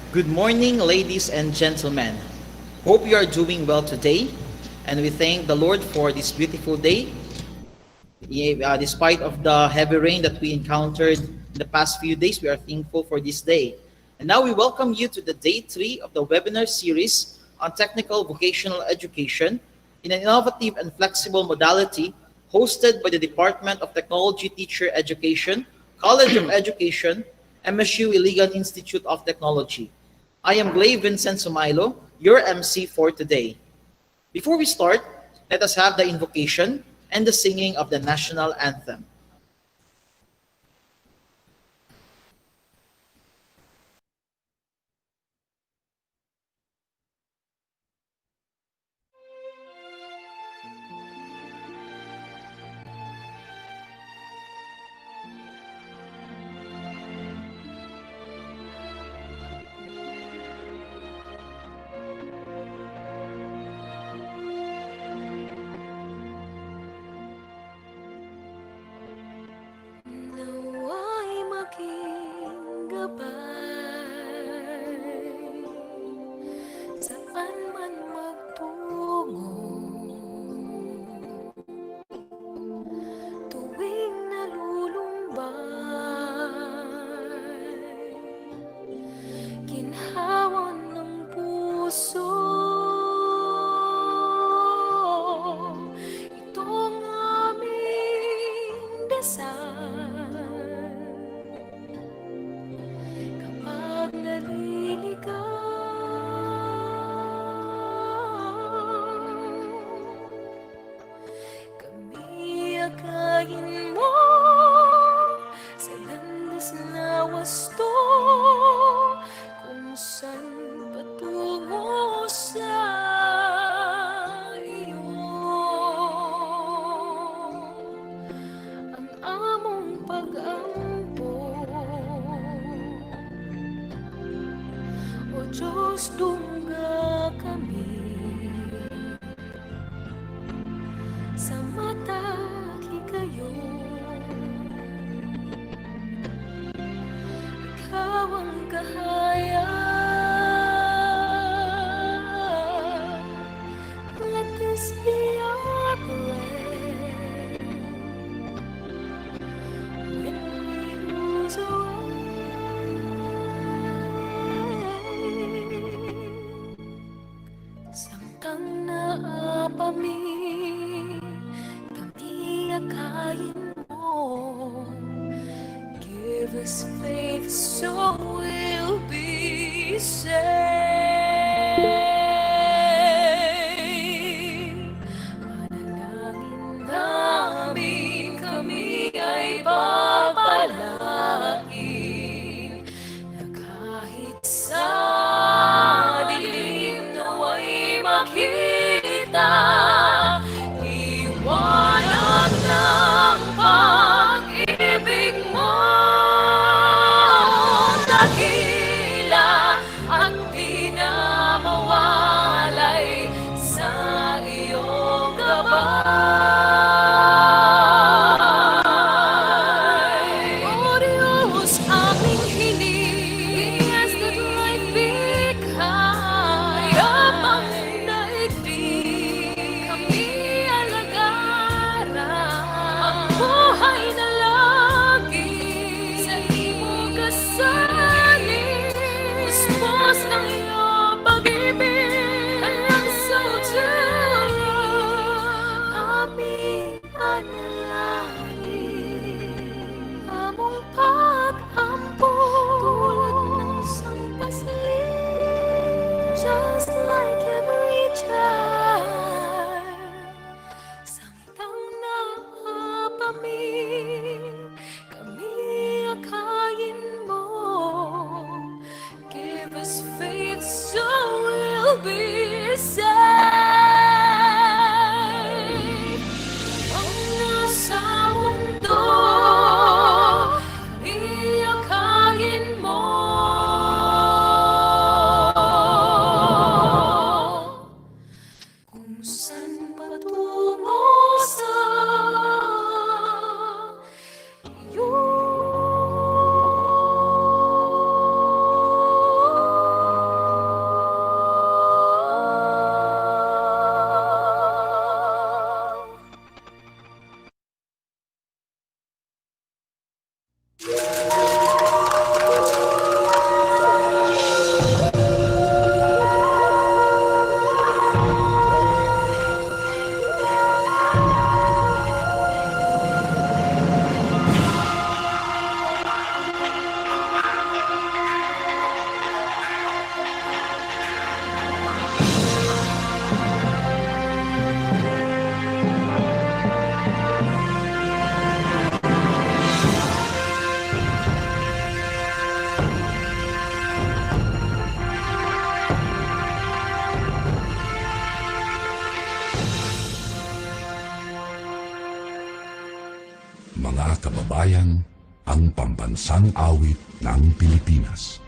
Good morning, ladies and gentlemen. Hope you are doing well today, and we thank the Lord for this beautiful day. Despite of the heavy rain that we encountered in the past few days, we are thankful for this day. And now we welcome you to the day 3 of the webinar series on technical vocational education in an innovative and flexible modality hosted by the Department of Technology Teacher Education, College of Education, MSU Iligan Institute of Technology. I am Glay Vincent Sumailo, your MC for today. Before we start, let us have the invocation and the singing of the national anthem. Nawa'y maging gabay, saan man magtungo, tuwing nalulumbay, ginhawa ng puso. Itong aming dasal kapag naliligaw, kami akayin mo sa landas na wasto, kung saan patungo sa iyo. Ang among pag-ampo, O Diyos, dungga kami sa mata kayo. Ikaw ang kahaya. Let this be our prayer when we lose our way. Samtang naapami, kami akayin mo. Give us faith so we'll be saved. Manalangin namin kami ay papalain, na kahit sa dilim nawa'y makita liwanag ng pag-ibig mo. Dakila at di na mawalay sa iyong gabay. O Diyos, aming hiling, as that light bigay, yapang daigdig, kami alagaran, ang buhay na lagi sa iyong kasaling, puspos ng iyong pag-ibig, hanggang sa dulo, aming panalangin, among pag-ampo, tulad ng isang pasling, just like every child. Samtang naapami, kami akayin mo. Give us faith so we'll be saved. Ang nasa mundo, kami akayin mo. Kung saan patungo sa iyo. bayan, ang pambansang awit ng Pilipinas.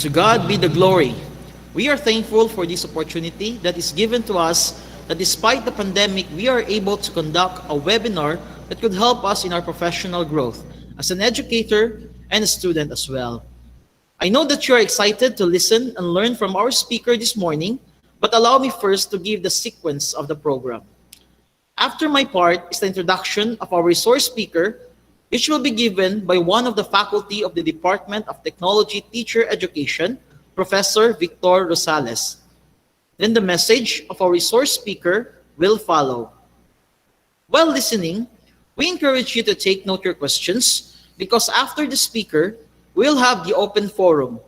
To God be the glory. We are thankful for this opportunity that is given to us, that despite the pandemic, we are able to conduct a webinar that could help us in our professional growth as an educator and a student as well. I know that you are excited to listen and learn from our speaker this morning, but allow me first to give the sequence of the program. After my part is the introduction of our resource speaker, which will be given by one of the faculty of the Department of Technology Teacher Education, Professor Victor Rosales. Then the message of our resource speaker will follow. While listening, we encourage you to take note your questions because after the speaker, we'll have the open forum.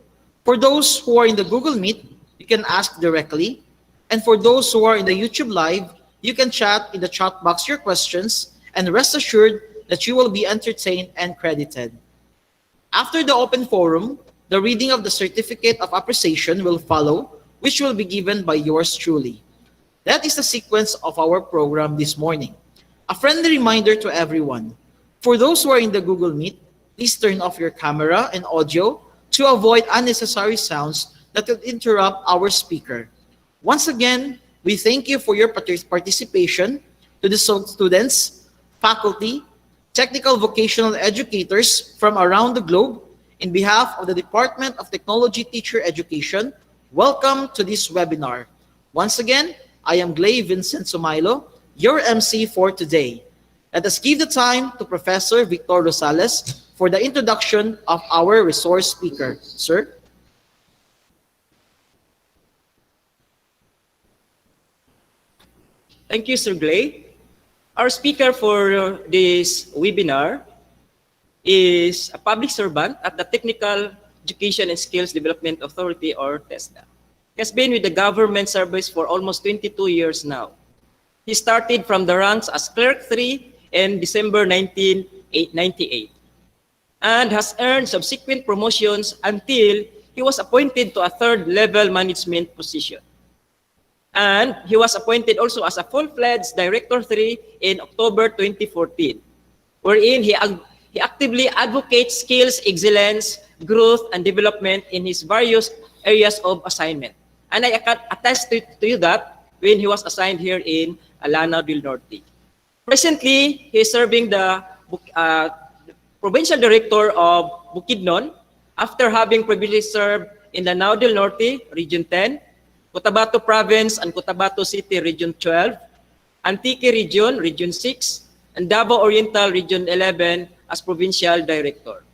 For those who are in the Google Meet, you can ask directly. And for those who are in the YouTube Live, you can chat in the chat box your questions and rest assured that you will be entertained and credited. After the open forum, the reading of the Certificate of Appreciation will follow, which will be given by yours truly. That is the sequence of our program this morning. A friendly reminder to everyone. For those who are in the Google Meet, please turn off your camera and audio to avoid unnecessary sounds that will interrupt our speaker. Once again, we thank you for your participation to the students, faculty, technical vocational educators from around the globe. In behalf of the Department of Technology Teacher Education, welcome to this webinar. Once again, I am Glay Vincent Sumailo, your MC for today. Let us give the time to Professor Victor Rosales for the introduction of our resource speaker. Sir? Thank you, Sir Glay. Our speaker for this webinar is a public servant at the Technical Education and Skills Development Authority, or TESDA. He has been with the government service for almost 22 years now. He started from the ranks as Clerk 3 in December 1998 and has earned subsequent promotions until he was appointed to a third-level management position. And he was appointed also as a full-fledged Director 3 in October 2014, wherein he actively advocates skills, excellence, growth, and development in his various areas of assignment. And I can attest to you that when he was assigned here in Lanao del Norte. Presently, he is serving the Provincial Director of Bukidnon after having previously served in Lanao del Norte, Region 10, Cotabato Province and Cotabato City, Region 12, Antique Region, Region 6, and Davao Oriental, Region 11 as Provincial Director.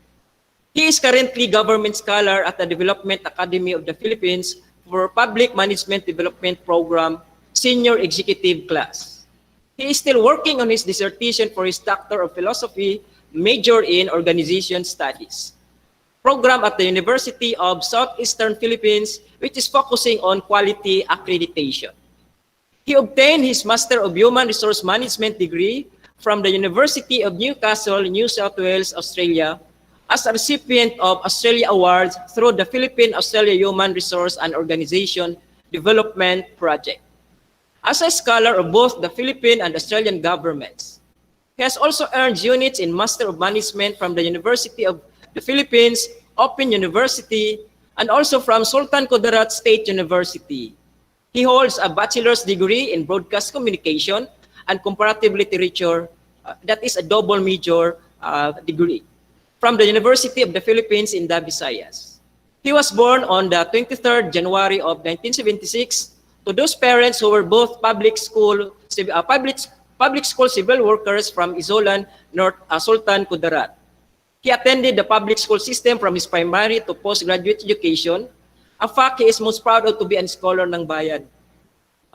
He is currently Government Scholar at the Development Academy of the Philippines for Public Management Development Program, Senior Executive Class. He is still working on his dissertation for his Doctor of Philosophy, major in Organization Studies, program at the University of Southeastern Philippines, which is focusing on quality accreditation. He obtained his Master of Human Resource Management degree from the University of Newcastle, New South Wales, Australia, as a recipient of Australia Awards through the Philippine-Australia Human Resource and Organization Development Project. As a scholar of both the Philippine and Australian governments, He has also earned units in Master of Management from the University of the Philippines, Open University, and also from Sultan Kudarat State University. He holds a bachelor's degree in broadcast communication and comparative literature, that is a double major degree, from the University of the Philippines in Visayas. He was born on the 23rd January of 1976 to those parents who were both public school civil workers from Izolan, North Sultan Kudarat. He attended the public school system from his primary to postgraduate education. A fact he is most proud of to be a scholar ng bayan.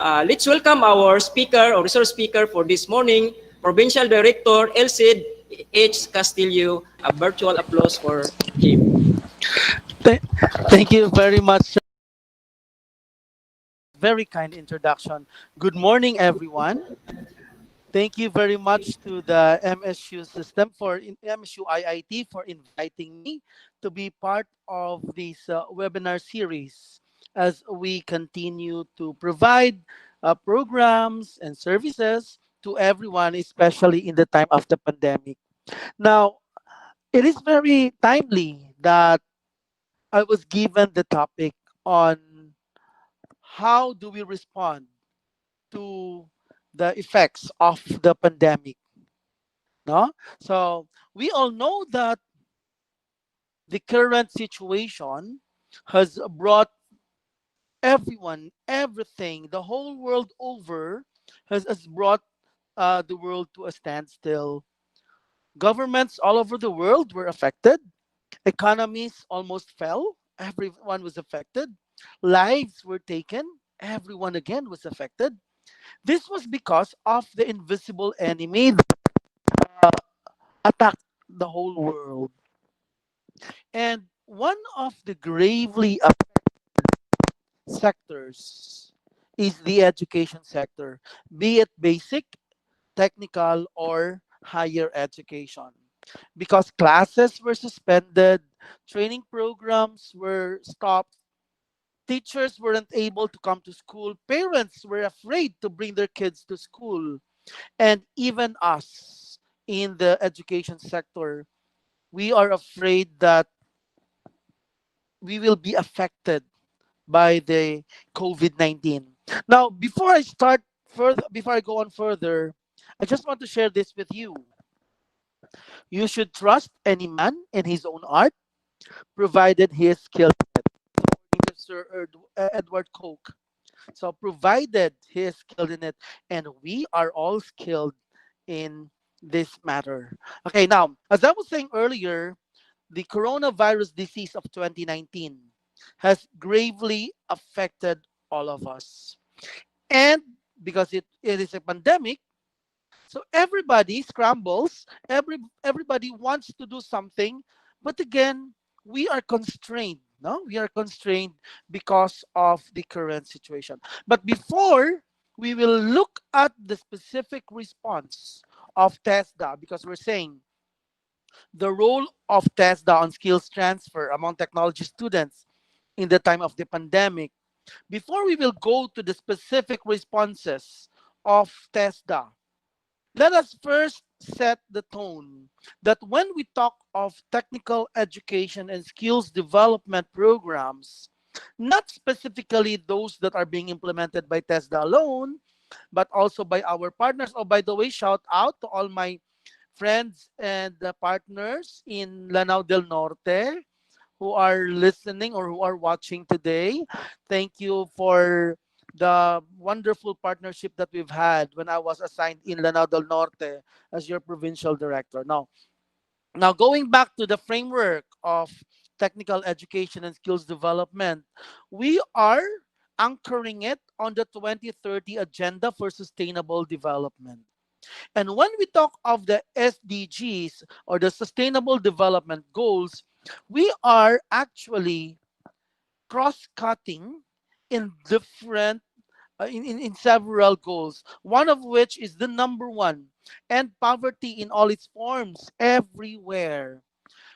Let's welcome our speaker or resource speaker for this morning, Provincial Director Cid H. Castillo. A virtual applause for him. Th- Thank you very much. Very kind introduction. Good morning, everyone. Thank you very much to the MSU system MSU-IIT for inviting me to be part of this webinar series as we continue to provide programs and services to everyone, especially in the time of the pandemic. Now, it is very timely that I was given the topic on how do we respond to the effects of the pandemic. No? So we all know that the current situation has brought everyone, everything, the whole world over has brought the world to a standstill. Governments all over the world were affected. Economies almost fell. Everyone was affected. Lives were taken. Everyone again was affected. This was because of the invisible enemy that attacked the whole world. And one of the gravely affected sectors is the education sector, be it basic, technical, or higher education. Because classes were suspended, training programs were stopped, teachers weren't able to come to school, parents were afraid to bring their kids to school, and even us in the education sector, we are afraid that we will be affected by the COVID-19. Now, before I go on further, I just want to share this with you. You should trust any man in his own art, provided he is skilled. According to Edward Koch. So, provided he is skilled in it, and we are all skilled in this matter. Okay, now, as I was saying earlier, the coronavirus disease of 2019 has gravely affected all of us. And because it is a pandemic, so everybody scrambles, everybody wants to do something, but again, we are constrained. No, we are constrained because of the current situation. But before we will look at the specific response of TESDA, because we're saying the role of TESDA on skills transfer among technology students in the time of the pandemic. Before we will go to the specific responses of TESDA, let us first set the tone that when we talk of technical education and skills development programs, not specifically those that are being implemented by TESDA alone, but also by our partners. Oh, by the way, shout out to all my friends and partners in Lanao del Norte who are listening or who are watching today. Thank you for the wonderful partnership that we've had when I was assigned in Lanao del Norte as your provincial director. Now going back to the framework of technical education and skills development, we are anchoring it on the 2030 Agenda for Sustainable Development. And when we talk of the SDGs or the Sustainable Development Goals, we are actually cross-cutting in different in several goals, one of which is the number one, end poverty in all its forms everywhere.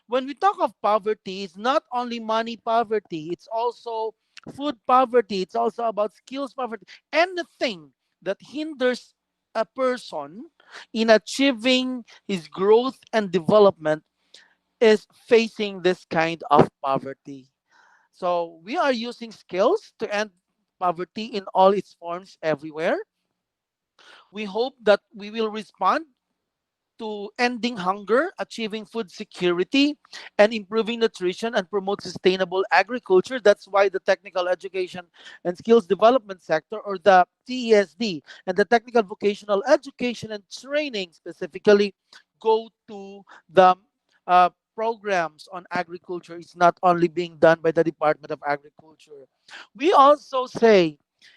When we talk of poverty, it's not only money poverty, it's also food poverty, it's also about skills poverty. Anything that hinders a person in achieving his growth and development is facing this kind of poverty. So we are using skills to end poverty in all its forms everywhere. We hope that we will respond to ending hunger, achieving food security, and improving nutrition and promote sustainable agriculture. That's why the technical education and skills development sector, or the TESD, and the technical vocational education and training specifically go to the programs on agriculture. It's not only being done by the Department of Agriculture. We also say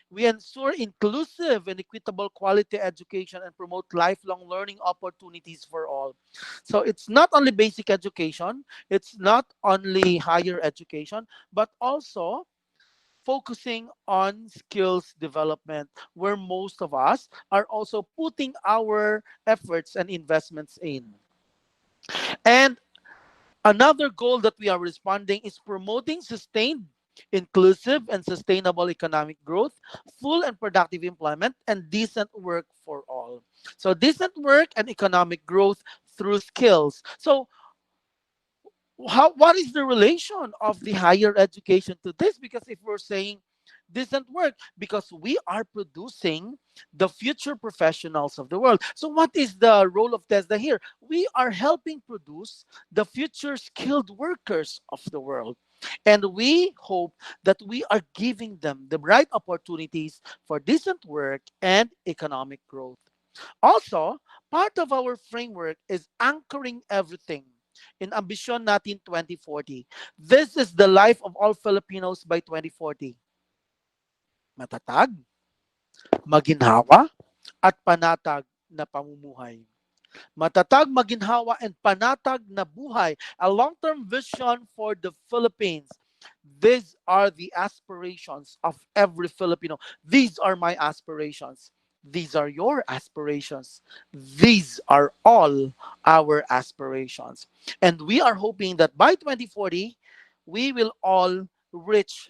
we ensure inclusive and equitable quality education and promote lifelong learning opportunities for all. So it's not only basic education, it's not only higher education, but also focusing on skills development, where most of us are also putting our efforts and investments in. And another goal that we are responding is promoting sustained, inclusive, and sustainable economic growth, full and productive employment, and decent work for all. So, decent work and economic growth through skills. So, what is the relation of the higher education to this? Because if we're saying decent work, because we are producing the future professionals of the world. So what is the role of TESDA here? We are helping produce the future skilled workers of the world. And we hope that we are giving them the right opportunities for decent work and economic growth. Also, part of our framework is anchoring everything in Ambition Natin 2040. This is the life of all Filipinos by 2040. Matatag, maginhawa, at panatag na pamumuhay. Matatag, maginhawa, and panatag na buhay. A long-term vision for the Philippines. These are the aspirations of every Filipino. These are my aspirations. These are your aspirations. These are all our aspirations. And we are hoping that by 2040, we will all reach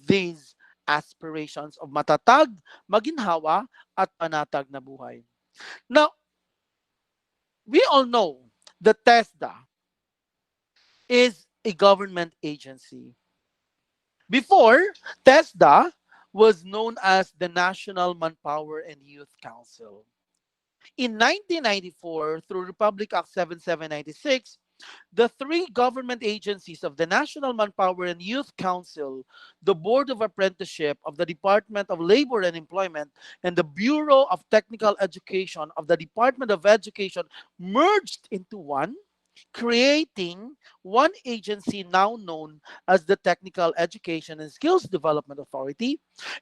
these aspirations of matatag, maginhawa, at panatag na buhay. Now, we all know that TESDA is a government agency. Before, TESDA was known as the National Manpower and Youth Council. In 1994, through Republic Act 7796, the three government agencies of the National Manpower and Youth Council, the Board of Apprenticeship of the Department of Labor and Employment, and the Bureau of Technical Education of the Department of Education merged into one, creating one agency now known as the Technical Education and Skills Development Authority.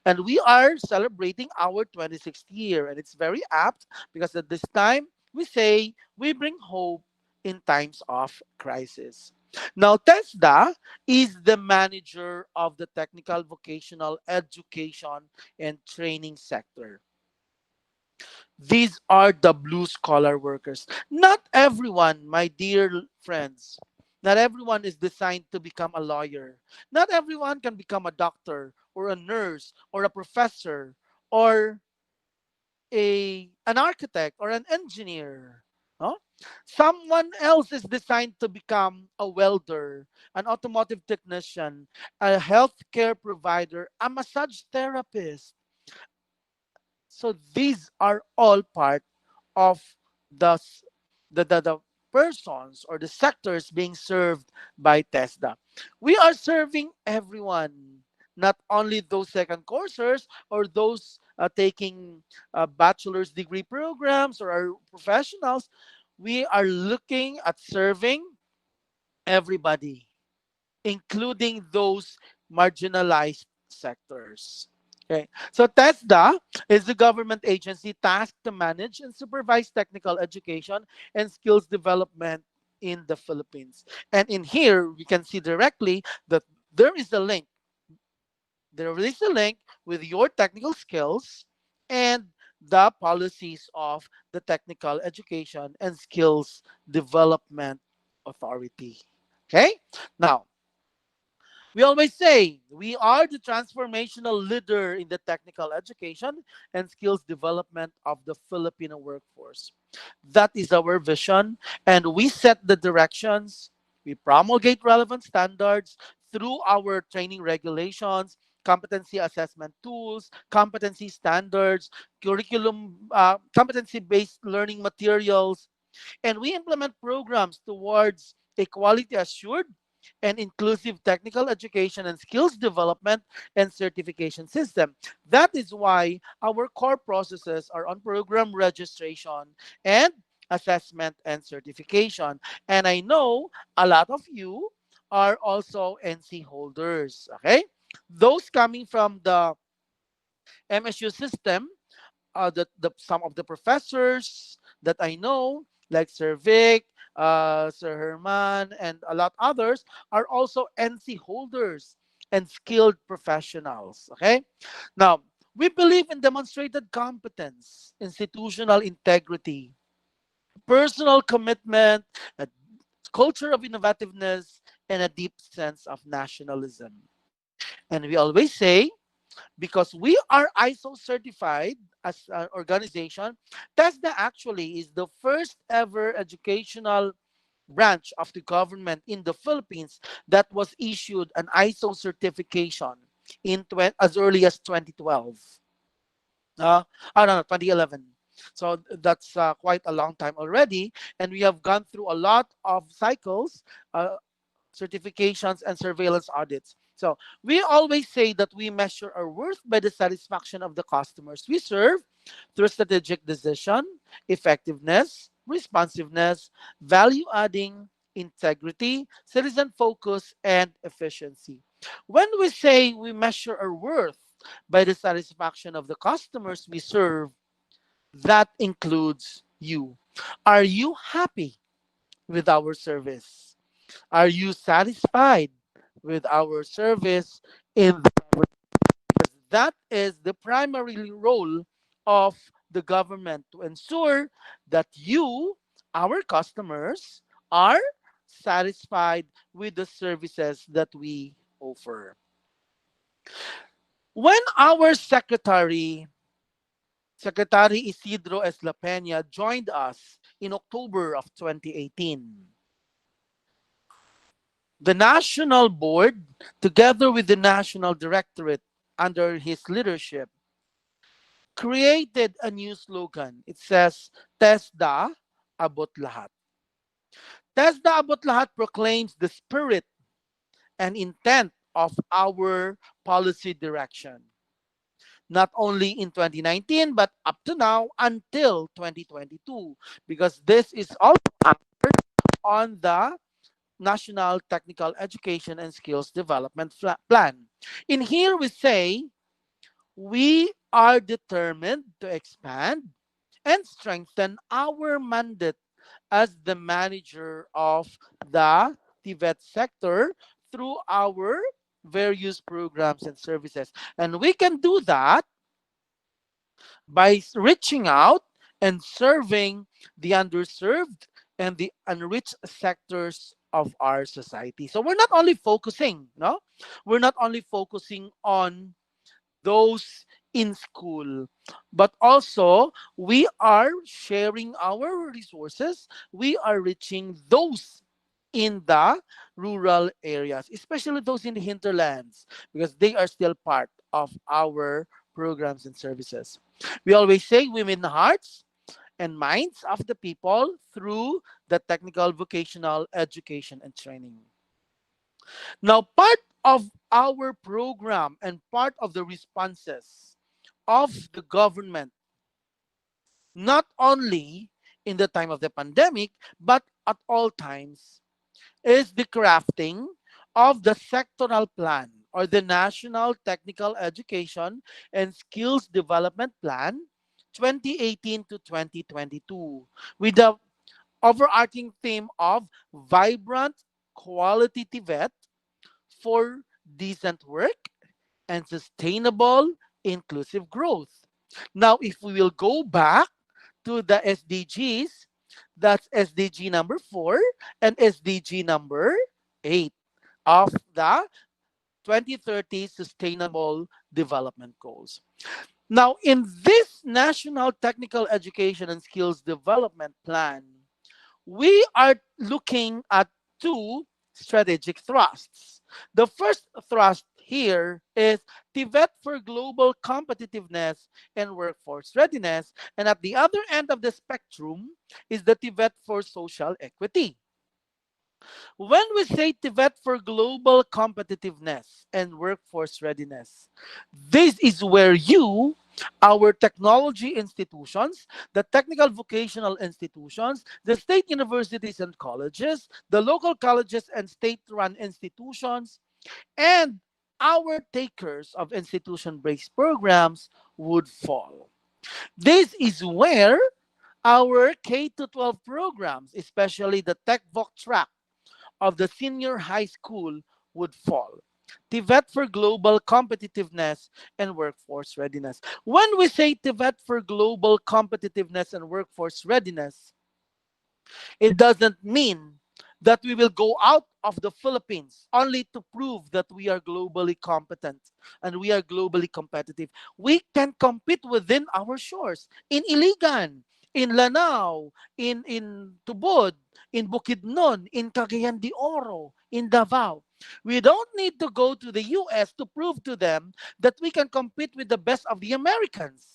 And we are celebrating our 26th year. And it's very apt because at this time, we say we bring hope in times of crisis. Now, TESDA is the manager of the technical vocational education and training sector. These are the blue collar workers. Not everyone, my dear friends, not everyone is designed to become a lawyer. Not everyone can become a doctor or a nurse or a professor or an architect or an engineer. No? Someone else is designed to become a welder, an automotive technician, a healthcare provider, a massage therapist. So these are all part of the the persons or the sectors being served by TESDA. We are serving everyone, not only those second coursers or those taking bachelor's degree programs or our professionals. We are looking at serving everybody, including those marginalized sectors. Okay. So TESDA is the government agency tasked to manage and supervise technical education and skills development in the Philippines. And in here, we can see directly that there is a link. There is a link with your technical skills and the policies of the Technical Education and Skills Development Authority. Okay. Now, We always say we are the transformational leader in the technical education and skills development of the Filipino workforce. That is our vision, and we set the directions. We promulgate relevant standards through our training regulations, competency assessment tools, competency standards, curriculum, competency based learning materials, and we implement programs towards a quality assured and inclusive technical education and skills development and certification system. That is why our core processes are on program registration and assessment and certification. And I know a lot of you are also NC holders. Okay, those coming from the MSU system, the some of the professors that I know, like Sir Vic, Sir Herman, and a lot others, are also NC holders and skilled professionals. Okay, now we believe in demonstrated competence, institutional integrity, personal commitment, a culture of innovativeness, and a deep sense of nationalism. And we always say, because we are ISO certified as an organization, TESDA actually is the first ever educational branch of the government in the Philippines that was issued an ISO certification as early as 2012. I don't know, 2011. So that's quite a long time already. And we have gone through a lot of cycles, certifications, and surveillance audits. So we always say that we measure our worth by the satisfaction of the customers we serve through strategic decision, effectiveness, responsiveness, value adding, integrity, citizen focus, and efficiency. When we say we measure our worth by the satisfaction of the customers we serve, that includes you. Are you happy with our service? Are you satisfied with our service in the that is the primary role of the government to ensure that you, our customers, are satisfied with the services that we offer. When our Secretary Isidro S. La Peña joined us in October of 2018, the National Board, together with the National Directorate under his leadership, created a new slogan. It says, TESDA Abot Lahat. TESDA Abot Lahat proclaims the spirit and intent of our policy direction, not only in 2019, but up to now until 2022, because this is all on the National Technical Education and Skills Development Plan. In here, we say we are determined to expand and strengthen our mandate as the manager of the TVET sector through our various programs and services. And we can do that by reaching out and serving the underserved and the unreached sectors of our society. So we're not only focusing, no? We're not only focusing on those in school, but also we are sharing our resources. We are reaching those in the rural areas, especially those in the hinterlands, because they are still part of our programs and services. We always say we win the hearts and minds of the people through the technical vocational education and training. Now, part of our program and part of the responses of the government, not only in the time of the pandemic, but at all times, is the crafting of the sectoral plan or the National Technical Education and Skills Development Plan 2018 to 2022 with the overarching theme of vibrant quality TVET for decent work and sustainable inclusive growth. Now, if we will go back to the SDGs, that's SDG number 4 and SDG number 8 of the 2030 Sustainable Development Goals. Now, in this National Technical Education and Skills Development Plan, we are looking at two strategic thrusts. The first thrust here is TVET for global competitiveness and workforce readiness. And at the other end of the spectrum is the TVET for social equity. When we say TVET for global competitiveness and workforce readiness, this is where you, our technology institutions, the technical vocational institutions, the state universities and colleges, the local colleges and state-run institutions, and our takers of institution-based programs would fall. This is where our K to 12 programs, especially the Tech Voc track of the senior high school, would fall. TVET for global competitiveness and workforce readiness. When we say TVET for global competitiveness and workforce readiness, it doesn't mean that we will go out of the Philippines only to prove that we are globally competent and we are globally competitive. We can compete within our shores in Iligan, in Lanao, in Tubod, in Bukidnon, in Cagayan de Oro, in Davao. We don't need to go to the US to prove to them that we can compete with the best of the Americans.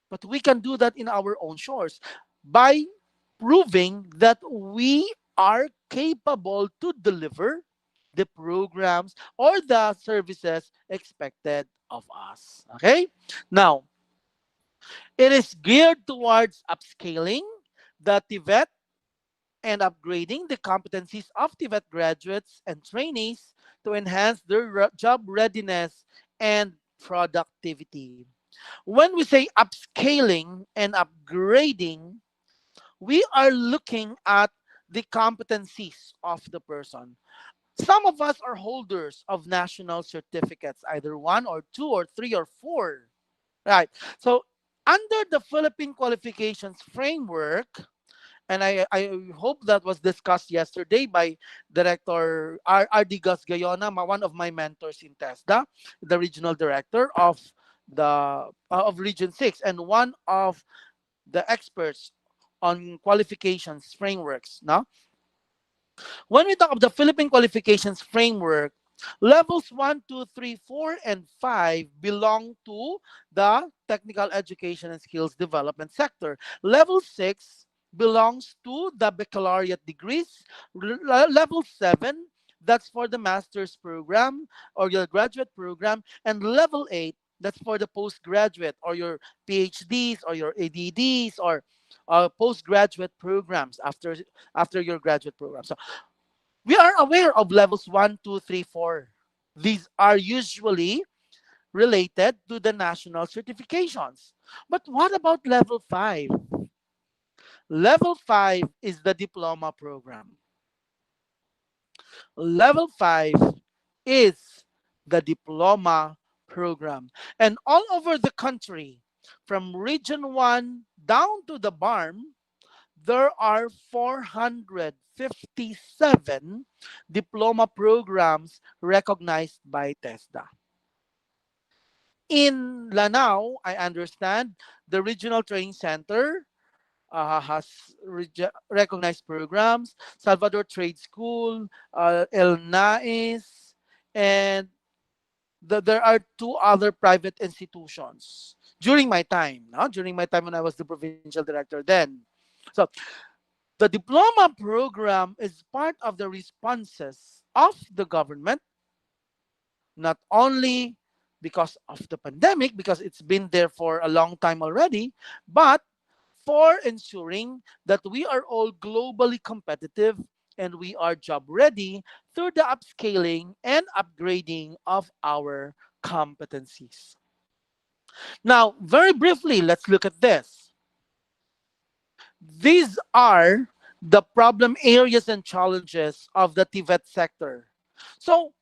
But we can do that in our own shores by proving that we are capable to deliver the programs or the services expected of us. Okay? Now, it is geared towards upscaling the TVET and upgrading the competencies of TVET graduates and trainees to enhance their job readiness and productivity. When we say upscaling and upgrading, we are looking at the competencies of the person. Some of us are holders of national certificates, either one or two or three or four. Right. So under the Philippine Qualifications Framework, and I hope that was discussed yesterday by Director R.D. Gus Gayona, one of my mentors in TESDA, the regional director of the of Region 6, and one of the experts on qualifications frameworks. Now, when we talk of the Philippine Qualifications Framework, levels 1, 2, 3, 4, and 5 belong to the technical education and skills development sector. Level 6 belongs to the baccalaureate degrees. Level 7, that's for the master's program or your graduate program. And level 8, that's for the postgraduate or your PhDs or your ADDs or postgraduate programs after your graduate program. So we are aware of levels 1, 2, 3, 4. These are usually related to the national certifications. But what about level 5? Level 5 is the diploma program. Level 5 is the diploma program. And all over the country, from Region 1 down to the BARM, there are 457 diploma programs recognized by TESDA. In Lanao, I understand the Regional Training Center has recognized programs, Salvador Trade School, El Nais, and there are two other private institutions during my time, during my time when I was the provincial director then. So the diploma program is part of the responses of the government, not only because of the pandemic, because it's been there for a long time already, but for ensuring that we are all globally competitive and we are job ready through the upscaling and upgrading of our competencies. Now, very briefly, let's look at this. These are the problem areas and challenges of the TVET sector. So,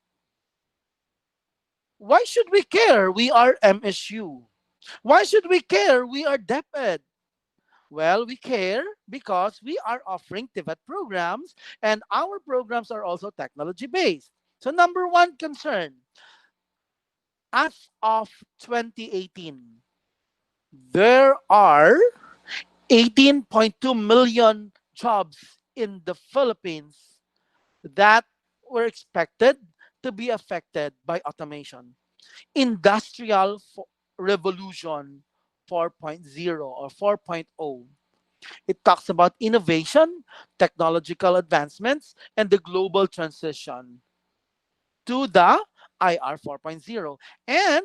why should we care? We are MSU. Why should we care? We are DepEd. Well, we care because we are offering TVET programs and our programs are also technology based. So number one concern, as of 2018, there are 18.2 million jobs in the Philippines that were expected to be affected by automation. Industrial Revolution 4.0 or 4.0. It talks about innovation, technological advancements, and the global transition to the IR 4.0. And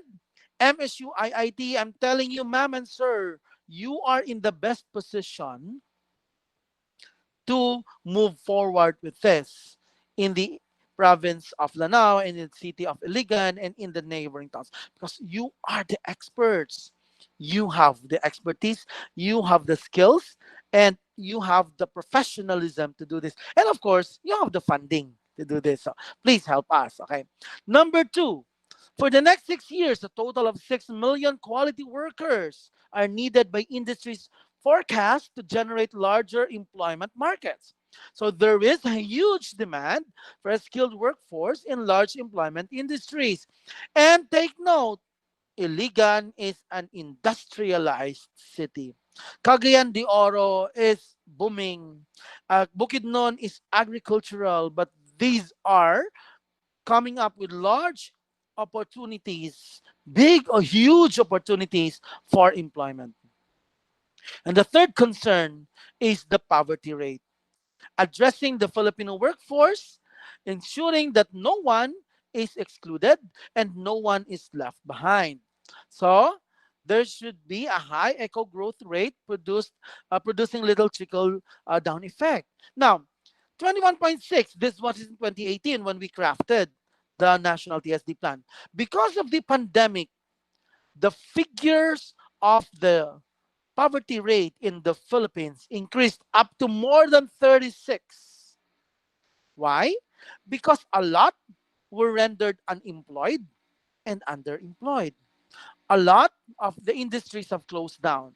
MSU-IIT, I'm telling you, ma'am and sir, you are in the best position to move forward with this in the province of Lanao and in the city of Iligan and in the neighboring towns because you are the experts. You have the expertise, you have the skills, and you have the professionalism to do this. And of course, you have the funding to do this. So please help us. Okay. Number two, for the next 6 years, a total of 6 million quality workers are needed by industries forecast to generate larger employment markets. So there is a huge demand for a skilled workforce in large employment industries. And take note, Iligan is an industrialized city. Cagayan de Oro is booming. Bukidnon is agricultural, but these are coming up with large opportunities, big or huge opportunities for employment. And the third concern is the poverty rate. Addressing the Filipino workforce, ensuring that no one is excluded and no one is left behind. So, there should be a high eco growth rate producing little trickle down effect. Now, 21.6, this was in 2018 when we crafted the national TSD plan. Because of the pandemic, the figures of the poverty rate in the Philippines increased up to more than 36. Why? Because a lot were rendered unemployed and underemployed. A lot of the industries have closed down.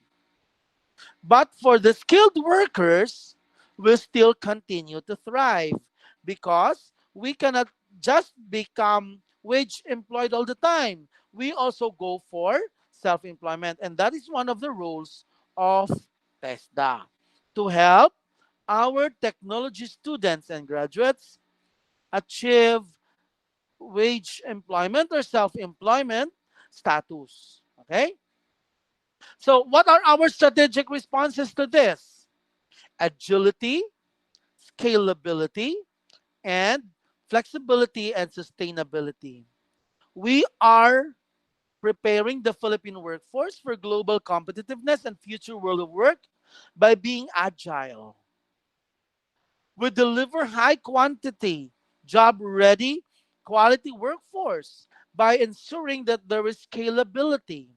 But for the skilled workers, we still continue to thrive because we cannot just become wage employed all the time. We also go for self employment. And that is one of the roles of TESDA to help our technology students and graduates achieve wage employment or self employment status. Okay? So, what are our strategic responses to this? Agility, scalability, and flexibility and sustainability. We are preparing the Philippine workforce for global competitiveness and future world of work by being agile. We deliver high quantity, job ready, quality workforce by ensuring that there is scalability.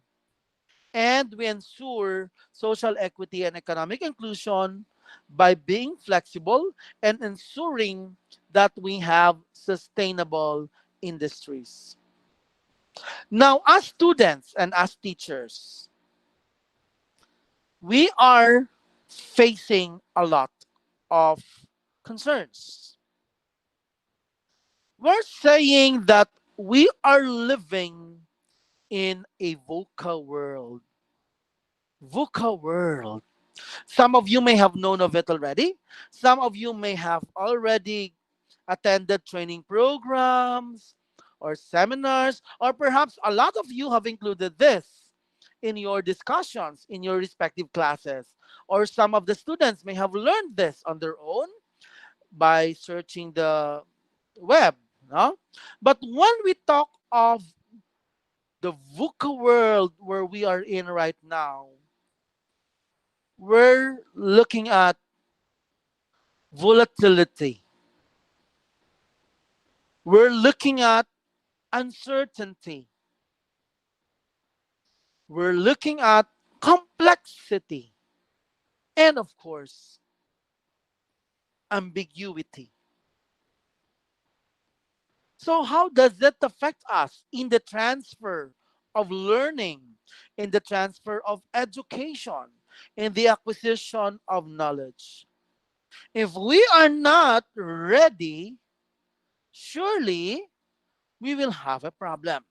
And we ensure social equity and economic inclusion by being flexible and ensuring that we have sustainable industries. Now, as students and as teachers, we are facing a lot of concerns. We're saying that we are living in a VUCA world. VUCA world. Some of you may have known of it already. Some of you may have already attended training programs or seminars, or perhaps a lot of you have included this in your discussions in your respective classes. Or some of the students may have learned this on their own by searching the web. No? But when we talk of the VUCA world where we are in right now, we're looking at volatility. We're looking at uncertainty. We're looking at complexity. And of course, ambiguity. So, how does that affect us in the transfer of learning, in the transfer of education, in the acquisition of knowledge? If we are not ready, surely we will have a problem.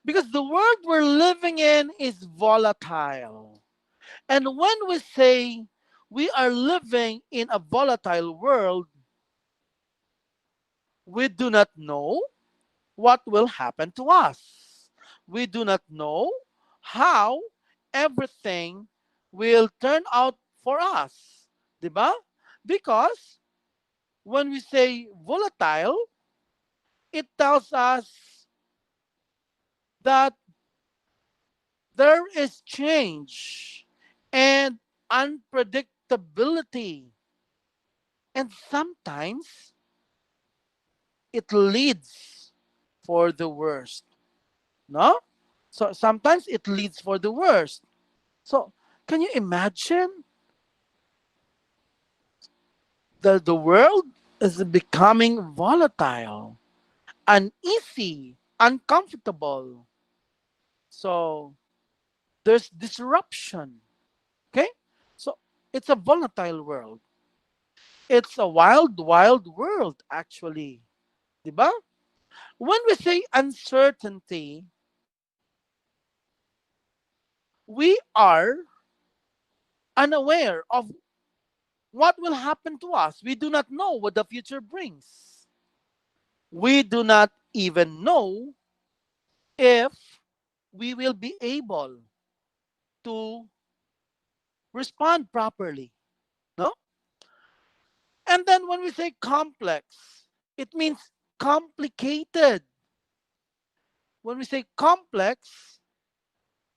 Because the world we're living in is volatile. And when we say we are living in a volatile world, we do not know what will happen to us. We do not know how everything will turn out for us. Diba? Because when we say volatile, it tells us that there is change and unpredictability. And sometimes it leads for the worst. No? So sometimes it leads for the worst. So can you imagine the world is becoming volatile, uneasy, uncomfortable. So there's disruption. Okay? So it's a volatile world. It's a wild, wild world, actually. Diba? When we say uncertainty, we are unaware of what will happen to us. We do not know what the future brings. We do not even know if we will be able to respond properly. No? And then when we say complex, it means complicated. When we say complex,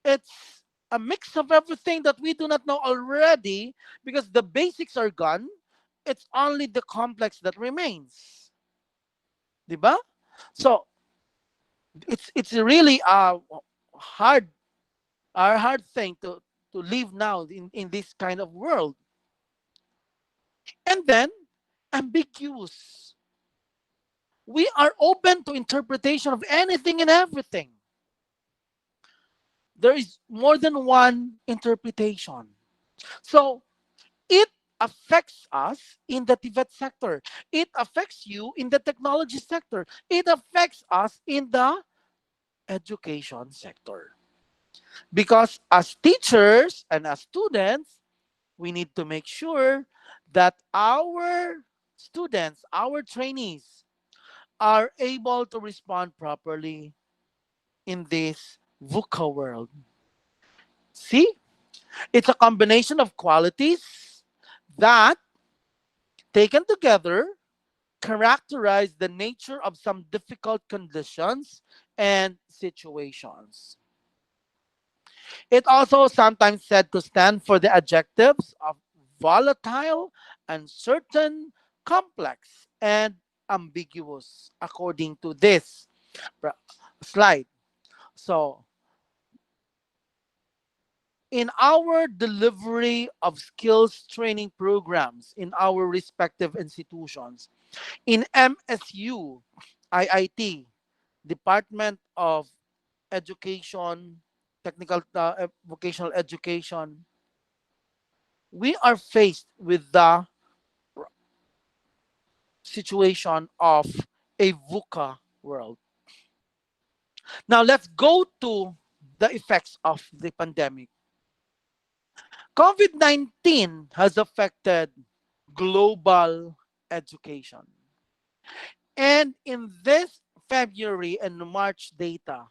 it's a mix of everything that we do not know already because the basics are gone. It's only the complex that remains. Diba? So it's really hard a hard thing to live now in this kind of world. And then ambiguous. We are open to interpretation of anything and everything. There is more than one interpretation. So it affects us in the TVET sector. It affects you in the technology sector. It affects us in the education sector. Because as teachers and as students, we need to make sure that our students, our trainees, are able to respond properly in this VUCA world. See, it's a combination of qualities that, taken together, characterize the nature of some difficult conditions and situations. It also sometimes said to stand for the adjectives of volatile, uncertain, complex, and ambiguous, according to this slide. So, in our delivery of skills training programs in our respective institutions, in MSU-IIT, Department of Education, Technical Vocational Education, we are faced with the situation of a VUCA world. Now let's go to the effects of the pandemic. COVID-19 has affected global education. And in this February and March data,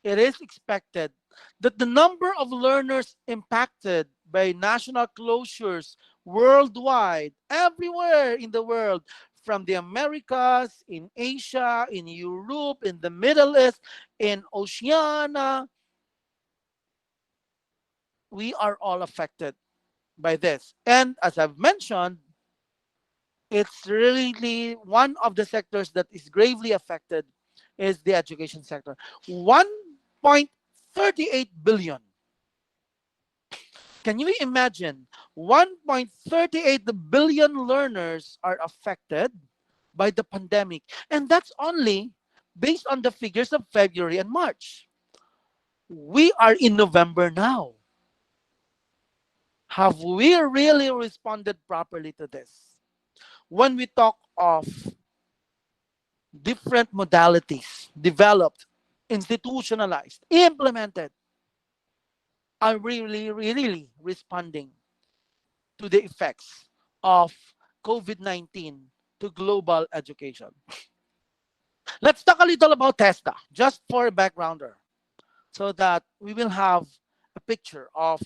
it is expected that the number of learners impacted by national closures worldwide, everywhere in the world, from the Americas, in Asia, in Europe, in the Middle East, in Oceania, we are all affected by this. And as I've mentioned, it's really one of the sectors that is gravely affected is the education sector. 1.38 billion. Can you imagine? 1.38 billion learners are affected by the pandemic. And that's only based on the figures of February and March. We are in November now. Have we really responded properly to this? When we talk of different modalities developed, institutionalized, implemented are really responding to the effects of COVID-19 to global education. Let's talk a little about TESDA, just for a backgrounder, so that we will have a picture of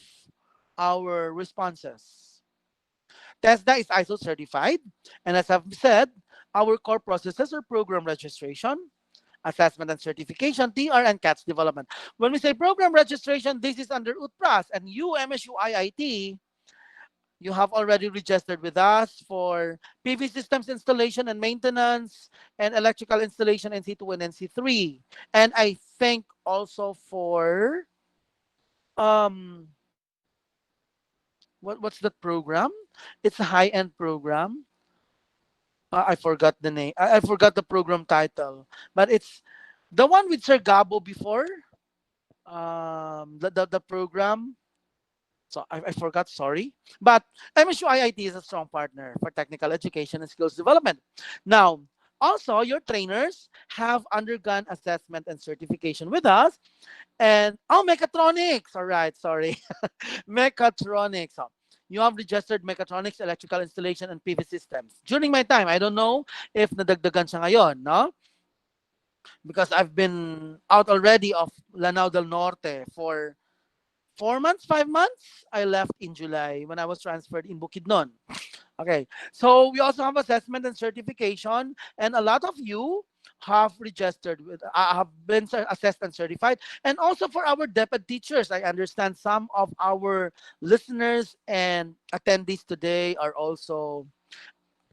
our responses. TESDA is ISO certified, and as I've said, our core processes are program registration, assessment and certification, TR, and CATS development. When we say program registration, this is under UTPRAS, and you, MSU-IIT, you have already registered with us for PV systems installation and maintenance and electrical installation NC2 and NC3. And I think also for um what's that program? It's a high-end program. I forgot the name. I forgot the program title. But it's the one with Sir Gabo before. The program. So I forgot, sorry. But MSU-IIT is a strong partner for technical education and skills development. Now, also, your trainers have undergone assessment and certification with us. And, oh, mechatronics. All right, sorry. Mechatronics. So, you have registered mechatronics, electrical installation, and PV systems. During my time, I don't know if nadagdagan siya ngayon, no? Because I've been out already of Lanao del Norte for 4 months, 5 months. I left in July when I was transferred in Bukidnon. Okay, so we also have assessment and certification, and a lot of you have registered with, have been assessed and certified. And also for our DepEd teachers, I understand some of our listeners and attendees today are also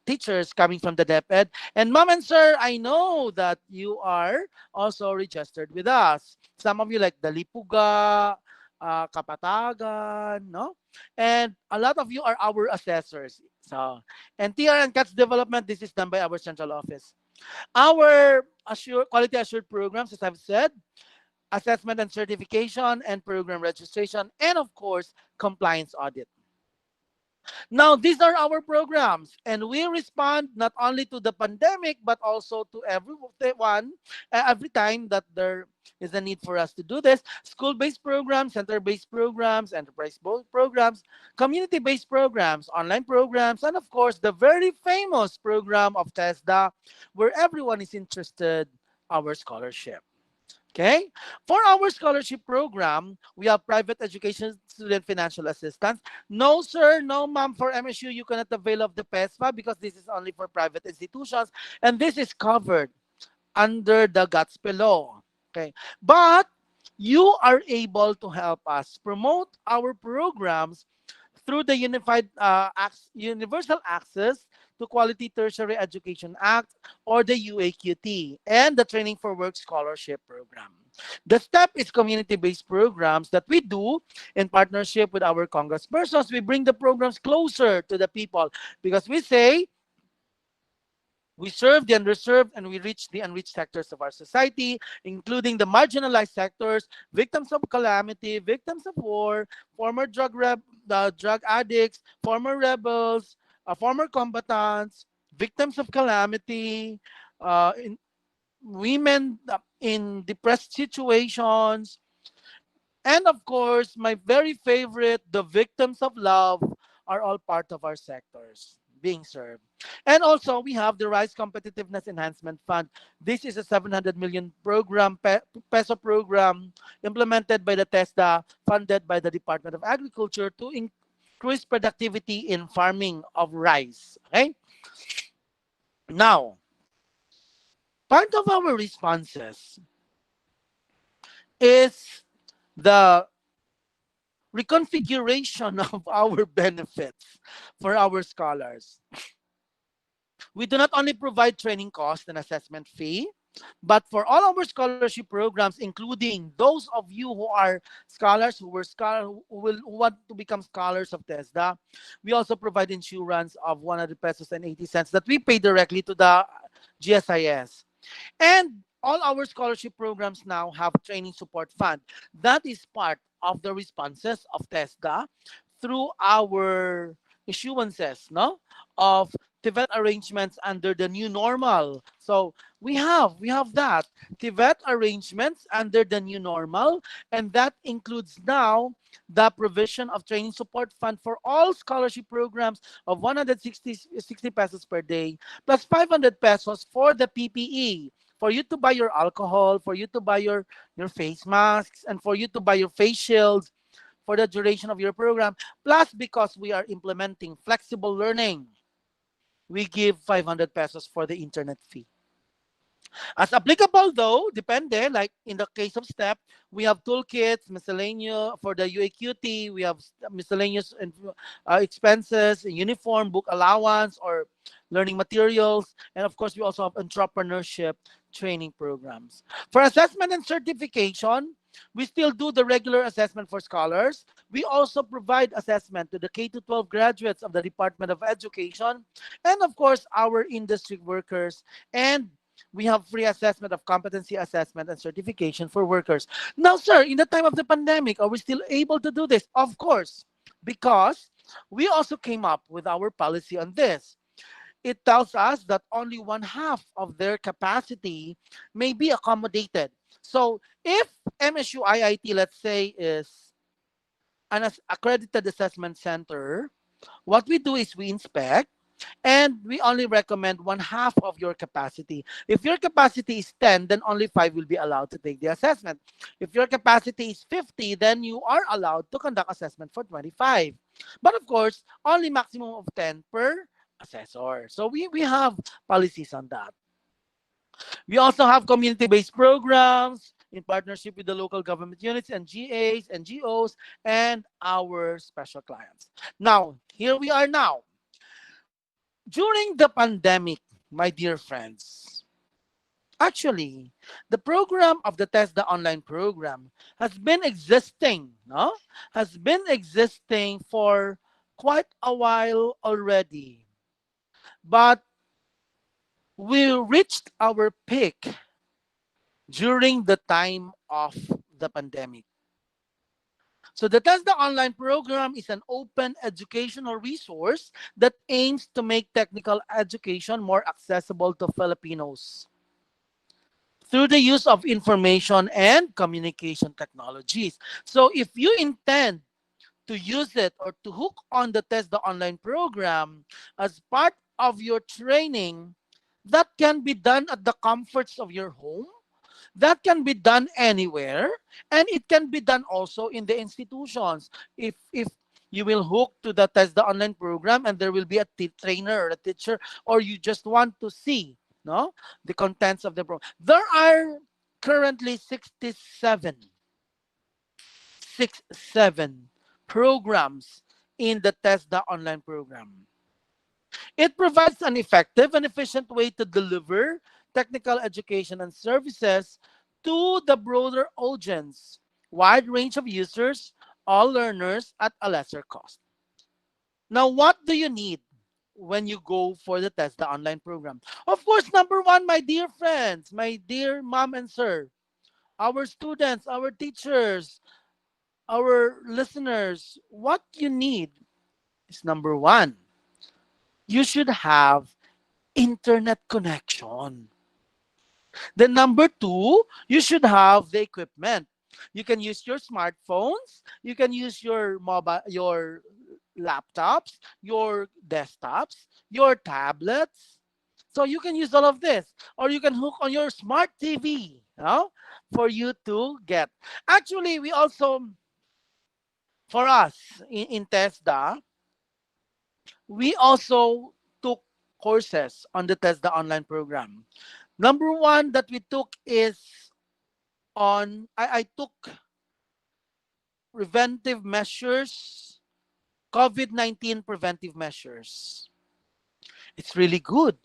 teachers coming from the DepEd. And mom and sir, I know that you are also registered with us. Some of you like Dalipuga, Kapatagan, no? And a lot of you are our assessors. So, and TRN CATS development, this is done by our central office. Our quality assured programs, as I've said, assessment and certification and program registration, and of course, compliance audit. Now, these are our programs, and we respond not only to the pandemic, but also to everyone, every time that there is a need for us to do this. School-based programs, center-based programs, enterprise-based programs, community-based programs, online programs, and of course, the very famous program of TESDA, where everyone is interested, our scholarship. Okay. For our scholarship program, we have private education student financial assistance. No, sir, no, ma'am, for MSU, you cannot avail of the PESFA because this is only for private institutions. And this is covered under the GATSP law. Okay. But you are able to help us promote our programs through the Universal Access to Quality Tertiary Education Act, or the UAQT, and the Training for Work Scholarship Program. The STEP is community-based programs that we do in partnership with our congresspersons. We bring the programs closer to the people because we say we serve the underserved and we reach the unreached sectors of our society, including the marginalized sectors, victims of calamity, victims of war, former drug addicts, former rebels, former combatants, victims of calamity, women in depressed situations, and of course, my very favorite, the victims of love, are all part of our sectors being served. And also, we have the Rice Competitiveness Enhancement Fund. This is a 700 million peso program implemented by the TESDA, funded by the Department of Agriculture to increase productivity in farming of rice. Okay? Now, part of our responses is the reconfiguration of our benefits for our scholars. We do not only provide training cost and assessment fee, but for all our scholarship programs, including those of you who are scholars, who want to become scholars of TESDA, we also provide insurance of 100 pesos and 80 cents that we pay directly to the GSIS. And all our scholarship programs now have training support fund. That is part of the responses of TESDA through our issuances, no, of TVET arrangements under the new normal. So we have that TVET arrangements under the new normal, and that includes now the provision of training support fund for all scholarship programs of 160 pesos per day plus 500 pesos for the PPE. For you to buy your alcohol, for you to buy your face masks, and for you to buy your face shields for the duration of your program. Plus, because we are implementing flexible learning, we give 500 pesos for the internet fee. As applicable though, depende, like in the case of STEP, we have toolkits, miscellaneous for the UAQT, we have miscellaneous expenses, uniform, book allowance, or learning materials. And of course, we also have entrepreneurship training programs. For assessment and certification, we still do the regular assessment for scholars. We also provide assessment to the K to 12 graduates of the Department of Education, and of course, our industry workers. And we have free assessment of competency assessment and certification for workers. Now, sir, in the time of the pandemic, are we still able to do this? Of course, because we also came up with our policy on this. It tells us that only one half of their capacity may be accommodated. So if MSU-IIT, let's say, is an accredited assessment center, what we do is we inspect, and we only recommend one half of your capacity. If your capacity is 10, then only 5 will be allowed to take the assessment. If your capacity is 50, then you are allowed to conduct assessment for 25. But of course, only maximum of 10 per assessor. So we have policies on that. We also have community-based programs in partnership with the local government units and GAs and GOs and our special clients. Now, here we are now. During the pandemic, my dear friends, actually, the program of the TESDA online program has been existing, no? Has been existing for quite a while already. But we reached our peak during the time of the pandemic. So the TESDA online program is an open educational resource that aims to make technical education more accessible to Filipinos through the use of information and communication technologies. So if you intend to use it or to hook on the TESDA online program as part of your training, that can be done at the comforts of your home, that can be done anywhere, and it can be done also in the institutions. If you will hook to the TESDA online program and there will be a trainer or a teacher, or you just want to see no the contents of the program. There are currently 67 programs in the TESDA online program. It provides an effective and efficient way to deliver technical education and services to the broader audience, wide range of users, all learners at a lesser cost. Now, what do you need when you go for the TESDA online program? Of course, number one, my dear friends, my dear mom and sir, our students, our teachers, our listeners, what you need is number one, you should have internet connection. Then number two, you should have the equipment. You can use your smartphones, you can use your mobile, your laptops, your desktops, your tablets. So you can use all of this, or you can hook on your smart TV, for you to get. Actually, we also, for us in TESDA, we also took courses on the TESDA online program. Number one that we took is I took preventive measures, COVID-19 preventive measures. It's really good.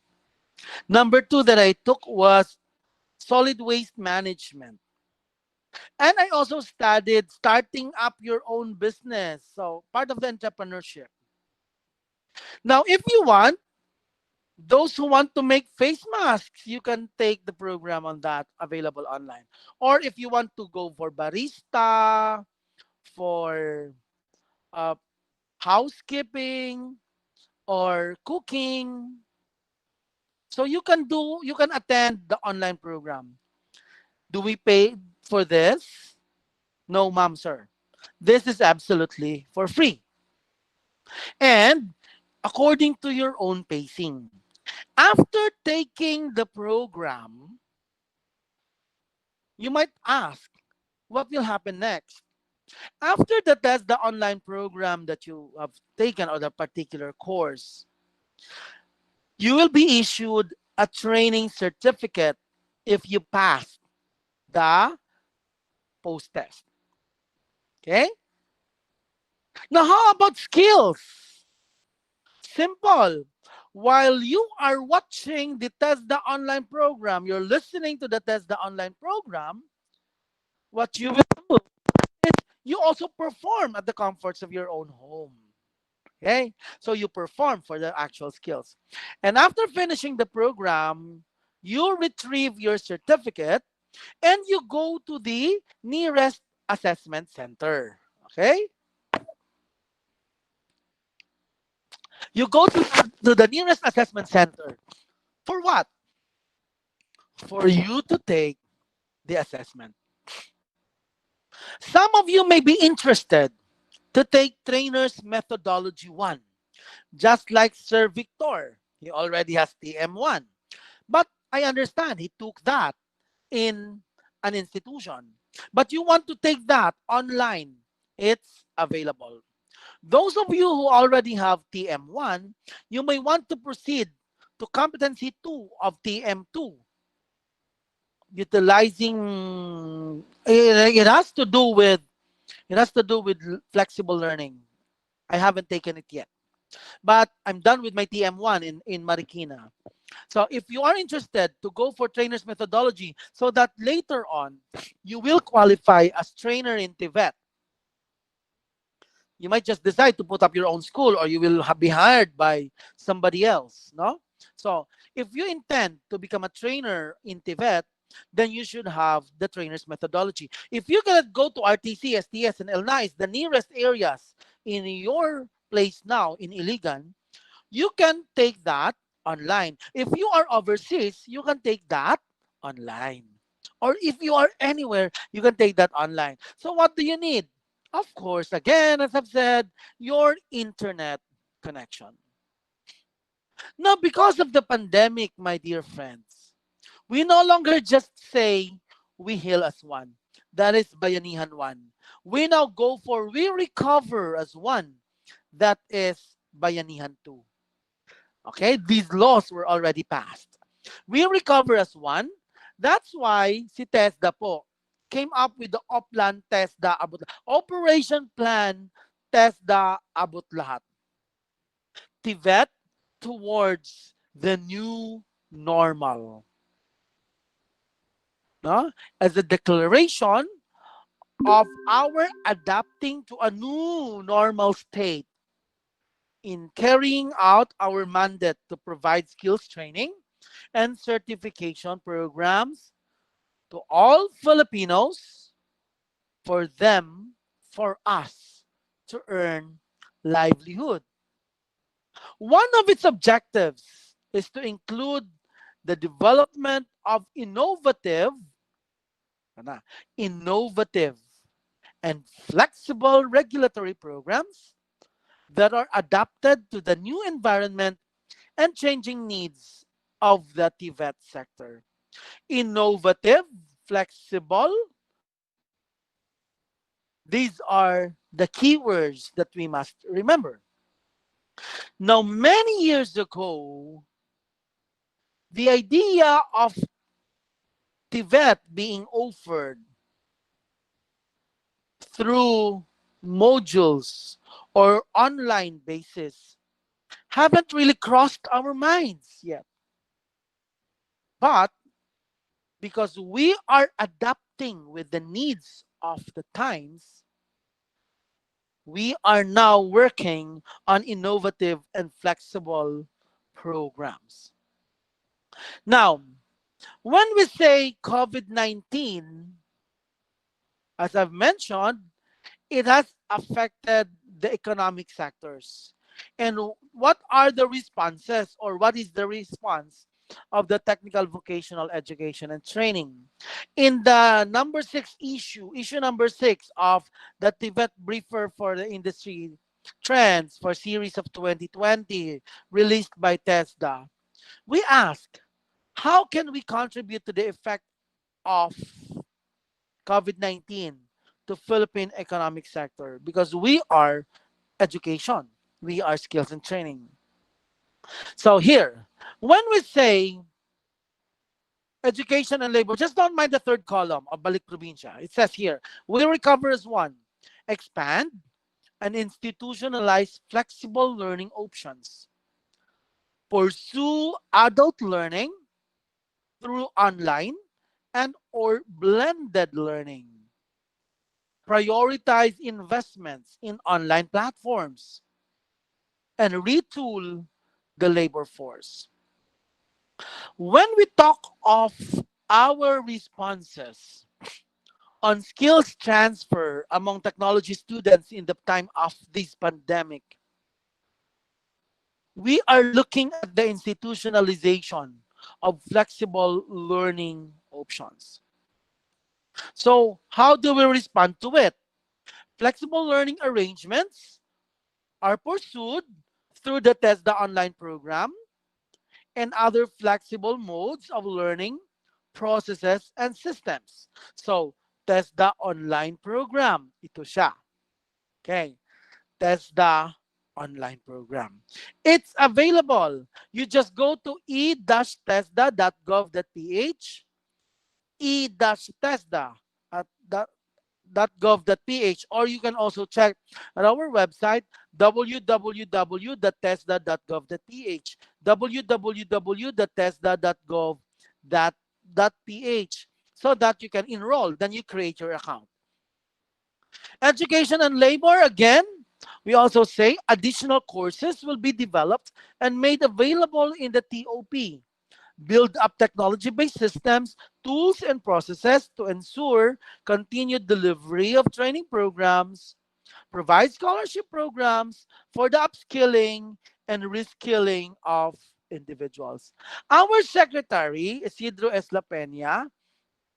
Number two that I took was solid waste management. And I also studied starting up your own business. So part of the entrepreneurship. Now, if you want, those who want to make face masks, you can take the program on that available online. Or if you want to go for barista, for uh, housekeeping, or cooking, So you can attend the online program. Do we pay for this? No, ma'am, sir. This is absolutely for free. And according to your own pacing. After taking the program, you might ask, what will happen next? After the test, the online program that you have taken or the particular course, you will be issued a training certificate if you pass the post test. Okay? Now, how about skills? Simple. While you are watching the TESDA online program, you're listening to the TESDA online program, what you will do is you also perform at the comforts of your own home. Okay? So you perform for the actual skills. And after finishing the program, you retrieve your certificate and you go to the nearest assessment center. Okay? You go to the nearest assessment center. For what? For you to take the assessment. Some of you may be interested to take trainer's methodology 1, just like Sir Victor. He already has TM1. But I understand he took that in an institution. But you want to take that online, it's available. Those of you who already have TM1, you may want to proceed to competency 2 of TM2, utilizing it has to do with flexible learning. I haven't taken it yet, but I'm done with my TM1 in Marikina. So if you are interested to go for trainer's methodology so that later on you will qualify as trainer in Tibet, you might just decide to put up your own school or you will be hired by somebody else, no? So if you intend to become a trainer in Tibet, then you should have the trainer's methodology. If you cannot go to RTC, STS, and LNAIS, the nearest areas in your place now in Iligan, you can take that online. If you are overseas, you can take that online. Or if you are anywhere, you can take that online. So what do you need? Of course, again, as I've said, your internet connection. Now, because of the pandemic, my dear friends, we no longer just say we heal as one. That is Bayanihan 1. We now go for we recover as one. That is Bayanihan 2. Okay, these laws were already passed. We recover as one. That's why si TESDA po came up with the Upland TESDA Abot Operation Plan TESDA Abot Lahat. Pivot towards the new normal. No? As a declaration of our adapting to a new normal state in carrying out our mandate to provide skills training and certification programs to all Filipinos for them, for us to earn livelihood. One of its objectives is to include the development of innovative and flexible regulatory programs that are adapted to the new environment and changing needs of the TVET sector. Innovative, flexible, these are the keywords that we must remember. Now, many years ago, the idea of TVET being offered through modules or online basis haven't really crossed our minds yet. But because we are adapting with the needs of the times, we are now working on innovative and flexible programs. Now, when we say COVID-19, as I've mentioned, it has affected the economic sectors. And what are the responses, or what is the response of the technical vocational education and training. In the number 6 issue number 6 of the Tibet Briefer for the Industry Trends for series of 2020, released by TESDA, we ask, how can we contribute to the effect of COVID-19 to Philippine economic sector? Because we are education, we are skills and training. So here, when we say education and labor, just don't mind the third column of Balik Probinsya. It says here, we recover as one, expand and institutionalize flexible learning options, pursue adult learning through online and or blended learning, prioritize investments in online platforms, and retool the labor force. When we talk of our responses on skills transfer among technology students in the time of this pandemic, we are looking at the institutionalization of flexible learning options. So, how do we respond to it? Flexible learning arrangements are pursued through the TESDA online program and other flexible modes of learning, processes, and systems. So, TESDA online program. Ito siya. Okay. TESDA online program. It's available. You just go to e-tesda.gov.ph, e-tesda at .gov.ph, or you can also check at our website www.tesda.gov.ph, www.tesda.gov.ph, so that you can enroll. Then you create your account. Education and labor, again, we also say additional courses will be developed and made available in the TOP. Build up technology-based systems, tools, and processes to ensure continued delivery of training programs, provide scholarship programs for the upskilling and reskilling of individuals. Our Secretary, Isidro S. La Peña,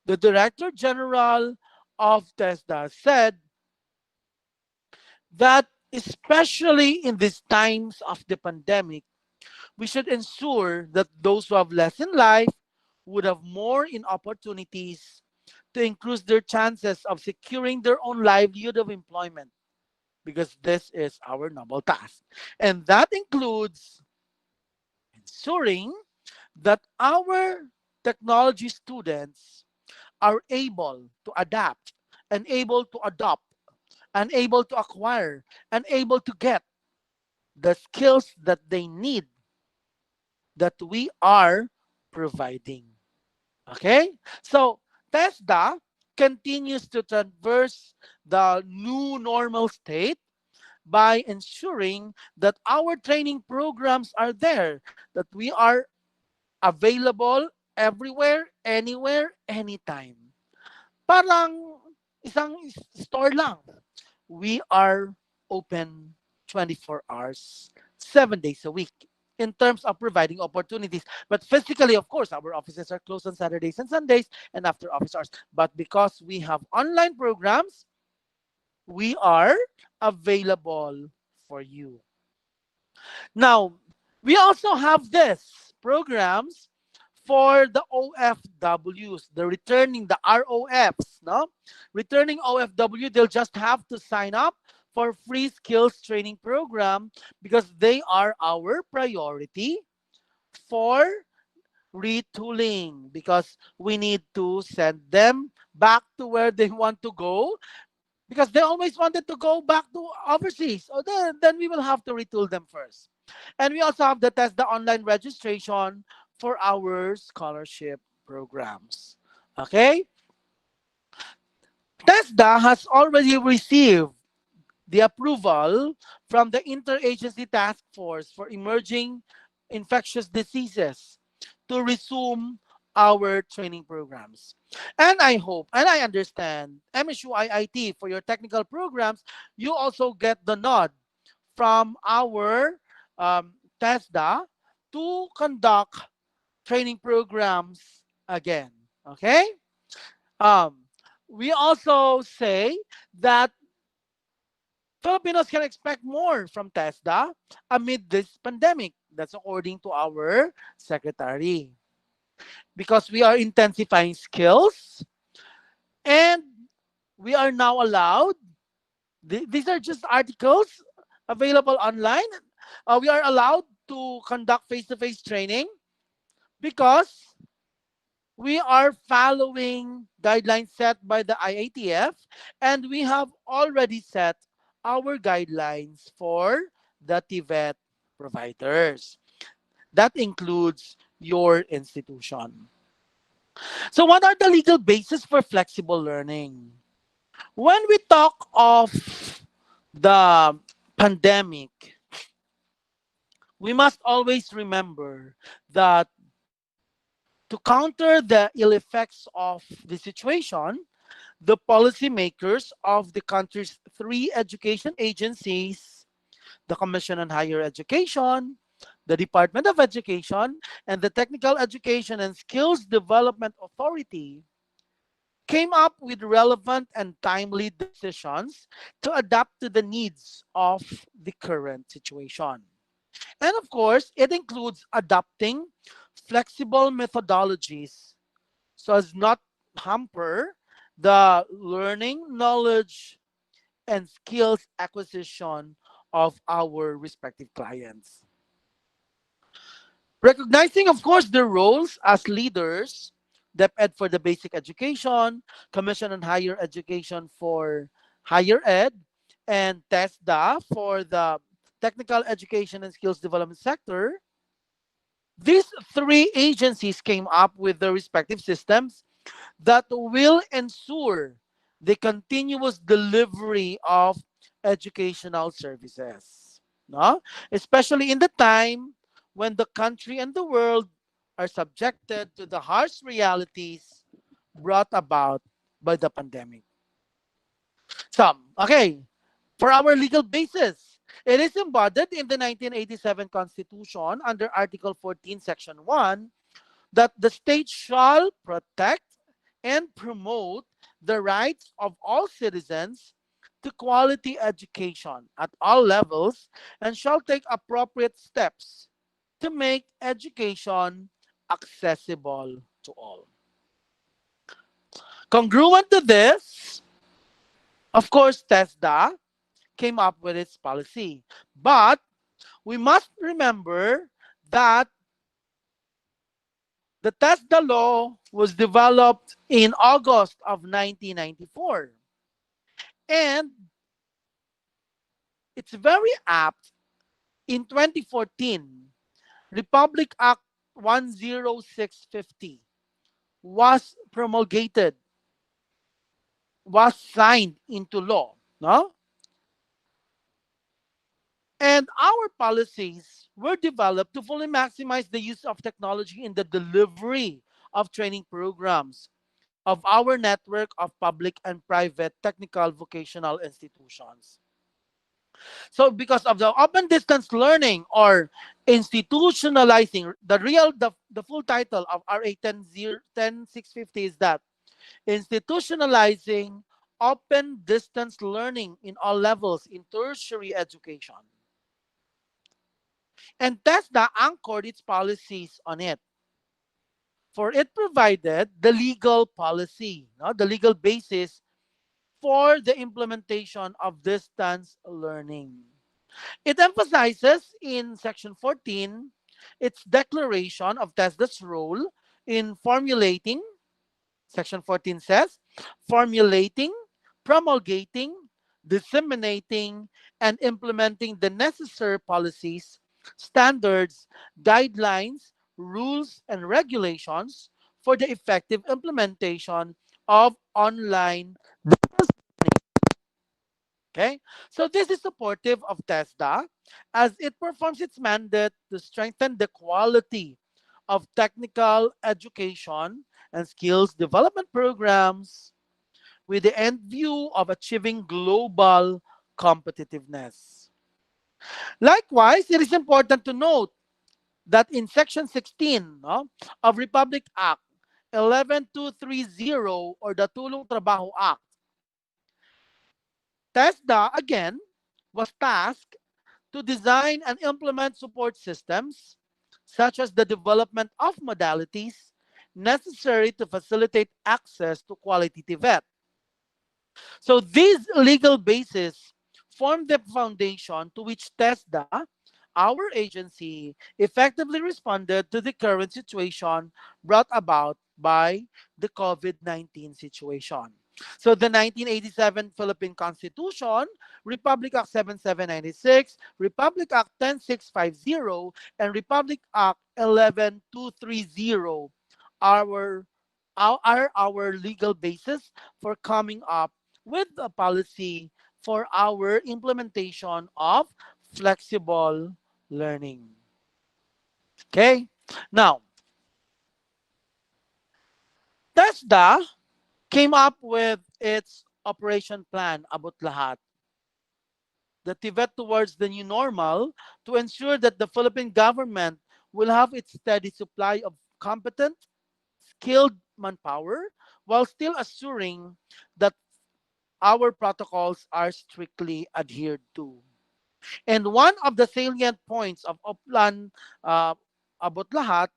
the Director General of TESDA, said that especially in these times of the pandemic, we should ensure that those who have less in life would have more in opportunities to increase their chances of securing their own livelihood of employment, because this is our noble task. And that includes ensuring that our technology students are able to adapt and able to adopt and able to acquire and able to get the skills that they need, that we are providing. Okay? So TESDA continues to traverse the new normal state by ensuring that our training programs are there, that we are available everywhere, anywhere, anytime. Parang isang store lang. We are open 24 hours, 7 days a week in terms of providing opportunities. But physically, of course, our offices are closed on Saturdays and Sundays and after office hours. But because we have online programs, we are available for you. Now, we also have this programs for the OFWs, the returning, the ROFs, no? Returning OFW, they'll just have to sign up for free skills training program because they are our priority for retooling, because we need to send them back to where they want to go, because they always wanted to go back to overseas. So then we will have to retool them first. And we also have the TESDA online registration for our scholarship programs. Okay? TESDA has already received the approval from the Interagency Task Force for Emerging Infectious Diseases to resume our training programs. And I hope and I understand MSU-IIT, for your technical programs, you also get the nod from our TESDA to conduct training programs again. Okay? Um, we also say that Filipinos can expect more from TESDA amid this pandemic. That's according to our secretary. Because we are intensifying skills and we are now allowed, these are just articles available online. We are allowed to conduct face to face training because we are following guidelines set by the IATF and we have already set our guidelines for the TVET providers. That includes your institution. So, what are the legal basis for flexible learning? When we talk of the pandemic, we must always remember that to counter the ill effects of the situation, the policymakers of the country's three education agencies, the Commission on Higher Education, the Department of Education, and the Technical Education and Skills Development Authority, came up with relevant and timely decisions to adapt to the needs of the current situation. And of course, it includes adopting flexible methodologies so as not hamper the learning, knowledge, and skills acquisition of our respective clients. Recognizing, of course, their roles as leaders, DepEd for the basic education, Commission on Higher Education for higher ed, and TESDA for the technical education and skills development sector, these three agencies came up with their respective systems that will ensure the continuous delivery of educational services. No? Especially in the time when the country and the world are subjected to the harsh realities brought about by the pandemic. So, okay, for our legal basis, it is embodied in the 1987 Constitution under Article 14, Section 1, that the state shall protect and promote the rights of all citizens to quality education at all levels and shall take appropriate steps to make education accessible to all. Congruent to this, of course, TESDA came up with its policy. But we must remember that the TESDA law was developed in August of 1994. And it's very apt in 2014, Republic Act 10650 was promulgated, was signed into law, no? And our policies were developed to fully maximize the use of technology in the delivery of training programs of our network of public and private technical vocational institutions. So because of the open distance learning or institutionalizing, the full title of RA 10650 is that institutionalizing open distance learning in all levels in tertiary education. And TESDA anchored its policies on it. For it provided the legal policy, no, the legal basis for the implementation of distance learning. It emphasizes in Section 14 its declaration of TESDA's role in formulating, Section 14 says, formulating, promulgating, disseminating, and implementing the necessary policies, standards, guidelines, rules, and regulations for the effective implementation of online learning. Okay, so this is supportive of TESDA as it performs its mandate to strengthen the quality of technical education and skills development programs with the end view of achieving global competitiveness. Likewise, it is important to note that in Section 16, no, of Republic Act 11230, or the Tulong Trabaho Act, TESDA again was tasked to design and implement support systems such as the development of modalities necessary to facilitate access to quality TVET. So these legal bases form the foundation to which TESDA, our agency, effectively responded to the current situation brought about by the COVID-19 situation. So the 1987 Philippine Constitution, Republic Act 7796, Republic Act 10650, and Republic Act 11230 our, are our legal basis for coming up with a policy for our implementation of flexible learning. Okay? Now, TESDA came up with its operation plan, abot lahat, the pivot towards the new normal, to ensure that the Philippine government will have its steady supply of competent, skilled manpower while still assuring that our protocols are strictly adhered to. And one of the salient points of Upland abot lahat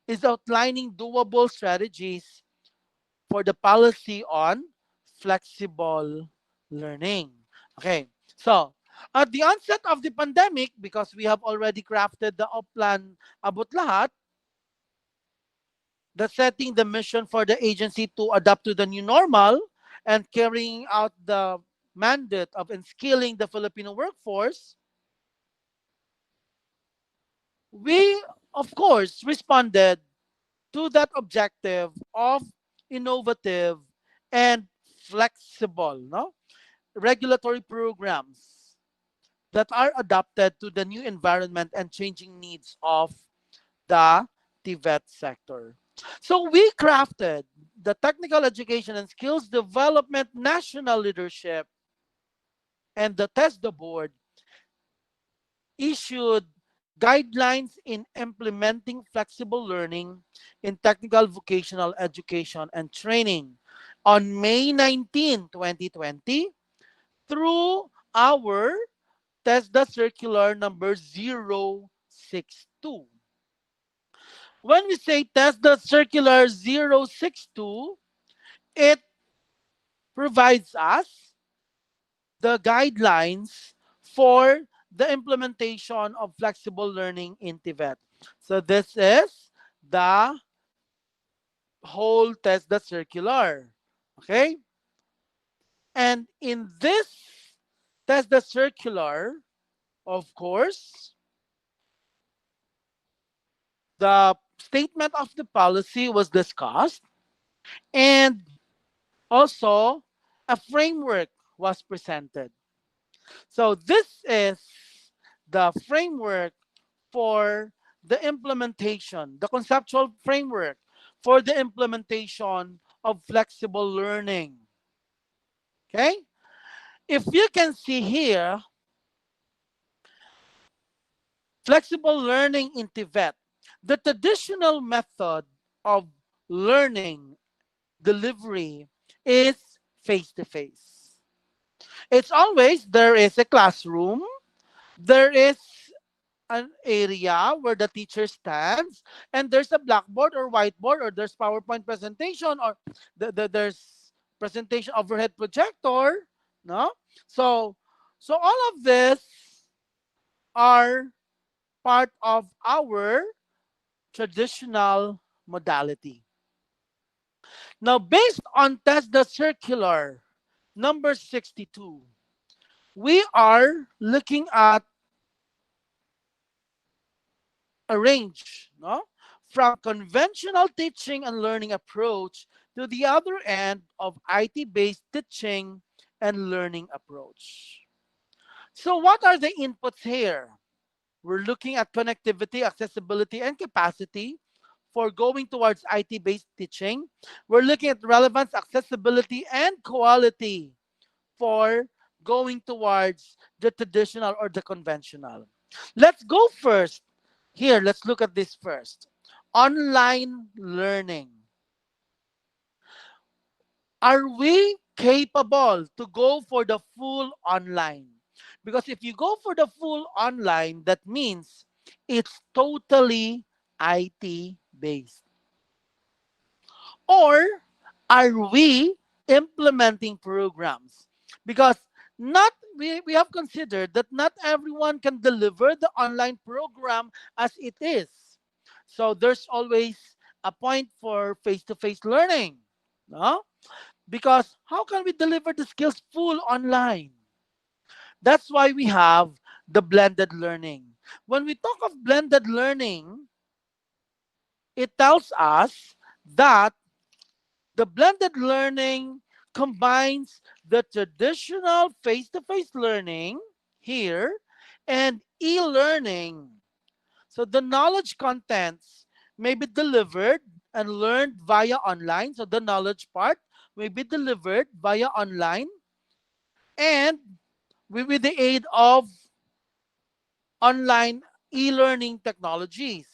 is outlining doable strategies for the policy on flexible learning. Okay, so at the onset of the pandemic, because we have already crafted the Upland abot lahat, the setting the mission for the agency to adapt to the new normal and carrying out the mandate of inskilling the Filipino workforce, we, of course, responded to that objective of innovative and flexible, no, regulatory programs that are adapted to the new environment and changing needs of the TVET sector. So we crafted the Technical Education and Skills Development National Leadership, and the TESDA board issued guidelines in implementing flexible learning in technical vocational education and training on May 19, 2020, through our TESDA circular number 062. When we say TESDA circular 062, it provides us the guidelines for the implementation of flexible learning in Tibet. So this is the whole TESDA circular. Okay? And in this TESDA circular, of course, the statement of the policy was discussed, and also a framework was presented. So this is the framework for the implementation, the conceptual framework for the implementation of flexible learning. Okay? If you can see here, flexible learning in Tibet, the traditional method of learning delivery is face-to-face. It's always there is a classroom, there is an area where the teacher stands, and there's a blackboard or whiteboard, or there's PowerPoint presentation, or there's presentation overhead projector, no? So all of this are part of our traditional modality. Now, based on TESDA circular number 62, we are looking at a range, no, from conventional teaching and learning approach to the other end of IT-based teaching and learning approach. So what are the inputs here? We're looking at connectivity, accessibility, and capacity for going towards IT-based teaching. We're looking at relevance, accessibility, and quality for going towards the traditional or the conventional. Let's go first Here, let's look at this first. Online learning. Are we capable to go for the full online? Because if you go for the full online, that means it's totally IT based. Or are we implementing programs? Because not we have considered that not everyone can deliver the online program as it is. So there's always a point for face-to-face learning. No? Because how can we deliver the skills full online? That's why we have the blended learning. When we talk of blended learning, it tells us that the blended learning combines the traditional face-to-face learning here and e-learning. So the knowledge contents may be delivered and learned via online. So the knowledge part may be delivered via online and with the aid of online e-learning technologies.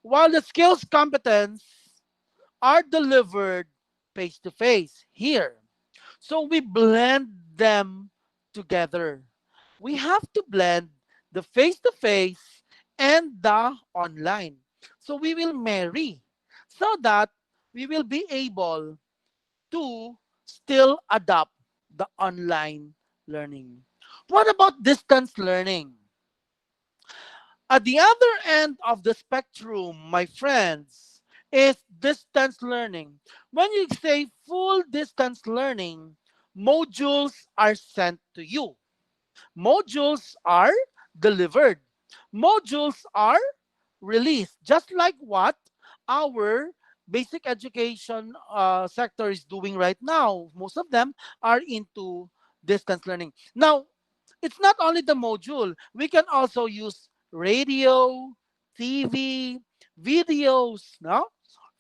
While the skills competence are delivered face to face here. So we blend them together. We have to blend the face to face and the online. So we will marry so that we will be able to still adopt the online learning. What about distance learning? At the other end of the spectrum, my friends, is distance learning. When you say full distance learning, modules are sent to you. Modules are delivered. Modules are released. Just like what our basic education sector is doing right now. Most of them are into distance learning. Now, it's not only the module. We can also use radio, TV, videos, no?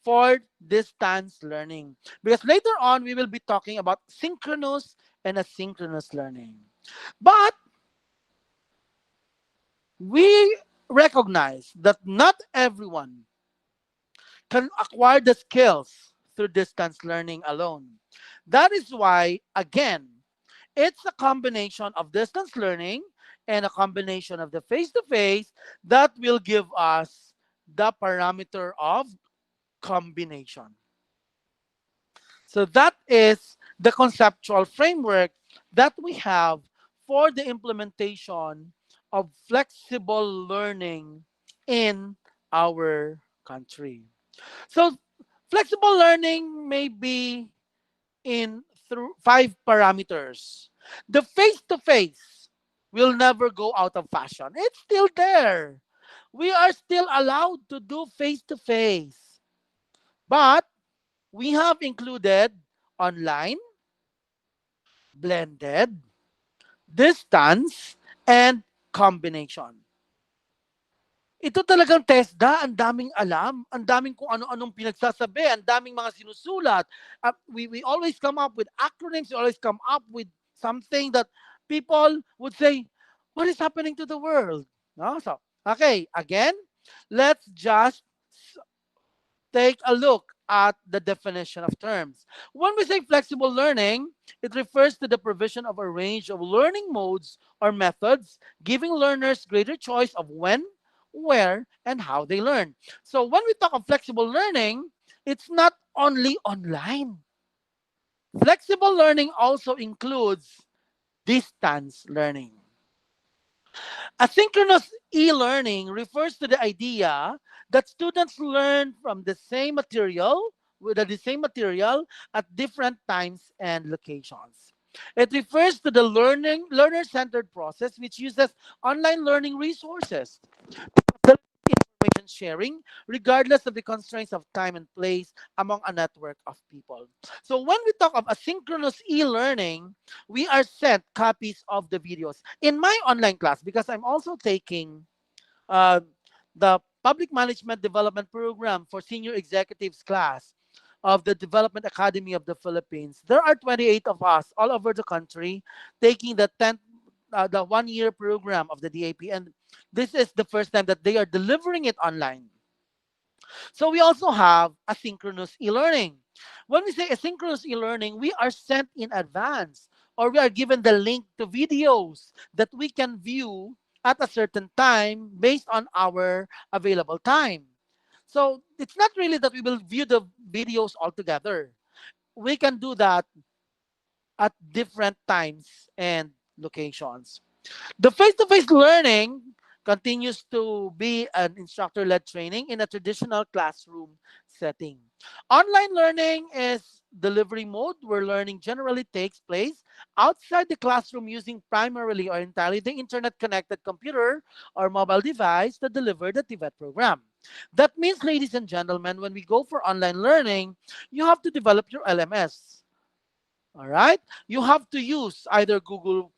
For distance learning. Because later on, we will be talking about synchronous and asynchronous learning. But we recognize that not everyone can acquire the skills through distance learning alone. That is why, again, it's a combination of distance learning and a combination of the face to face that will give us the parameter of combination. So that is the conceptual framework that we have for the implementation of flexible learning in our country. So flexible learning may be in through 5 parameters. The face to face will never go out of fashion. It's still there. We are still allowed to do face to face. But we have included online, blended, distance, and combination. Ito talagang TESDA, ang daming alam, ang daming kung ano-anong pinagsasabi, ang daming mga sinusulat. We always come up with acronyms, we always come up with something that people would say, what is happening to the world? No? So, okay, again, let's just take a look at the definition of terms. When we say flexible learning, it refers to the provision of a range of learning modes or methods, giving learners greater choice of when, where, and how they learn. So when we talk of flexible learning, it's not only online. Flexible learning also includes distance learning. Asynchronous e-learning refers to the idea that students learn from the same material with the same material at different times and locations. It refers to the learner-centered process which uses online learning resources, information sharing, regardless of the constraints of time and place among a network of people. So when we talk of asynchronous e-learning, we are sent copies of the videos. In my online class, because I'm also taking uh, the Public Management Development Program for Senior Executives class of the Development Academy of the Philippines, there are 28 of us all over the country taking the 10th the 1 year program of the DAP, and this is the first time that they are delivering it online. So we also have asynchronous e-learning. When we say asynchronous e-learning, we are sent in advance or we are given the link to videos that we can view at a certain time based on our available time. So it's not really that we will view the videos all together. We can do that at different times and locations. The face-to-face learning continues to be an instructor-led training in a traditional classroom setting. Online learning is delivery mode where learning generally takes place outside the classroom using primarily or entirely the internet-connected computer or mobile device to deliver the TVET program. That means, ladies and gentlemen, when we go for online learning, you have to develop your LMS. All right. You have to use either Google,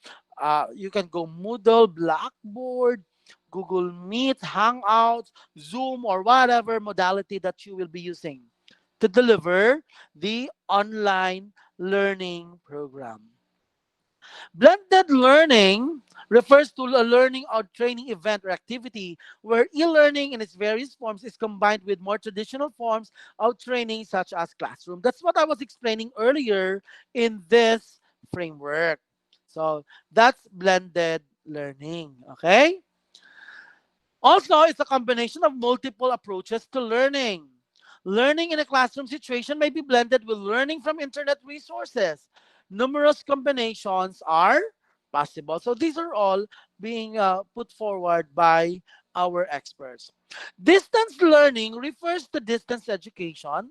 you can go Moodle, Blackboard, Google Meet, Hangouts, Zoom, or whatever modality that you will be using to deliver the online learning program. Blended learning refers to a learning or training event or activity where e-learning in its various forms is combined with more traditional forms of training such as classroom. That's what I was explaining earlier in this framework. So that's blended learning, okay? Also, it's a combination of multiple approaches to learning. Learning in a classroom situation may be blended with learning from internet resources. Numerous combinations are possible. So these are all being put forward by our experts. Distance learning refers to distance education,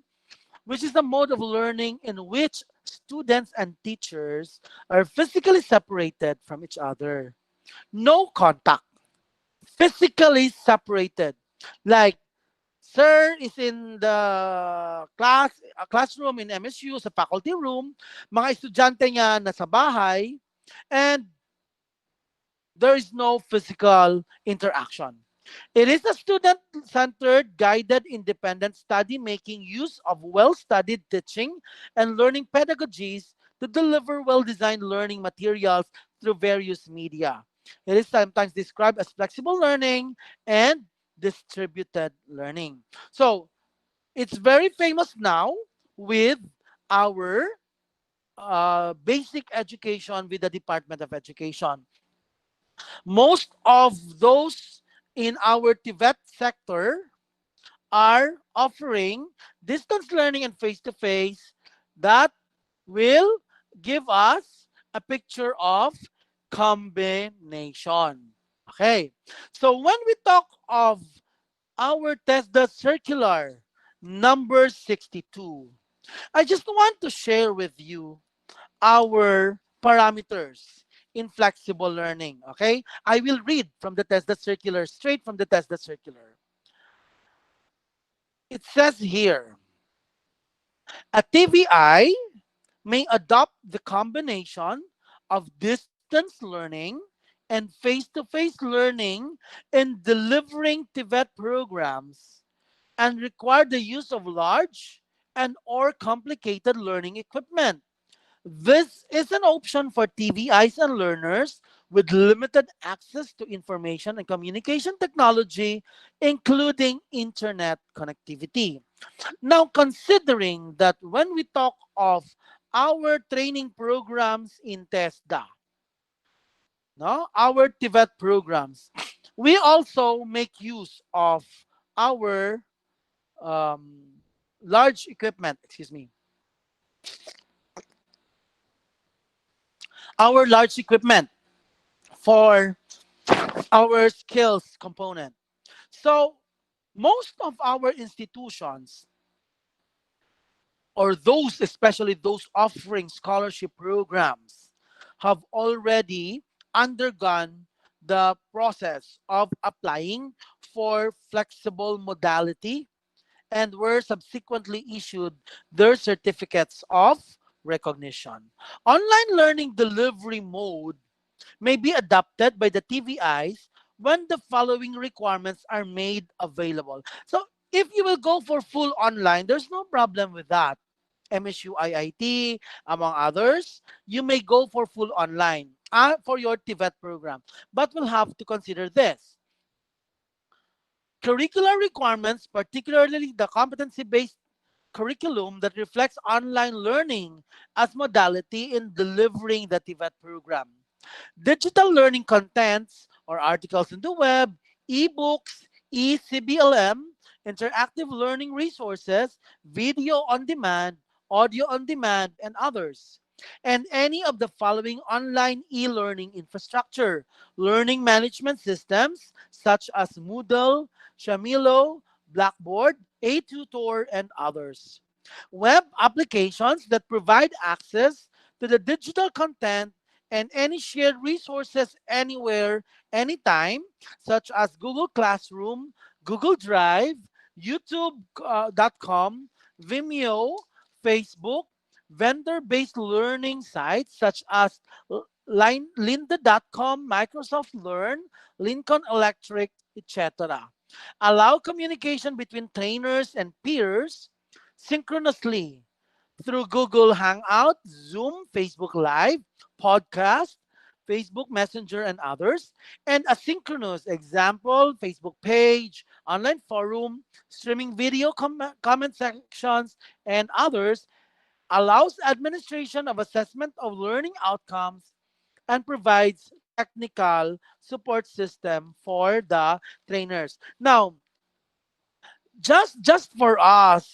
which is a mode of learning in which students and teachers are physically separated from each other. No contact, physically separated. Like, sir is in the classroom in MSU, sa faculty room, mga estudyante niya nasa bahay, and there is no physical interaction. It is a student-centered, guided, independent study making use of well-studied teaching and learning pedagogies to deliver well-designed learning materials through various media. It is sometimes described as flexible learning and distributed learning. So it's very famous now with our basic education with the Department of Education. Most of those in our TVET sector are offering distance learning and face-to-face that will give us a picture of combination. Okay, so when we talk of our TESDA circular number 62, I just want to share with you our parameters in flexible learning. Okay, I will read from the TESDA circular, straight from the TESDA circular. It says here, a TVI may adopt the combination of distance learning and face-to-face learning in delivering TVET programs and require the use of large and or complicated learning equipment. This is an option for TVIs and learners with limited access to information and communication technology, including internet connectivity. Now, considering that when we talk of our training programs in TESDA, no, our TVET programs, we also make use of our um, large equipment, excuse me, our large equipment for our skills component. So, most of our institutions, or those, especially those offering scholarship programs, have already undergone the process of applying for flexible modality and were subsequently issued their certificates of recognition. Online learning delivery mode may be adopted by the TVIs when the following requirements are made available. So if you will go for full online, there's no problem with that. MSU-IIT, among others, you may go for full online. for your TVET program. But we'll have to consider this. Curricular requirements, particularly the competency-based curriculum that reflects online learning as modality in delivering the TVET program. Digital learning contents or articles in the web, ebooks, eCBLM, interactive learning resources, video on demand, audio on demand, and others. And any of the following online e-learning infrastructure, learning management systems such as Moodle, Shamilo, Blackboard, A-Tutor, and others. Web applications that provide access to the digital content and any shared resources anywhere, anytime, such as Google Classroom, Google Drive, YouTube.com, Vimeo, Facebook, vendor-based learning sites such as Lynda.com, Microsoft Learn, Lincoln Electric, etc. Allow communication between trainers and peers synchronously through Google Hangout, Zoom, Facebook Live, podcast, Facebook Messenger, and others, and asynchronous example, Facebook page, online forum, streaming video comment sections, and others, allows administration of assessment of learning outcomes and provides technical support system for the trainers. Now, just for us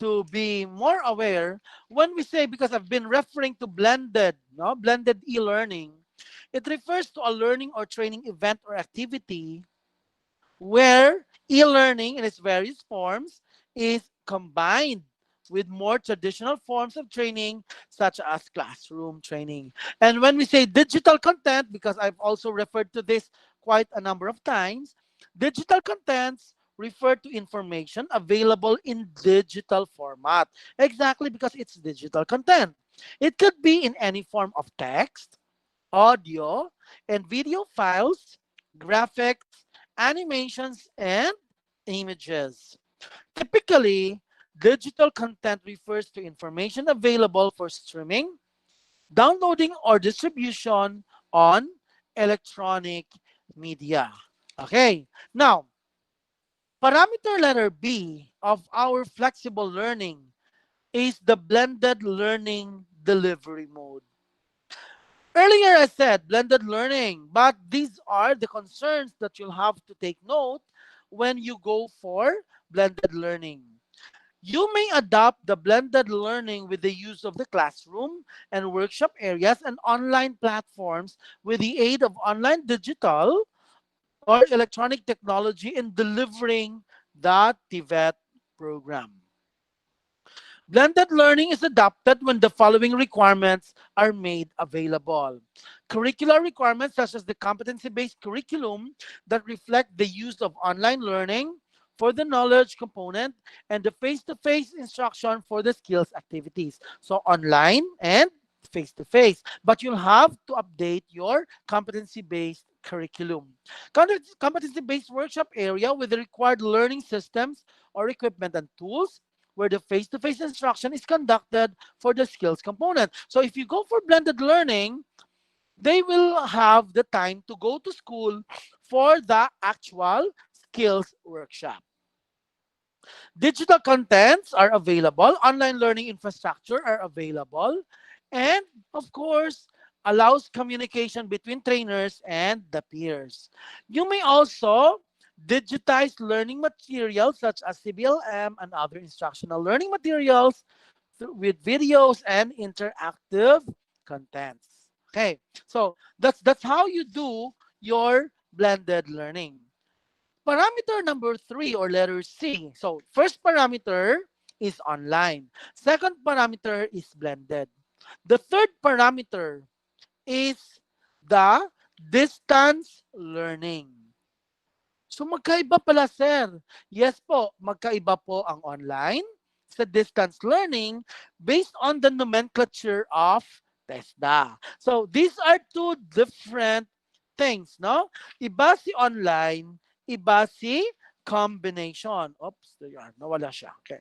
to be more aware, when we say, because I've been referring to blended, no, blended e-learning, it refers to a learning or training event or activity where e-learning in its various forms is combined with more traditional forms of training such as classroom training. And when we say digital content, because I've also referred to this quite a number of times, digital contents refer to information available in digital format. Exactly, because it's digital content. It could be in any form of text, audio, and video files, graphics, animations, and images. Typically, digital content refers to information available for streaming, downloading, or distribution on electronic media. Okay, now, parameter letter B of our flexible learning is the blended learning delivery mode. Earlier, I said blended learning, but these are the concerns that you'll have to take note when you go for blended learning. You may adopt the blended learning with the use of the classroom and workshop areas and online platforms with the aid of online digital or electronic technology in delivering the TVET program. Blended learning is adopted when the following requirements are made available. Curricular requirements such as the competency-based curriculum that reflect the use of online learning for the knowledge component and the face-to-face instruction for the skills activities. So online and face-to-face. But you'll have to update your competency-based curriculum. Competency-based workshop area with the required learning systems or equipment and tools where the face-to-face instruction is conducted for the skills component. So if you go for blended learning, they will have the time to go to school for the actual skills workshop. Digital contents are available, online learning infrastructure are available, and of course, allows communication between trainers and the peers. You may also digitize learning materials such as CBLM and other instructional learning materials with videos and interactive contents. Okay, so that's how you do your blended learning. Parameter number 3 or letter C. So first parameter is online. Second parameter is blended. The third parameter is the distance learning. So magkaiba pala, sir. Yes po, magkaiba po ang online sa distance learning based on the nomenclature of TESDA. So these are two different things, no? Iba si online, iba si combination. Oops, there you are. Nawala siya. Okay.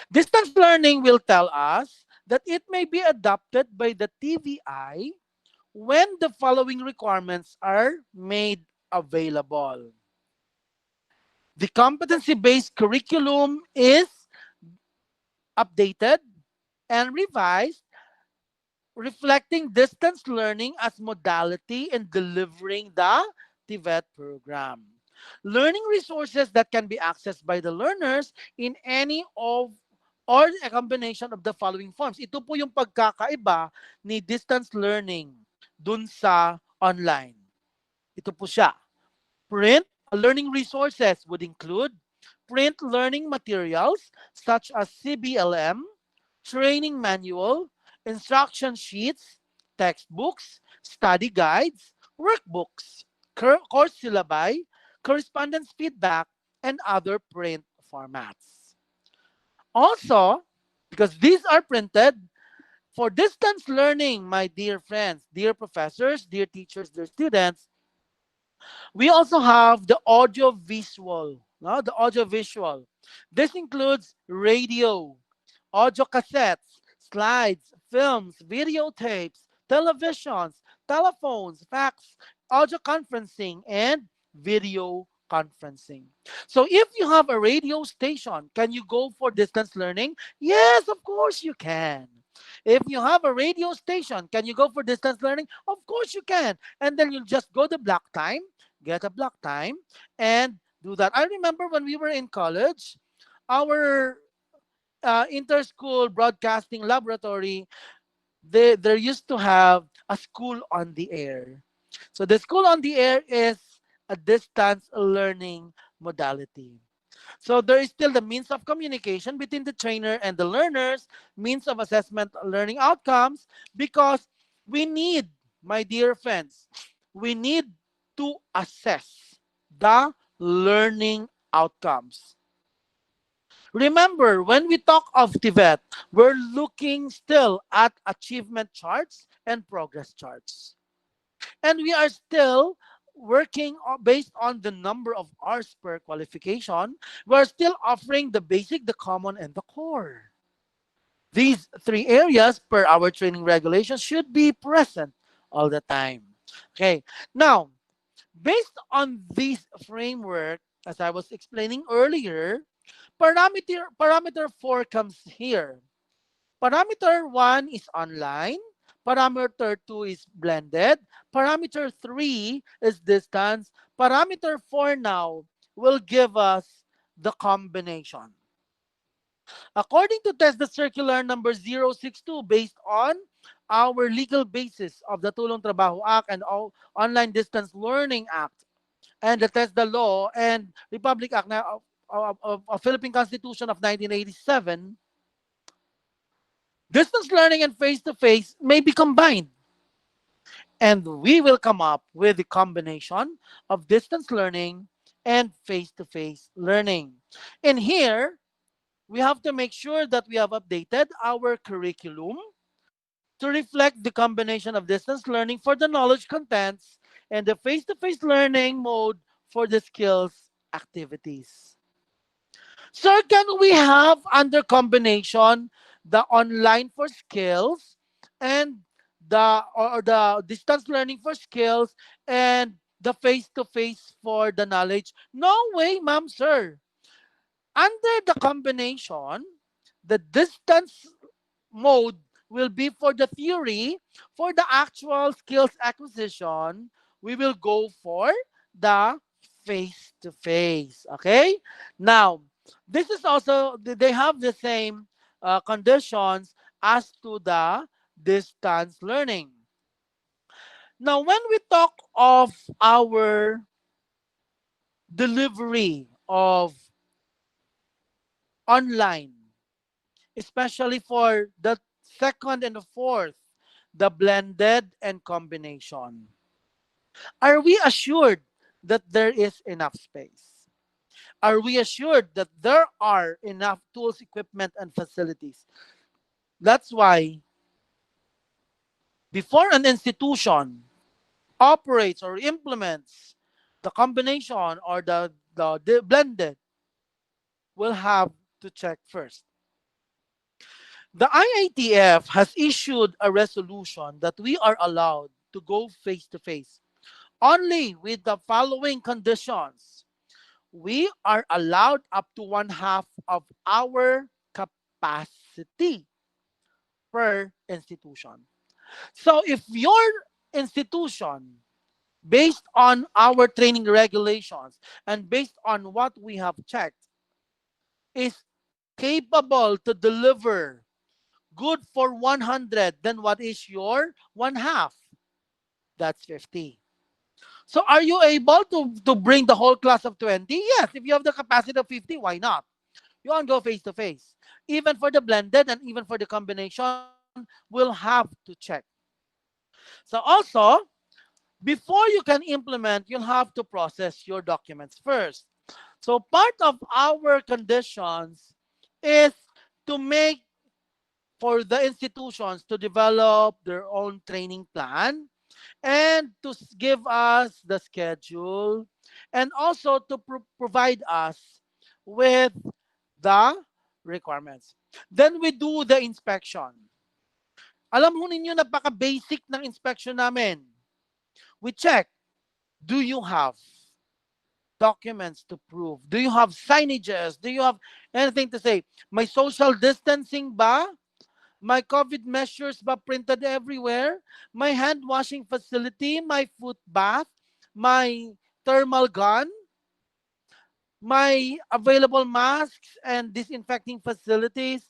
Distance learning will tell us that it may be adopted by the TVI when the following requirements are made available. The competency-based curriculum is updated and revised, reflecting distance learning as modality in delivering the TVET program. Learning resources that can be accessed by the learners in any of or a combination of the following forms. Ito po yung pagkakaiba ni distance learning dun sa online. Ito po siya. Print learning resources would include print learning materials such as CBLM, training manual, instruction sheets, textbooks, study guides, workbooks, course syllabi, correspondence feedback, and other print formats. Also, because these are printed, for distance learning, my dear friends, dear professors, dear teachers, dear students, we also have the audio visual. No? The audio visual. This includes radio, audio cassettes, slides, films, videotapes, televisions, telephones, fax, audio conferencing, and video conferencing. So if you have a radio station, can you go for distance learning? Yes, of course you can. If you have a radio station, can you go for distance learning? Of course you can. And then you'll just go to block time, get a block time, and do that. I remember when we were in college, our inter-school broadcasting laboratory, there used to have a school on the air. So the school on the air is a distance learning modality. So there is still the means of communication between the trainer and the learners, means of assessment learning outcomes, because we need, my dear friends, we need to assess the learning outcomes. Remember, when we talk of TVET, we're looking still at achievement charts and progress charts. And we are still working based on the number of hours per qualification. We're still offering the basic, the common, and the core. These three areas per our training regulations should be present all the time. Okay, now, based on this framework, as I was explaining earlier, parameter 4 comes here. Parameter 1 is online. Parameter 2 is blended. Parameter 3 is distance. Parameter 4 now will give us the combination. According to TESDA Circular number 062, based on our legal basis of the Tulong Trabaho Act and Online Distance Learning Act and the TESDA Law and Republic Act of Philippine Constitution of 1987, distance learning and face-to-face may be combined. And we will come up with the combination of distance learning and face-to-face learning. And here, we have to make sure that we have updated our curriculum to reflect the combination of distance learning for the knowledge contents and the face-to-face learning mode for the skills activities. Sir, can we have under combination the online for skills and the distance learning for skills and the face-to-face for the knowledge? No way, ma'am, sir. Under the combination, the distance mode will be for the theory. For the actual skills acquisition, we will go for the face-to-face. Okay? Now, this is also, they have the same conditions as to the distance learning. Now, when we talk of our delivery of online, especially for the second and the fourth, the blended and combination, are we assured that there is enough space? Are we assured that there are enough tools, equipment, and facilities? That's why before an institution operates or implements the combination or the blended, we'll have to check first. The IITF has issued a resolution that we are allowed to go face-to-face. Only with the following conditions. We are allowed up to one half of our capacity per institution. So if your institution, based on our training regulations and based on what we have checked, is capable to deliver good for 100, then what is your one half? That's 50. So are you able to bring the whole class of 20? Yes, if you have the capacity of 50, why not? You want to go face to face. Even for the blended and even for the combination, we'll have to check. So also, before you can implement, you'll have to process your documents first. So part of our conditions is to make for the institutions to develop their own training plan and to give us the schedule and also to provide us with the requirements. Then we do the inspection. Alam ho ninyo, napaka-basic ng inspection namin. We check, do you have documents to prove? Do you have signages? Do you have anything to say? May social distancing ba? My COVID measures ba printed everywhere? My hand washing facility, my foot bath, my thermal gun, my available masks and disinfecting facilities.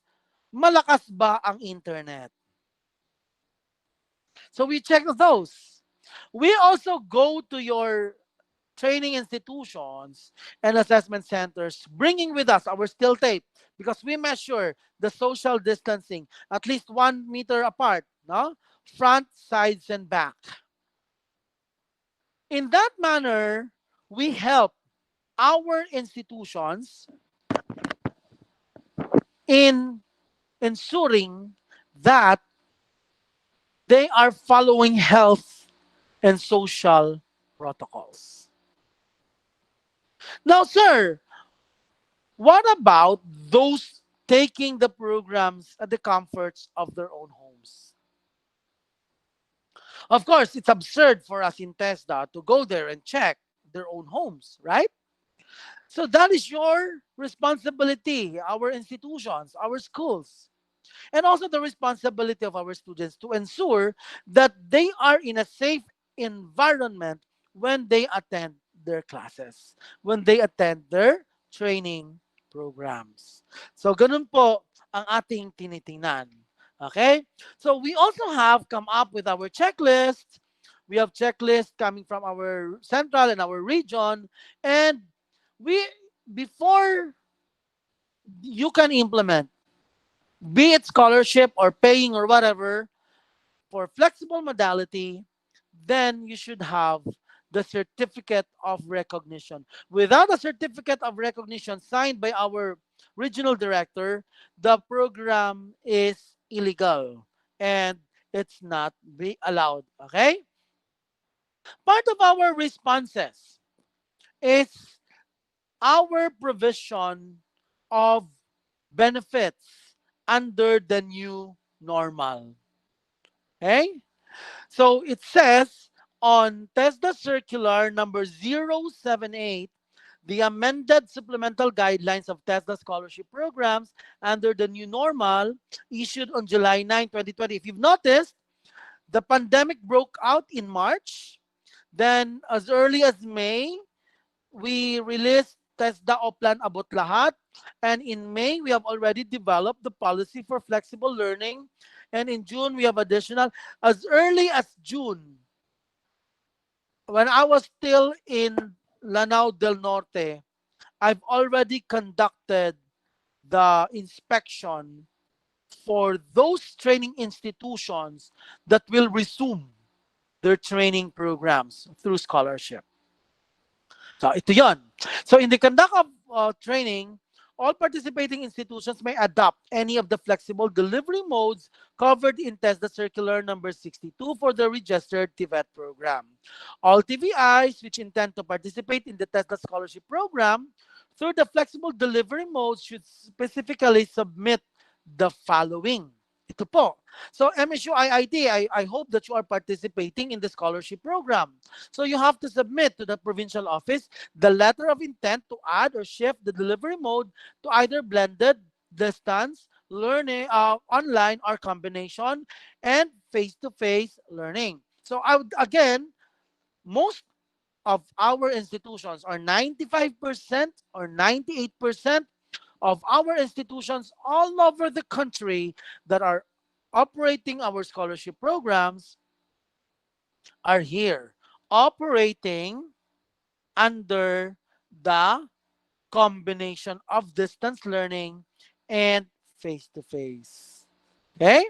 Malakas ba ang internet? So we check those. We also go to your training institutions and assessment centers, bringing with us our still tape because we measure the social distancing at least 1 meter apart, no? Front, sides, and back. In that manner, we help our institutions in ensuring that they are following health and social protocols. Now, sir, what about those taking the programs at the comforts of their own homes? Of course, it's absurd for us in TESDA to go there and check their own homes, right? So that is your responsibility, our institutions, our schools, and also the responsibility of our students to ensure that they are in a safe environment when they attend their classes, when they attend their training programs. So ganun po ang ating tinitingnan. Okay? So we also have come up with our checklist. We have checklists coming from our central and our region. And we, before you can implement, be it scholarship or paying or whatever, for flexible modality, then you should have the certificate of recognition. Without a certificate of recognition signed by our regional director, the program is illegal and it's not be allowed. Okay? Part of our responses is our provision of benefits under the new normal. Okay? So it says on TESDA Circular number 078, the amended supplemental guidelines of TESDA scholarship programs under the new normal issued on July 9, 2020. If you've noticed, the pandemic broke out in March. Then as early as May, we released TESDA Upland Abot Lahat. And in May, we have already developed the policy for flexible learning. And in June, we have additional. As early as June, when I was still in Lanao del Norte, I've already conducted the inspection for those training institutions that will resume their training programs through scholarship. So ito yon. So in the conduct of training, all participating institutions may adopt any of the flexible delivery modes covered in TESDA Circular number 62 for the registered TVET program. All TVIs which intend to participate in the TESDA scholarship program through the flexible delivery modes should specifically submit the following. Ito po. So MSU-IIT, I hope that you are participating in the scholarship program. So you have to submit to the provincial office the letter of intent to add or shift the delivery mode to either blended, distance, learning, online or combination, and face-to-face learning. So I would, again, most of our institutions are 95% or 98% of our institutions all over the country that are operating our scholarship programs are here operating under the combination of distance learning and face to face. Okay,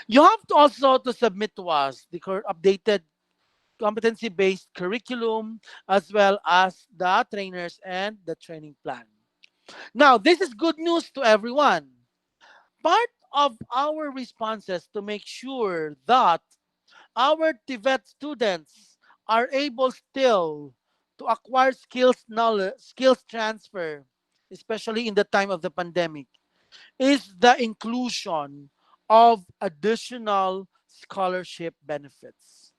you have to also to submit to us the updated competency based curriculum as well as the trainers and the training plan. Now this is good news to everyone. Part of our responses to make sure that our TVET students are able still to acquire skills knowledge, skills transfer, especially in the time of the pandemic, is the inclusion of additional scholarship benefits.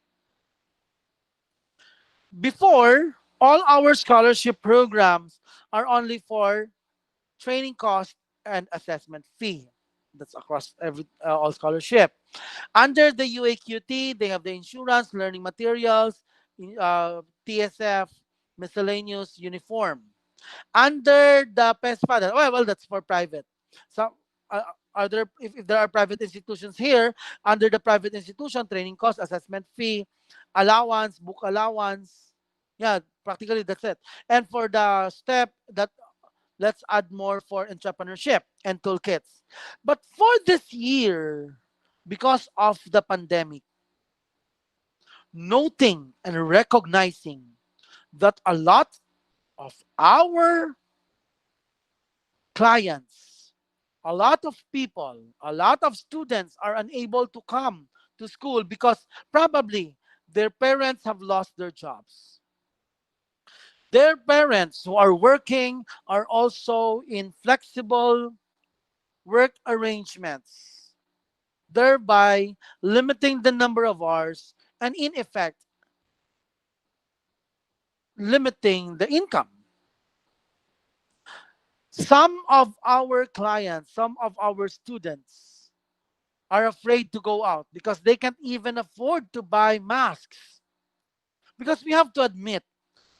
Before, all our scholarship programs are only for training cost and assessment fee. That's across every all scholarship. Under the UAQT, they have the insurance, learning materials, TSF, miscellaneous uniform. Under the PESFA, well, that's for private. So, are there if there are private institutions here, under the private institution, training cost, assessment fee, allowance, book allowance. Yeah, practically that's it. And for the step that let's add more for entrepreneurship and toolkits. But for this year, because of the pandemic, noting and recognizing that a lot of our clients, a lot of people, a lot of students are unable to come to school because probably their parents have lost their jobs. Their parents who are working are also in flexible work arrangements, thereby limiting the number of hours and, in effect, limiting the income. Some of our clients, some of our students are afraid to go out because they can't even afford to buy masks. Because we have to admit,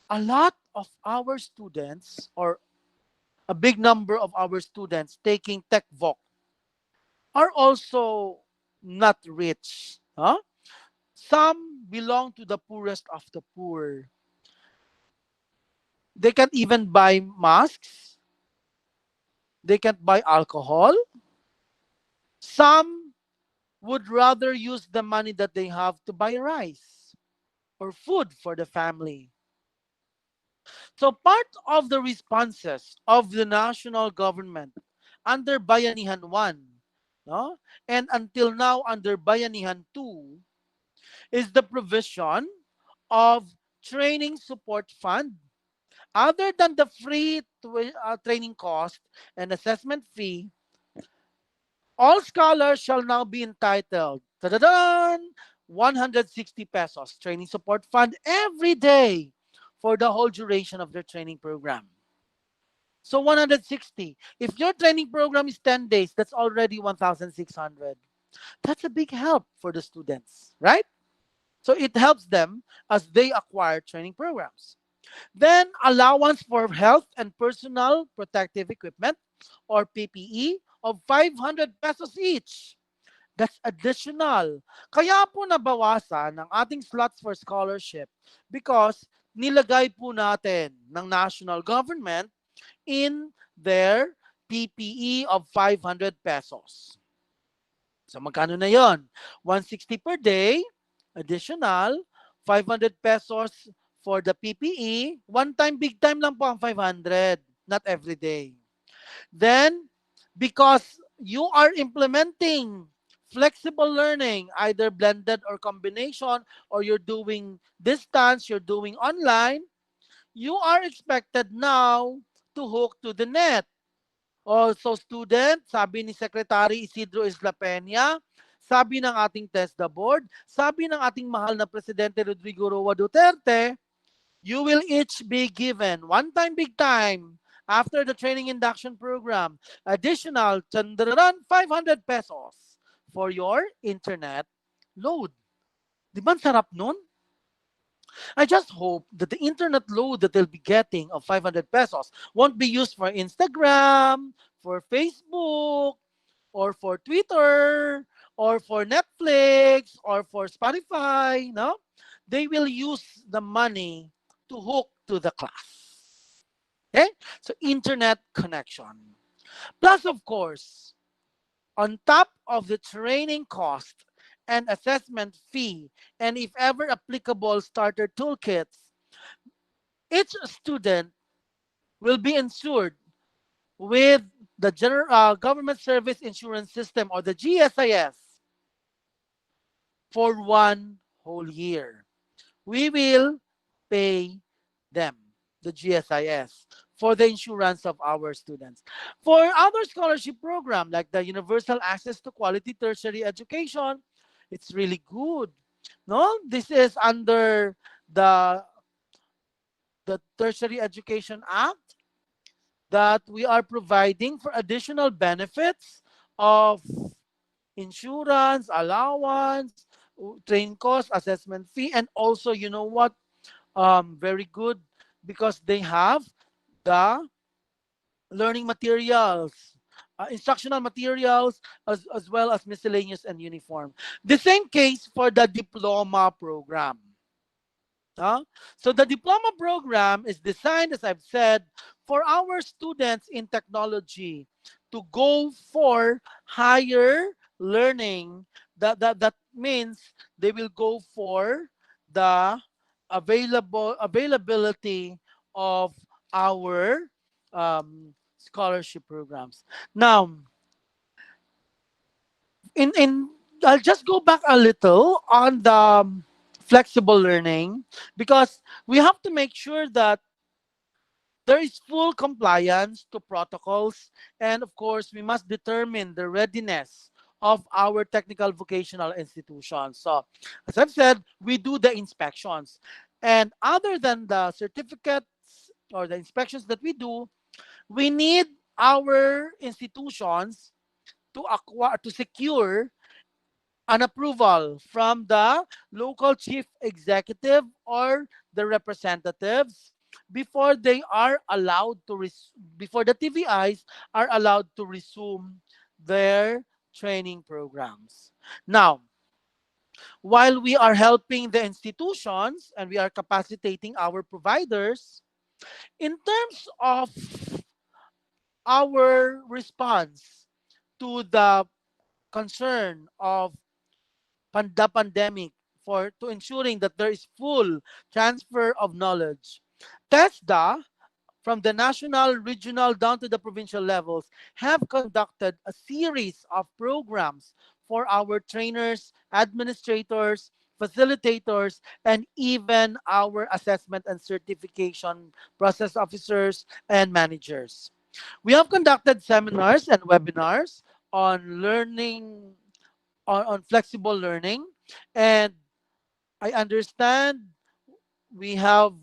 a lot of our students, or a big number of our students taking tech voc, are also not rich. Huh? Some belong to the poorest of the poor. They can't even buy masks. They can't buy alcohol. Some would rather use the money that they have to buy rice or food for the family. So part of the responses of the national government under Bayanihan 1, no? And until now under Bayanihan 2, is the provision of training support fund. Other than the free training cost and assessment fee, all scholars shall now be entitled ta-da-dan, 160 pesos training support fund every day for the whole duration of their training program. So 160. If your training program is 10 days, that's already 1,600. That's a big help for the students, right? So it helps them as they acquire training programs. Then allowance for health and personal protective equipment or PPE of 500 pesos each. That's additional. Kaya po nabawasan ang ating slots for scholarship because nilagay po natin ng national government in their PPE of 500 pesos. So magkano na yon? 160 per day, additional, 500 pesos for the PPE. One time, big time lang po ang 500, not every day. Then, because you are implementing flexible learning, either blended or combination, or you're doing distance, you're doing online, you are expected now to hook to the net. Also, student, sabi ni Secretary Isidro Isla Peña, sabi ng ating TESDA board, sabi ng ating mahal na Presidente Rodrigo Roa Duterte, you will each be given one time big time after the training induction program, additional 500 pesos for your internet load. Di ba ang sarap nun? I just hope that the internet load that they'll be getting of 500 pesos won't be used for Instagram, for Facebook, or for Twitter, or for Netflix, or for Spotify. No? They will use the money to hook to the class. Okay? So, internet connection. Plus, of course, on top of the training cost and assessment fee, and if ever applicable, starter toolkits, each student will be insured with the Government Service Insurance System, or the GSIS, for 1 whole year. We will pay them, the GSIS, for the insurance of our students. For other scholarship program like the Universal Access to Quality Tertiary Education, it's really good. No, this is under the Tertiary Education Act that we are providing for additional benefits of insurance, allowance, train cost, assessment fee, and also, you know what, very good, because they have the learning materials, instructional materials, as well as miscellaneous and uniform. The same case for the diploma program. So the diploma program is designed, as I've said, for our students in technology to go for higher learning. That means they will go for the availability of our scholarship programs. Now, in I'll just go back a little on the flexible learning, because we have to make sure that there is full compliance to protocols, and of course we must determine the readiness of our technical vocational institutions. So as I've said, we do the inspections, and other than the certificates or the inspections that we do, we need our institutions to acquire, to secure an approval from the local chief executive or the representatives before they are allowed to before the TVIs are allowed to resume their training programs. Now, while we are helping the institutions and we are capacitating our providers, in terms of our response to the concern of the pandemic, for to ensuring that there is full transfer of knowledge, TESDA, from the national, regional, down to the provincial levels, have conducted a series of programs for our trainers, administrators, facilitators, and even our assessment and certification process officers and managers. We have conducted seminars and webinars on learning, on flexible learning, and I understand we have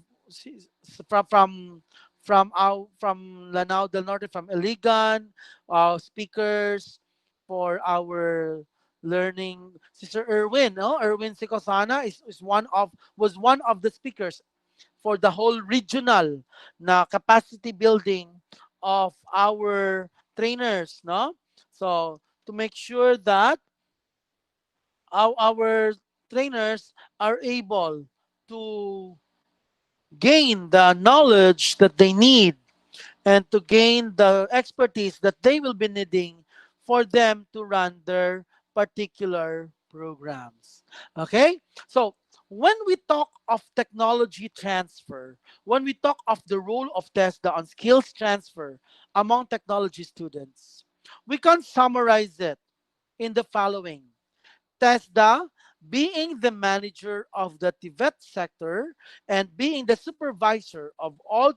from Lanao del Norte, from Iligan, speakers for our learning. Sister Erwin, no? Erwin Sikosana was one of the speakers for the whole regional na capacity building of our trainers, no? So to make sure that our trainers are able to gain the knowledge that they need and to gain the expertise that they will be needing for them to run their particular programs. Okay? So, when we talk of technology transfer, when we talk of the role of TESDA on skills transfer among technology students, we can summarize it in the following. TESDA, being the manager of the Tibet sector and being the supervisor of all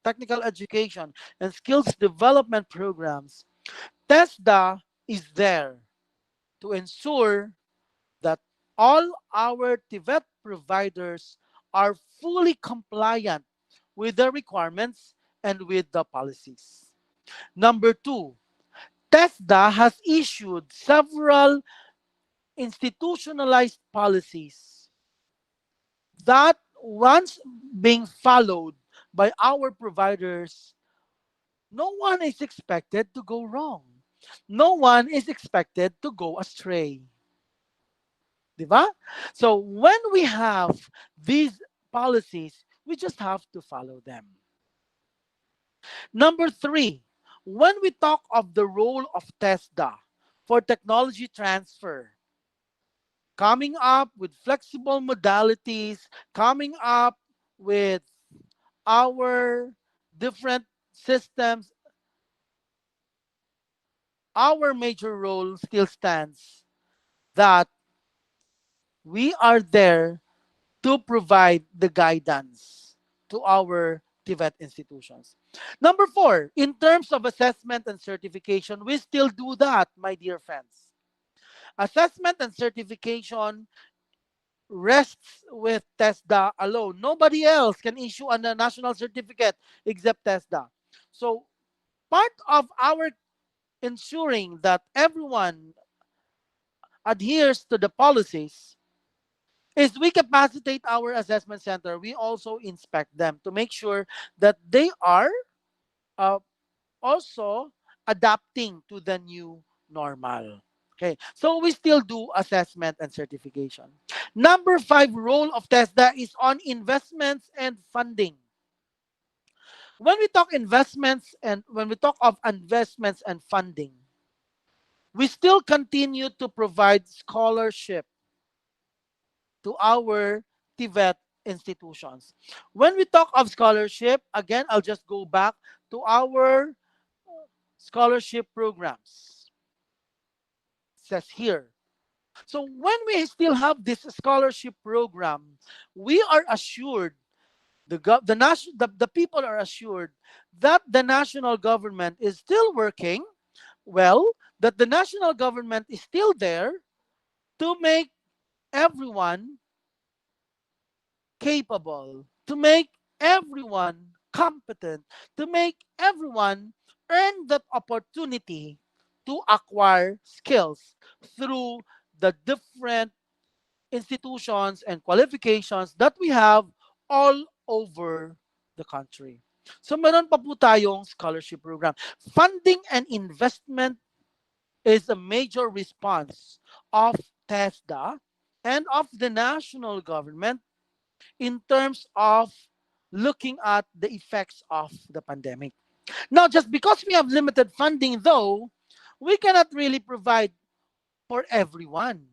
technical education, and skills development programs, TESDA is there to ensure that all our TVET providers are fully compliant with the requirements and with the policies. Number two, TESDA has issued several institutionalized policies that, once being followed by our providers, no one is expected to go wrong. No one is expected to go astray. Diba? So when we have these policies, we just have to follow them. Number three, when we talk of the role of TESDA for technology transfer, coming up with flexible modalities, coming up with our different systems, our major role still stands that we are there to provide the guidance to our TVET institutions. Number four, in terms of assessment and certification, we still do that, my dear friends. Assessment and certification rests with TESDA alone. Nobody else can issue a national certificate except TESDA. So part of our ensuring that everyone adheres to the policies is we capacitate our assessment center. We also inspect them to make sure that they are uh, also adapting to the new normal. Okay, so we still do assessment and certification. Number five role of TESDA is on investments and funding. When we talk investments and when we talk of investments and funding, we still continue to provide scholarship to our TVET institutions. When we talk of scholarship, again, I'll just go back to our scholarship programs. It says here. So when we still have this scholarship program, we are assured, the people are assured that the national government is still working well, that the national government is still there to make everyone capable, to make everyone competent, to make everyone earn that opportunity to acquire skills through the different institutions and qualifications that we have all over the country. So meron pa po tayong scholarship program. Funding and investment is a major response of TESDA and of the national government in terms of looking at the effects of the pandemic. Now, just because we have limited funding, though, we cannot really provide for everyone.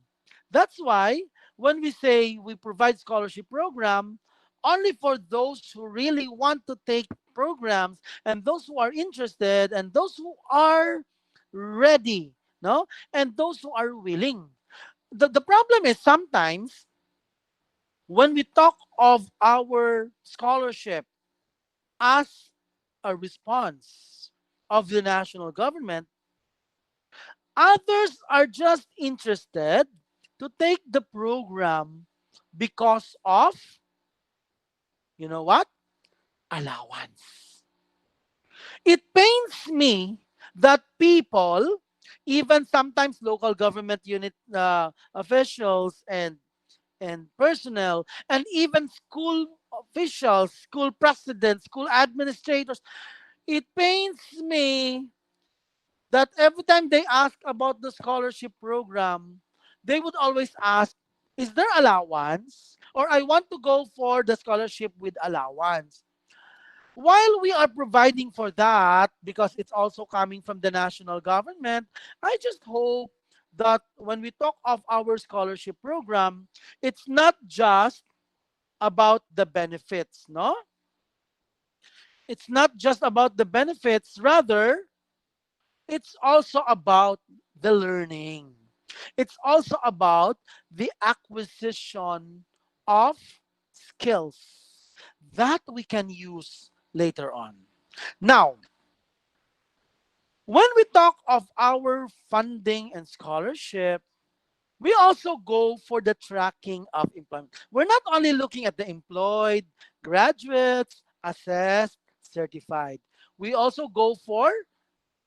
That's why when we say we provide scholarship program, only for those who really want to take programs and those who are interested and those who are ready, no, and those who are willing. The problem is sometimes when we talk of our scholarship as a response of the national government, others are just interested to take the program because of, you know what? Allowance. It pains me that people, even sometimes local government unit officials and personnel, and even school officials, school presidents, school administrators, it pains me that every time they ask about the scholarship program, they would always ask, is there allowance? Or I want to go for the scholarship with allowance. While we are providing for that, because it's also coming from the national government, I just hope that when we talk of our scholarship program, it's not just about the benefits, no? It's not just about the benefits, rather, it's also about the learning. It's also about the acquisition of skills that we can use later on. Now, when we talk of our funding and scholarship, we also go for the tracking of employment. We're not only looking at the employed, graduates, assessed, certified. We also go for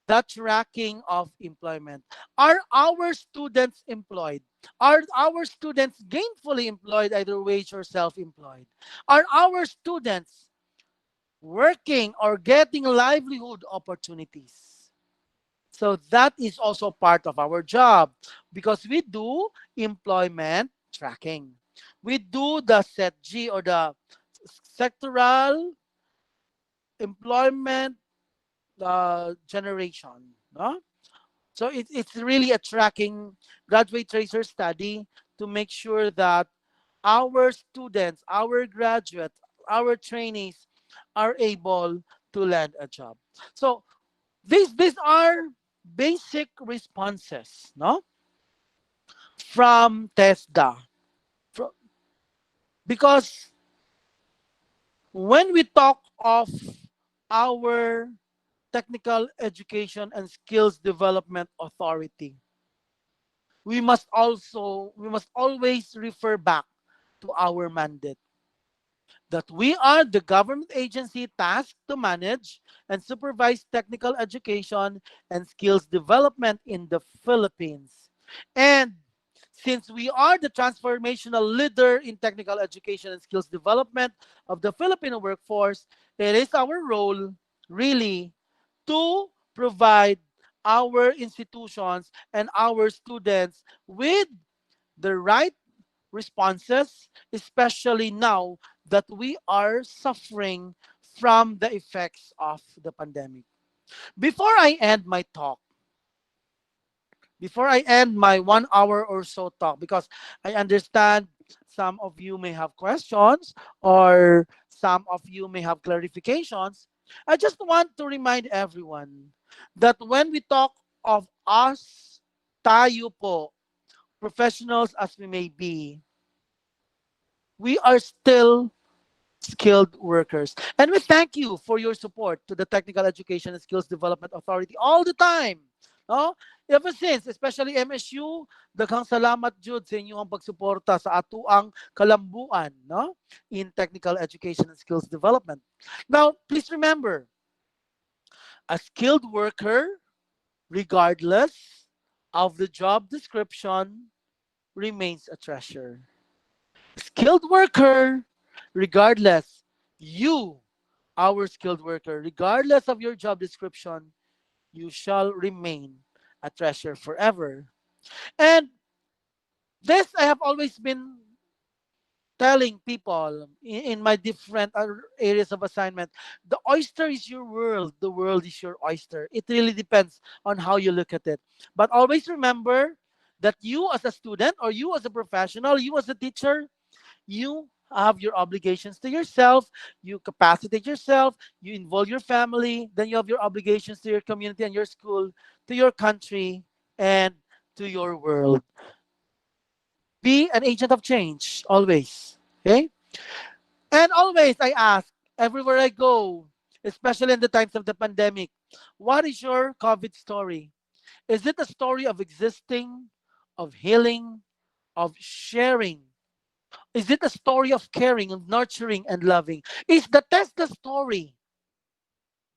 the tracking of employment. Are our students employed? Are our students gainfully employed, either wage or self-employed? Are our students working or getting livelihood opportunities? So that is also part of our job because we do employment tracking. We do the SETG or the sectoral employment generation. No? So it's really a tracking graduate tracer study to make sure that our students, our graduates, our trainees are able to land a job. So these are basic responses, no, from TESDA. Fro- Because when we talk of our Technical Education and Skills Development Authority, we must always refer back to our mandate that we are the government agency tasked to manage and supervise technical education and skills development in the Philippines. And since we are the transformational leader in technical education and skills development of the Filipino workforce, it is our role really to provide our institutions and our students with the right responses, especially now that we are suffering from the effects of the pandemic. Before I end my talk, before I end my 1 hour or so talk, because I understand some of you may have questions or some of you may have clarifications, I just want to remind everyone that when we talk of us, tayo po, professionals as we may be, we are still skilled workers. And we thank you for your support to the Technical Education and Skills Development Authority all the time. No? Ever since, especially MSU, daghang salamat jud sa inyong pagsuporta sa atuang kalambuan, no? In technical education and skills development. Now, please remember, a skilled worker, regardless of the job description, remains a treasure. Skilled worker, regardless, you, our skilled worker, regardless of your job description, you shall remain a treasure forever. And this I have always been telling people in my different areas of assignment. The oyster is your world, the world is your oyster. It really depends on how you look at it. But always remember that you as a student or you as a professional, you as a teacher, you have your obligations to yourself, you capacitate yourself, you involve your family, then you have your obligations to your community and your school, to your country, and to your world. Be an agent of change, always. Okay? And always I ask, everywhere I go, especially in the times of the pandemic, what is your COVID story? Is it a story of existing, of healing, of sharing? Is it a story of caring, of nurturing, and loving? Is the test the story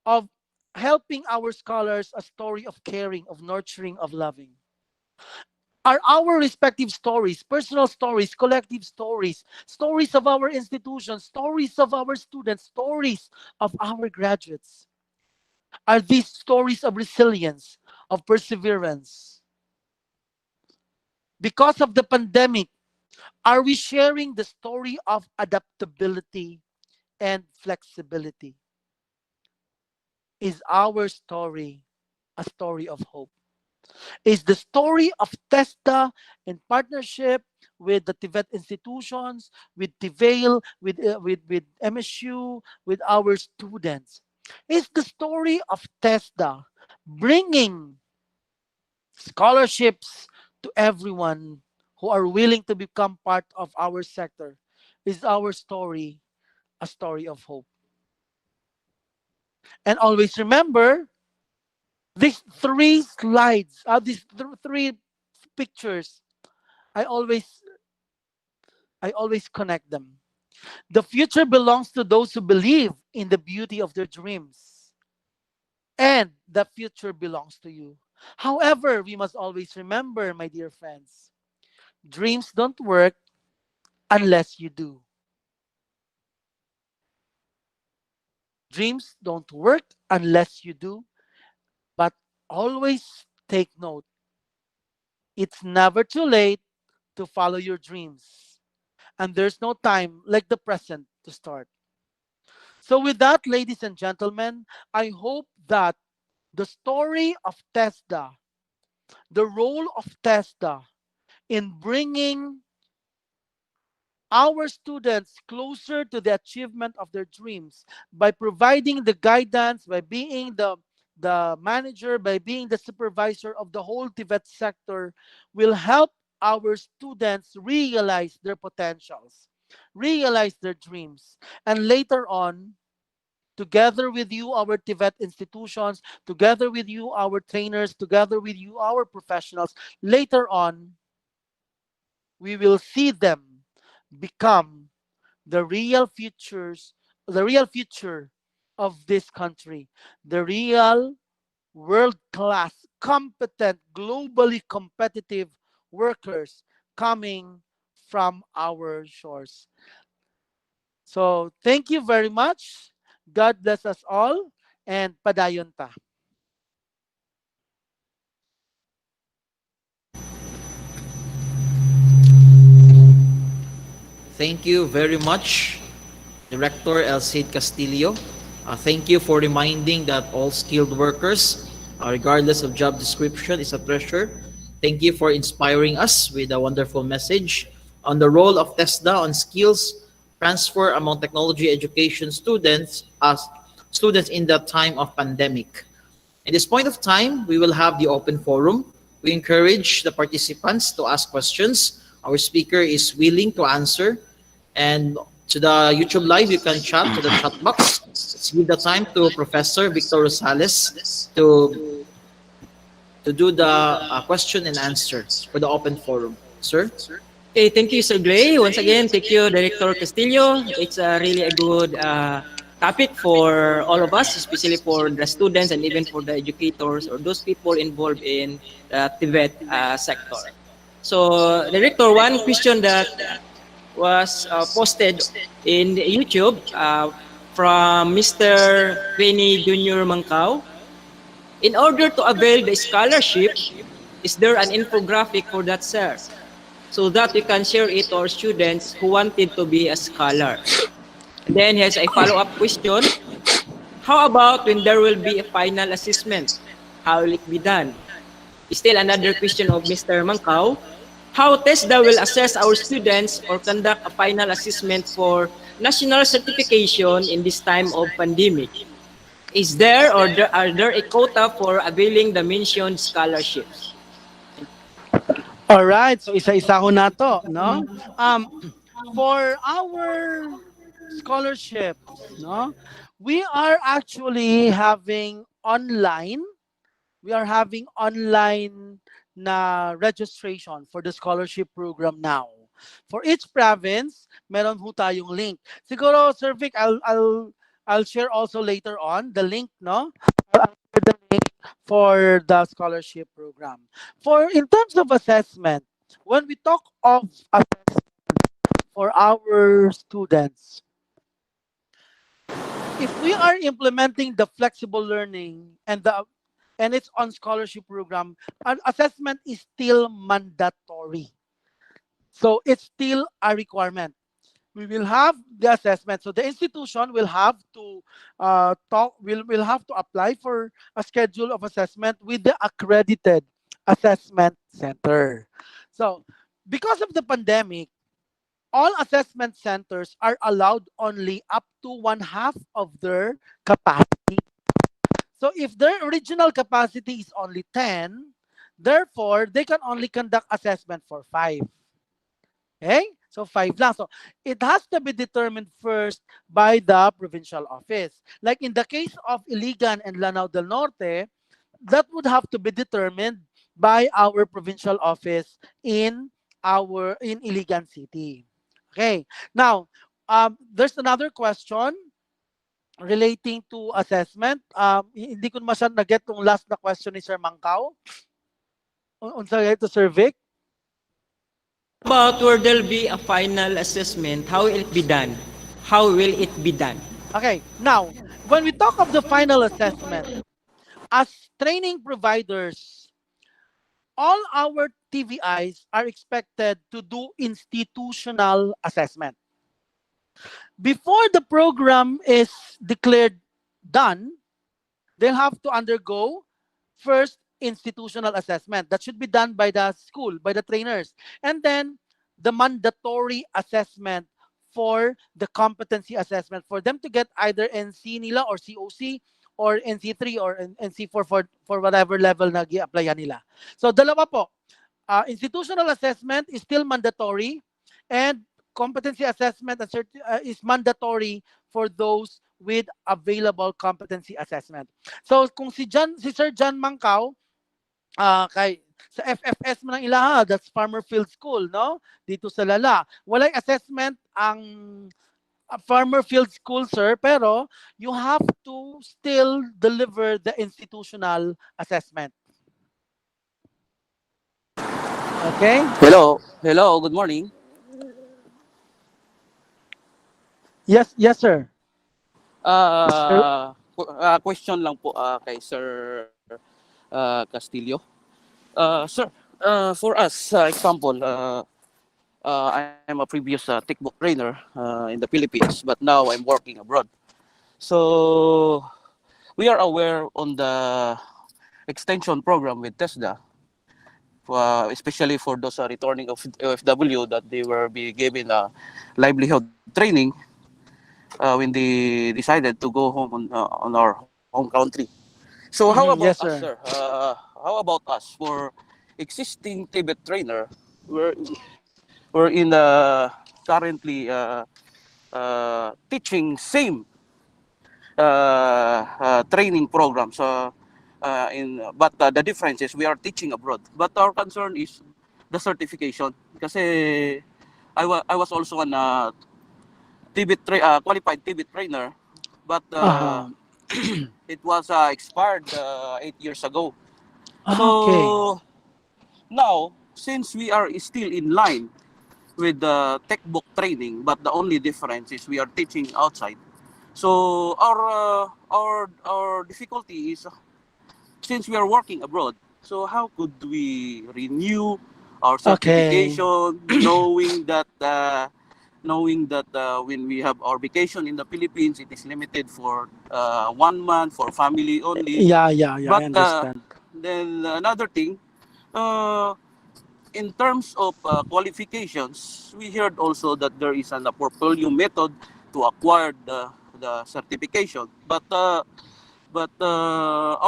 of helping our scholars a story of caring, of nurturing, of loving? Are our respective stories, personal stories, collective stories, stories of our institutions, stories of our students, stories of our graduates? Are these stories of resilience, of perseverance? Because of the pandemic, are we sharing the story of adaptability and flexibility? Is our story a story of hope? Is the story of TESDA in partnership with the Tibet institutions, with TVAIL, with MSU, with our students? Is the story of TESDA bringing scholarships to everyone who are willing to become part of our sector? Is our story a story of hope? And always remember these three slides, these three pictures. I always I always connect them. The future belongs to those who believe in the beauty of their dreams. And the future belongs to you. However, we must always remember, my dear friends, dreams don't work unless you do. Dreams don't work unless you do, but always take note. It's never too late to follow your dreams. And there's no time like the present to start. So, with that, ladies and gentlemen, I hope that the story of TESDA, the role of TESDA in bringing our students closer to the achievement of their dreams by providing the guidance, by being the manager, by being the supervisor of the whole TVET sector, will help our students realize their potentials, realize their dreams, and later on, together with you, our TVET institutions, together with you, our trainers, together with you, our professionals, later on, we will see them become the real futures, the real future of this country, the real world class, competent, globally competitive workers coming from our shores. So thank you very much. God bless us all and padayon ta. Thank you very much, Director El Cid Castillo. Thank you for reminding that all skilled workers, regardless of job description, is a treasure. Thank you for inspiring us with a wonderful message on the role of TESDA on skills transfer among technology education students as students in the time of pandemic. At this point of time, we will have the open forum. We encourage the participants to ask questions. Our speaker is willing to answer. And to the YouTube Live, you can chat to the chat box. Let's give the time to Professor Victor Rosales to do the question and answer for the open forum. Sir? Okay, thank you, Sir Gray. Once again, thank you, Director Castillo. It's really a good topic for all of us, especially for the students and even for the educators or those people involved in the TVET sector. So, Director, one question that was posted in YouTube from Mr. Penny Jr. Mancao. In order to avail the scholarship, is there an infographic for that, sir? So that we can share it to our students who wanted to be a scholar. And then here's a follow-up question. How about when there will be a final assessment? How will it be done? Still another question of Mr. Mancao. How TESDA will assess our students or conduct a final assessment for national certification in this time of pandemic? Is there or are there a quota for availing the mentioned scholarships? All right, so isa-isa ho na to, no? For our scholarships, no? We are actually having online na registration for the scholarship program now. For each province, meron ho tayong link. Siguro, Sir Vic, I'll share also later on the link, no? I'll share the link for the scholarship program. For in terms of assessment, when we talk of assessment for our students, if we are implementing the flexible learning and it's on scholarship program, an assessment is still mandatory. So it's still a requirement. We will have the assessment. So the institution will have to will have to apply for a schedule of assessment with the accredited assessment center. So because of the pandemic, all assessment centers are allowed only up to one half of their capacity. So if their original capacity is only 10, therefore they can only conduct assessment for 5. Okay? So 5 lang. So it has to be determined first by the provincial office. Like in the case of Iligan and Lanao del Norte, that would have to be determined by our provincial office in Iligan City. Okay. Now, there's another question relating to assessment. Hindi ko masyadong na-get tong last na question ni Sir Mangkaw. Unsa ito, Sir Vic? About where there'll be a final assessment, how will it be done? How will it be done? Okay. Now, when we talk of the final assessment, as training providers, all our TVIs are expected to do institutional assessment. Before the program is declared done, they'll have to undergo first institutional assessment. That should be done by the school, by the trainers. And then the mandatory assessment for the competency assessment for them to get either NC nila or COC or NC3 or NC4 for whatever level na gi-applyan nila. So dalawa po. Institutional assessment is still mandatory and competency assessment is mandatory for those with available competency assessment. So kung si Sir John Mangkaw kay sa FFS man ang ilaha, that's Farmer Field School, no? Dito sa Lala. Walay assessment ang Farmer Field School, sir, pero you have to still deliver the institutional assessment. Okay? Hello, good morning. Yes, sir. Question lang po kay Sir Castillo. Sir, for us, example, I'm a previous textbook trainer in the Philippines, but now I'm working abroad. So we are aware on the extension program with TESDA, especially for those returning of OFW, that they will be given a livelihood training when they decided to go home on our home country. So how about Yes, us, sir. sir? How about us for existing Tibet trainer? We're in currently teaching same training programs. But the difference is we are teaching abroad. But our concern is the certification. Kasi I was also an qualified Tibet trainer, but it was expired 8 years ago. Okay. So now, since we are still in line with the textbook training, but the only difference is we are teaching outside. So our difficulty is, since we are working abroad, so how could we renew our Okay. certification, knowing that when we have our vacation in the Philippines, it is limited for 1 month for family only. Yeah, But I understand. then another thing, in terms of qualifications, we heard also that there is a portfolio method to acquire the certification. But our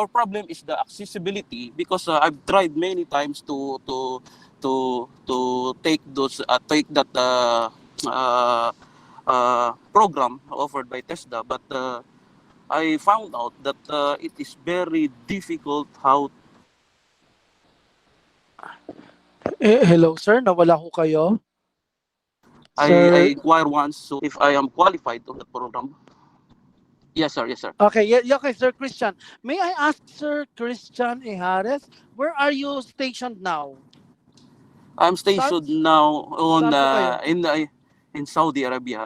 problem is the accessibility, because I've tried many times to take that program offered by TESDA, but I found out that it is very difficult how. Hello, sir. Nawala ko kayo. I Sir. inquire once, so if I am qualified on the program. Yes, sir. Okay, okay, Sir Christian. May I ask Sir Christian Ihares, where are you stationed now? I'm stationed now on saan po kayo? in Saudi Arabia.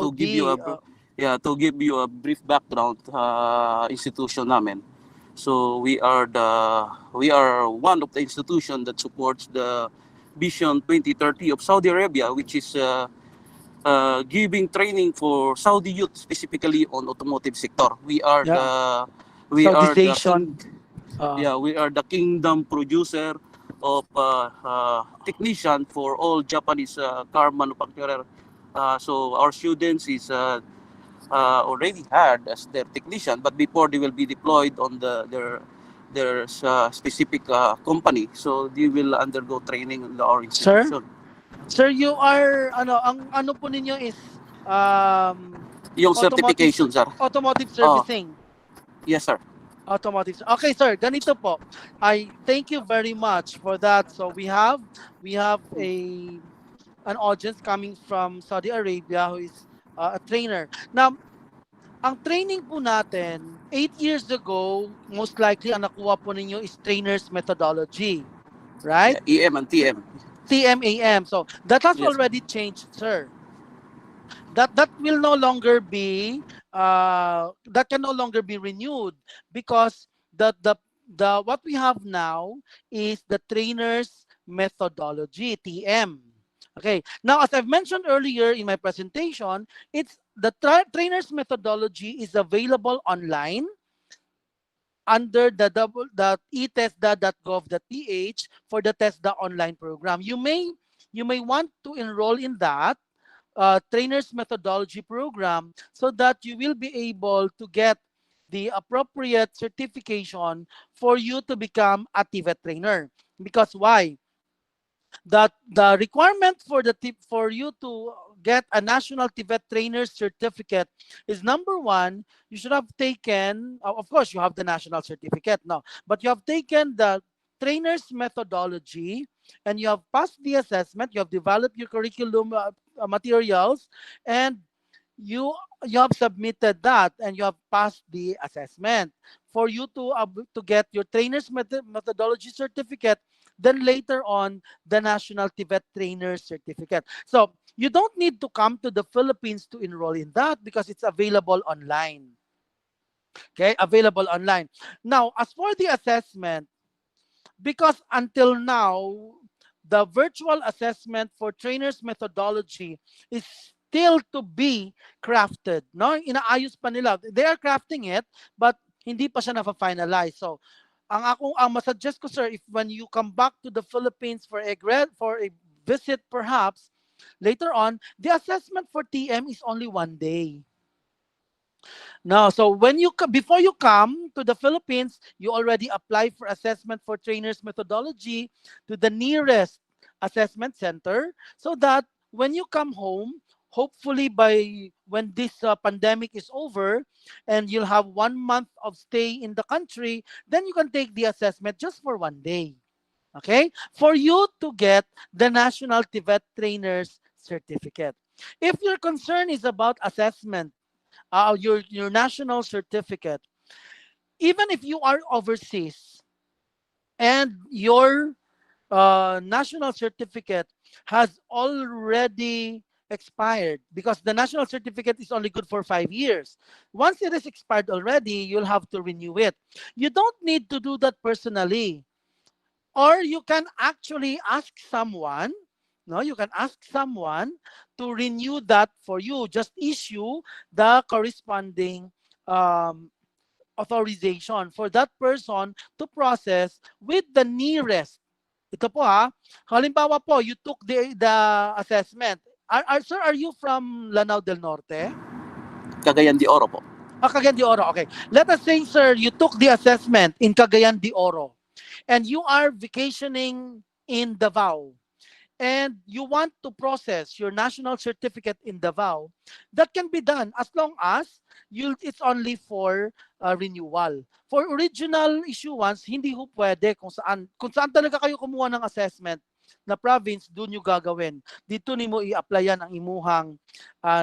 To give you Saudi. to give you a brief background, institution namin. So we are one of the institution that supports the Vision 2030 of Saudi Arabia, which is giving training for Saudi youth, specifically on automotive sector. We are we Saudization. are the kingdom producer of technician for all Japanese car manufacturer. So our students is already hired as their technician, but before they will be deployed on their specific company, so they will undergo training in our institution. Sir, you are ang ano po ninyo is Yung automotive certification, sir. automotive Oh, servicing. yes, sir. Automotive. Okay, sir. Ganito po. I thank you very much for that. So we have an audience coming from Saudi Arabia who is a trainer. Now, ang training po natin, 8 years ago, most likely ang nakuha po ninyo is trainer's methodology, right? Yeah, EM and TM. TMAM. So that has Yes. already changed, sir. That will no longer be that can no longer be renewed because the what we have now is the trainer's methodology, TM. Okay, now as I've mentioned earlier in my presentation, it's the trainer's methodology is available online under the etesda.gov.ph for the TESDA online program. You may want to enroll in that trainer's methodology program so that you will be able to get the appropriate certification for you to become a TVET trainer. Because why? That the requirement for for you to get a national TVET trainer certificate is, number one, you should have taken, of course you have the national certificate now, but you have taken the trainer's methodology and you have passed the assessment, you have developed your curriculum materials, and you you have submitted that and you have passed the assessment for you to get your trainer's methodology certificate, then later on the national TVET trainer certificate. So you don't need to come to the Philippines to enroll in that because it's available online. Okay, available online. Now, as for the assessment, because until now, the virtual assessment for trainers methodology is still to be crafted. No? Inaayos pa nila. They are crafting it, but hindi pa siya na-finalize. So, ang masuggest ko, sir, if when you come back to the Philippines for a visit perhaps later on, the assessment for TM is only 1 day. No, so before you come to the Philippines, you already apply for assessment for trainers methodology to the nearest assessment center so that when you come home, hopefully by when this pandemic is over and you'll have 1 month of stay in the country, then you can take the assessment just for 1 day. Okay? For you to get the National TVET Trainers Certificate. If your concern is about assessment, your national certificate, even if you are overseas and your national certificate has already expired, because the national certificate is only good for 5 years. Once it is expired already, you'll have to renew it. You don't need to do that personally, or you can actually ask someone. No, you can ask someone to renew that for you. Just issue the corresponding um, authorization for that person to process with the nearest. Ito po ha, halimbawa po, you took the assessment. Sir, are you from Lanao del Norte? Cagayan de Oro po. Cagayan de Oro, okay. Let us say, sir, you took the assessment in Cagayan de Oro and you are vacationing in Davao and you want to process your national certificate in Davao, that can be done as long as it's only for renewal. For original issuance, hindi ho pwede kung saan talaga kayo kumuha ng assessment na province, doon nyo gagawin. Dito nimo i-applyan ang imuhang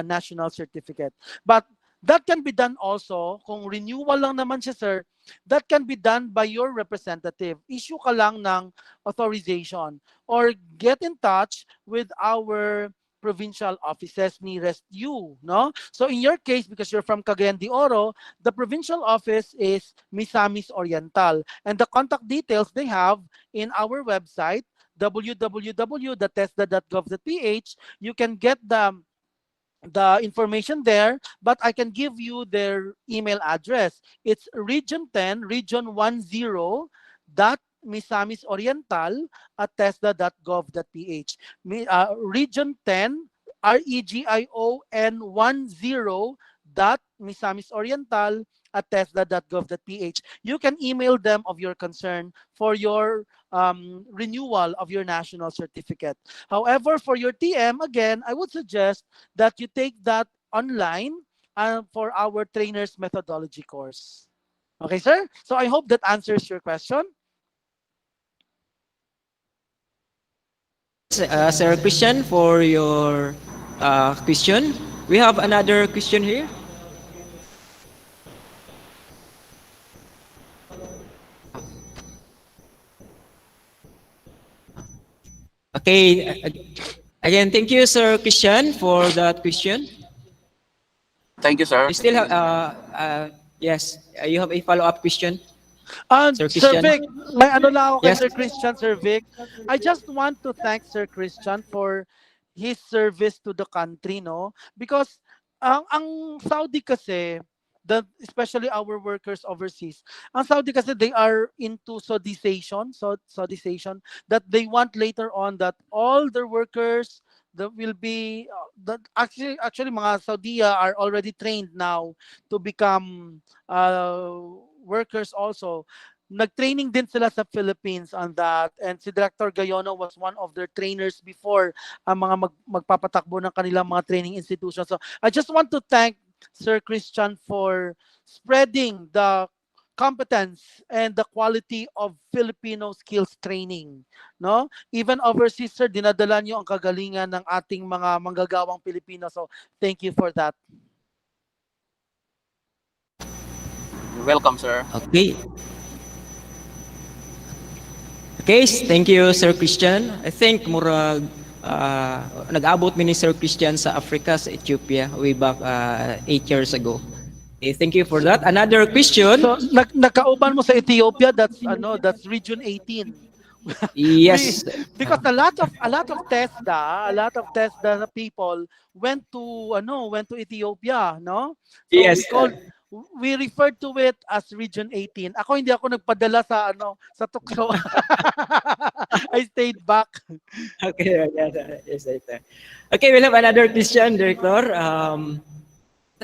national certificate. But that can be done also, kung renewal lang naman siya, sir, that can be done by your representative. Issue ka lang ng authorization or get in touch with our provincial offices nearest you, no? So in your case, because you're from Cagayan de Oro, the provincial office is Misamis Oriental, and the contact details they have in our website, www.tesda.gov.ph. You can get the information there, but I can give you their email address. It's region 10, region 10 dot Misamis Oriental at tesda.gov.ph. Region 10, region 10 dot Misamis Oriental at tesda.gov.ph. You can email them of your concern for your renewal of your national certificate. However, for your TM, again, I would suggest that you take that online for our trainers methodology course. Okay, sir? So I hope that answers your question. Sir Christian, for your question. We have another question here. Okay. Again, thank you, Sir Christian, for that question. Thank you, sir. You still have, yes, you have a follow-up question, Sir Sir Christian? Vic, may ano lang ako kay Yes. Sir Christian, Sir Vic. I just want to thank Sir Christian for his service to the country, no? Because ang Saudi kasi, especially our workers overseas, ang Saudi kasi they are into Saudization, that they want later on that all their workers that will be that actually mga Saudi are already trained now to become workers also. Nag-training din sila sa Philippines on that, and si Director Gayono was one of their trainers before ang mga magpapatakbo ng kanilang mga training institutions. So I just want to thank Sir Christian for spreading the competence and the quality of Filipino skills training, no? Even overseas, sir, dinadala niyo ang kagalingan ng ating mga manggagawang Pilipino. So thank you for that. You're welcome, sir. Okay. Okay, thank you, Sir Christian. I think murag nag-abot mi ni Sir Christian sa Africa, sa Ethiopia, way back 8 years ago. Okay, thank you for that. Another question. So nakauban mo sa Ethiopia, that's region 18. Yes. Because a lot of TESDA people went to Ethiopia, no? So Yes. we referred to it as region 18. Ako hindi ako nagpadala sa tukso. I stayed back. Okay, yes, okay, we'll have another question, Director.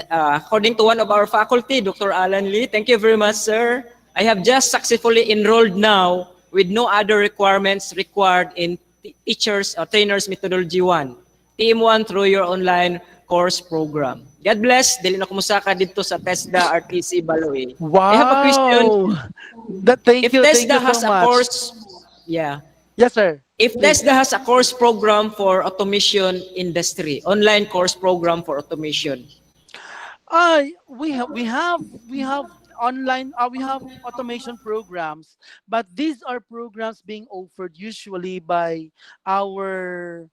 According to one of our faculty, Dr. Alan Lee, thank you very much, sir. I have just successfully enrolled now with no other requirements required in teachers or trainers methodology 1, team 1 through your online course program. God bless. Dili na kumusaka dito sa TESDA RTC Baloy. Wow. I have a question. Thank you TESDA so has a much. course, yeah. Yes, sir. If TESDA has a course program for automation industry, online course program for automation. We have online we have automation programs, but these are programs being offered usually by our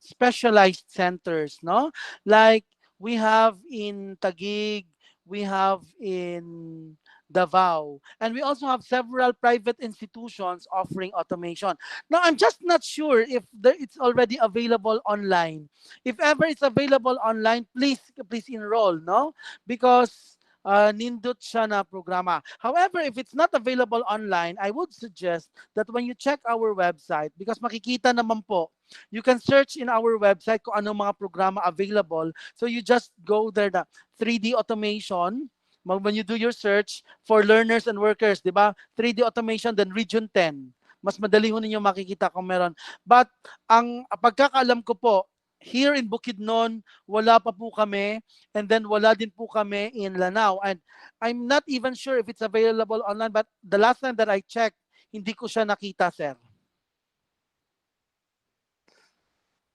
specialized centers, no? Like we have in Taguig, we have in Davao, and we also have several private institutions offering automation. Now, I'm just not sure if it's already available online. If ever it's available online, please enroll, no? Because nindot siya na programa. However, if it's not available online, I would suggest that when you check our website, because makikita naman po, you can search in our website kung anong mga programa available. So you just go there na 3D automation. When you do your search for learners and workers, di ba? 3D automation, then region 10. Mas madali ho ninyo makikita kung meron. But ang pagkakaalam ko po, here in Bukidnon, wala pa po kami. And then wala din po kami in Lanao. And I'm not even sure if it's available online. But the last time that I checked, hindi ko siya nakita, sir.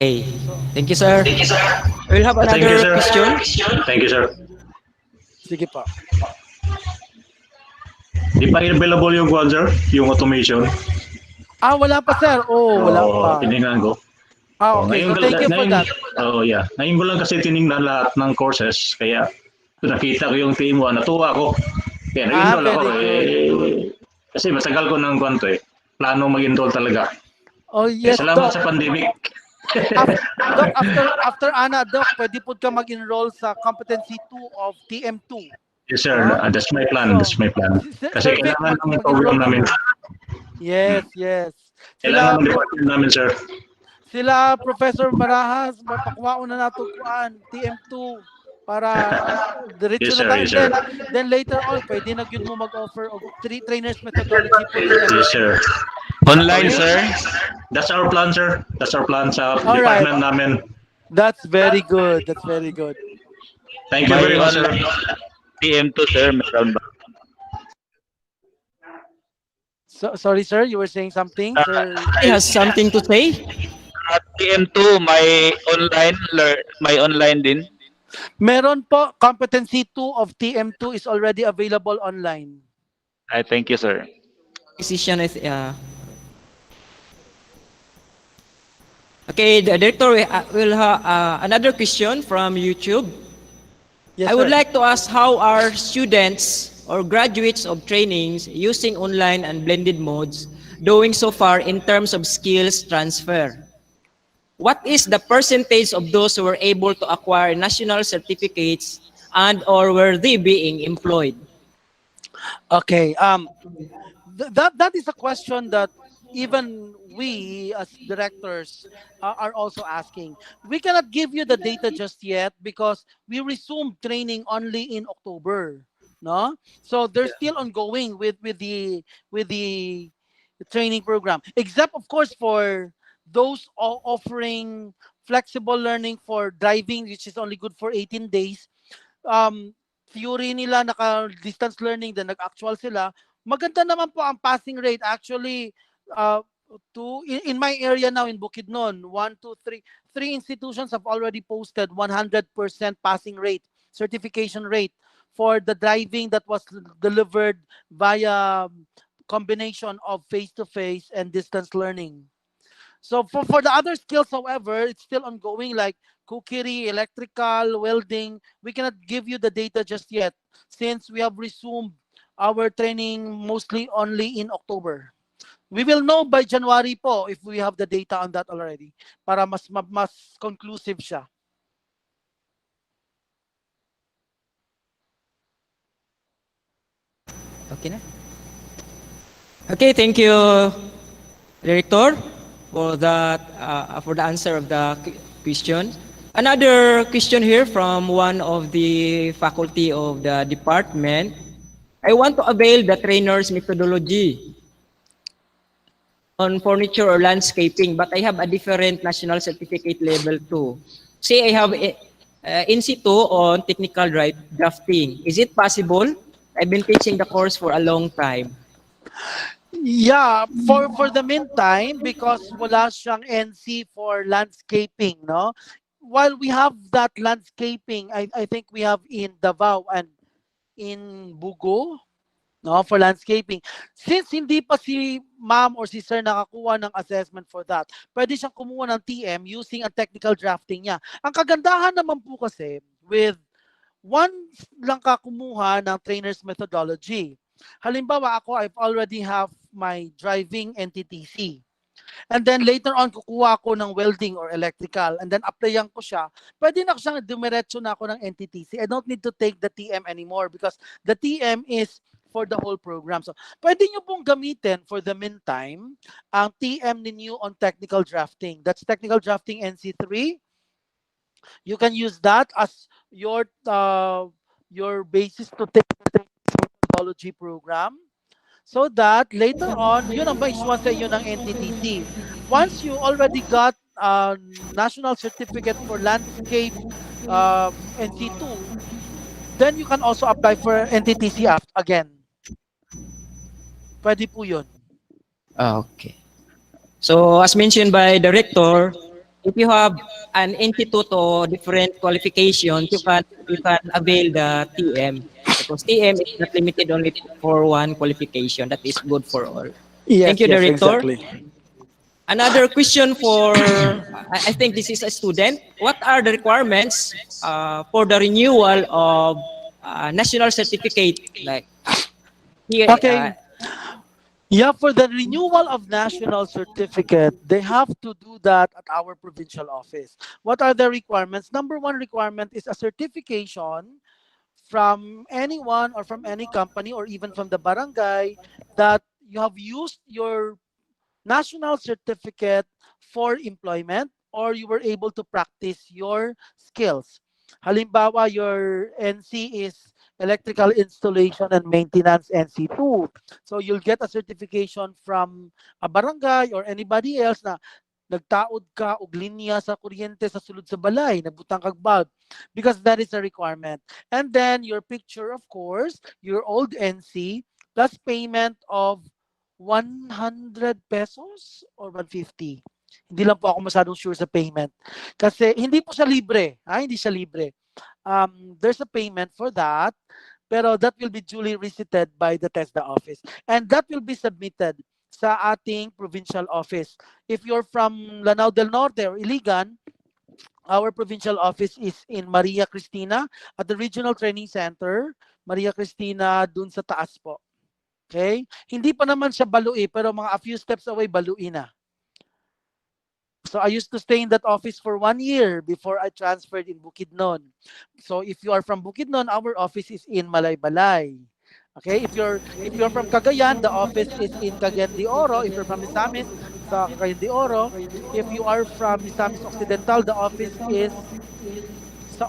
Okay. Thank you, sir. We'll have another question. Thank you, sir. Sige pa. Di pa available yung kwan, sir? Yung automation? Wala pa, sir. Wala pa. Tinignan ko. Okay. So thank you for that. Yeah. Ngayon ko lang kasi tinignan lahat ng courses. Kaya nakita ko yung team 1. Natuwa ako. Kaya nag-enroll ako. Kasi matagal ko ng kwan to eh. Plano mag-enroll talaga. Oh, yes, Salamat Doc. sa pandemic. Doc, after Ana, Doc, pwede po ka mag-enroll sa competency 2 of TM2. Yes, sir. That's my plan. That's my plan. Kasi kailangan ng program namin. Yes. Kailangan ng department namin, sir. Sila Professor Marahas, pakuwaon na nato kuan TM2. Para diretso Yes, na sir. tayo. Yes, sir. Then later on, pwede na yun mo mag-offer of trainers methodology po din Yes, MSU. sir. Online, Okay? sir. That's our plan, sir. That's our plan sa All right. department namin. That's very good. That's very good. Thank you May very much, sir. online TM2, sir. Meron ba? So, sorry, sir. You were saying something, sir. He has something to say. TM2, may online din. Meron po, competency 2 of TM2 is already available online. I thank you, sir. Decision is, okay, the director will have another question from YouTube. Yes, I would sir. like to ask how are students or graduates of trainings using online and blended modes doing so far in terms of skills transfer? What is the percentage of those who were able to acquire national certificates and or were they being employed? Okay. That is a question that even we as directors are also asking. We cannot give you the data just yet because we resumed training only in October. No, so they're still ongoing with the training program. Except of course for those offering flexible learning for driving, which is only good for 18 days. Theory nila naka distance learning, then nag-actual sila. Maganda naman po ang passing rate. Actually, uh, in my area now in Bukidnon, 3 institutions have already posted 100% passing rate, certification rate for the driving that was delivered via combination of face-to-face and distance learning. So for the other skills, however, it's still ongoing, like cookery, electrical, welding. We cannot give you the data just yet since we have resumed our training mostly only in October. We will know by January po if we have the data on that already para mas conclusive siya. Okay na? Okay, thank you, Director, for that for the answer of the question. Another question here from one of the faculty of the department. I want to avail the trainer's methodology on furniture or landscaping, but I have a different national certificate level 2. Say I have in situ on technical drafting. Is it possible? I've been teaching the course for a long time. Yeah, for the meantime, because wala siyang NC for landscaping, no? While we have that landscaping, I think we have in Davao and in Bugo, no, for landscaping. Since hindi pa si ma'am or si sir nakakuha ng assessment for that, pwede siyang kumuha ng TM using ang technical drafting niya. Ang kagandahan naman po kasi with once lang ka kumuha ng trainer's methodology. Halimbawa ako, I've already have my driving NTTC. And then later on, kukuha ako ng welding or electrical and then applyan ko siya. Pwede na siyang dumiretso na ako ng NTTC. I don't need to take the TM anymore because the TM is for the whole program. So, pwede nyo pong gamitin for the meantime ang TM ninyo on technical drafting. That's technical drafting NC3. You can use that as your basis to take the methodology program. So that later on, yun ang maisuwan sa inyo ng NTTC. Once you already got a national certificate for landscape NC2, then you can also apply for NTTC again. Pwede po yun. Okay. So as mentioned by the rector, if you have an institute or different qualifications, you can avail the TM because TM is not limited only for one qualification. That is good for all. Yes, Thank you, yes, Director. exactly. Another question for, I think this is a student. What are the requirements for the renewal of national certificate? Like here, Okay. Yeah, for the renewal of national certificate, they have to do that at our provincial office. What are the requirements? Number one requirement is a certification from anyone or from any company or even from the barangay that you have used your national certificate for employment or you were able to practice your skills. Halimbawa, your NC is Electrical Installation and Maintenance NC2. So you'll get a certification from a barangay or anybody else na nagtaod ka og linya sa kuryente sa sulod sa balay, nagbutang kag bulb, because that is a requirement. And then your picture, of course, your old NC plus payment of 100 pesos or 150. Hindi lang po ako masyadong sure sa payment. Kasi hindi po siya libre. Hindi siya libre. There's a payment for that, pero that will be duly receipted by the TESDA office. And that will be submitted sa ating provincial office. If you're from Lanao del Norte or Iligan, our provincial office is in Maria Cristina at the Regional Training Center. Maria Cristina, dun sa taas po. Okay? Hindi pa naman siya Balui, pero mga a few steps away, Balui na. So I used to stay in that office for 1 year before I transferred in Bukidnon. So if you are from Bukidnon, our office is in Malaybalay. Okay, if you're from Cagayan, the office is in Cagayan de Oro. If you're from Misamis, sa Cagayan de Oro. If you are from Misamis Occidental, the office is sa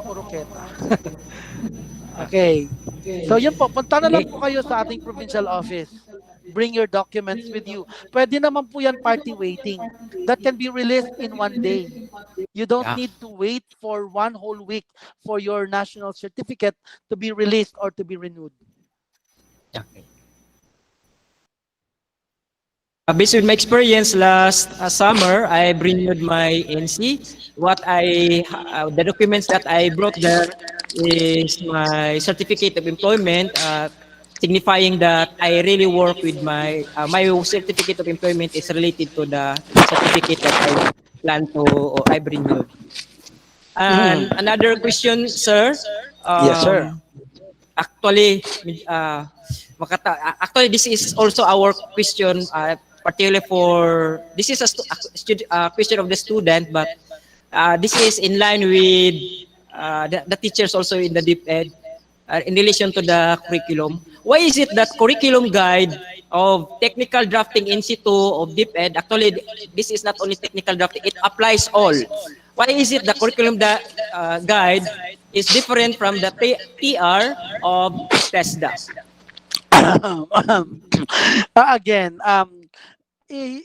Oroqueta. Okay. So yun po, punta na lang po kayo sa ating provincial office. Bring your documents with you. Pwede naman po yan party waiting. That can be released in 1 day. You don't need to wait for 1 whole week for your national certificate to be released or to be renewed. Okay. Based on my experience last summer, I renewed my NC. The documents that I brought there is my certificate of employment, signifying that I really work with my certificate of employment is related to the certificate that I plan to or I've renewed. And another question, sir. Yes, sir. Actually, this is also our question, particularly for this is a question of the student, but this is in line with the teachers also in the DepEd in relation to the curriculum. Why is it that curriculum guide of technical drafting NC2 of DepEd, actually this is not only technical drafting, it applies all. Why is it the curriculum guide is different from the TR of TESDA? Again,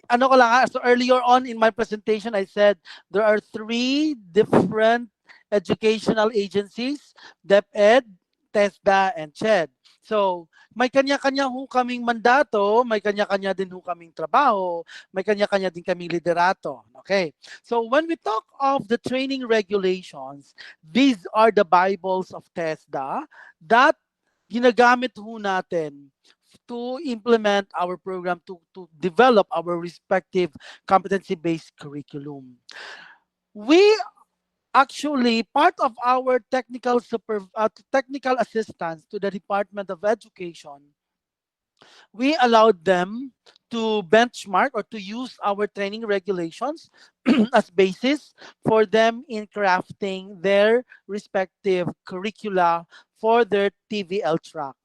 ano ko lang, so earlier on in my presentation, I said there are 3 different educational agencies, DepEd, TESDA, and CHED. So, may kanya-kanya ho kaming mandato, may kanya-kanya din ho kaming trabaho, may kanya-kanya din kaming liderato. Okay. So, when we talk of the training regulations, these are the Bibles of TESDA that ginagamit ho natin to implement our program, to develop our respective competency-based curriculum. We actually, part of our technical assistance to the Department of Education, we allowed them to benchmark or to use our training regulations as basis for them in crafting their respective curricula for their TVL track.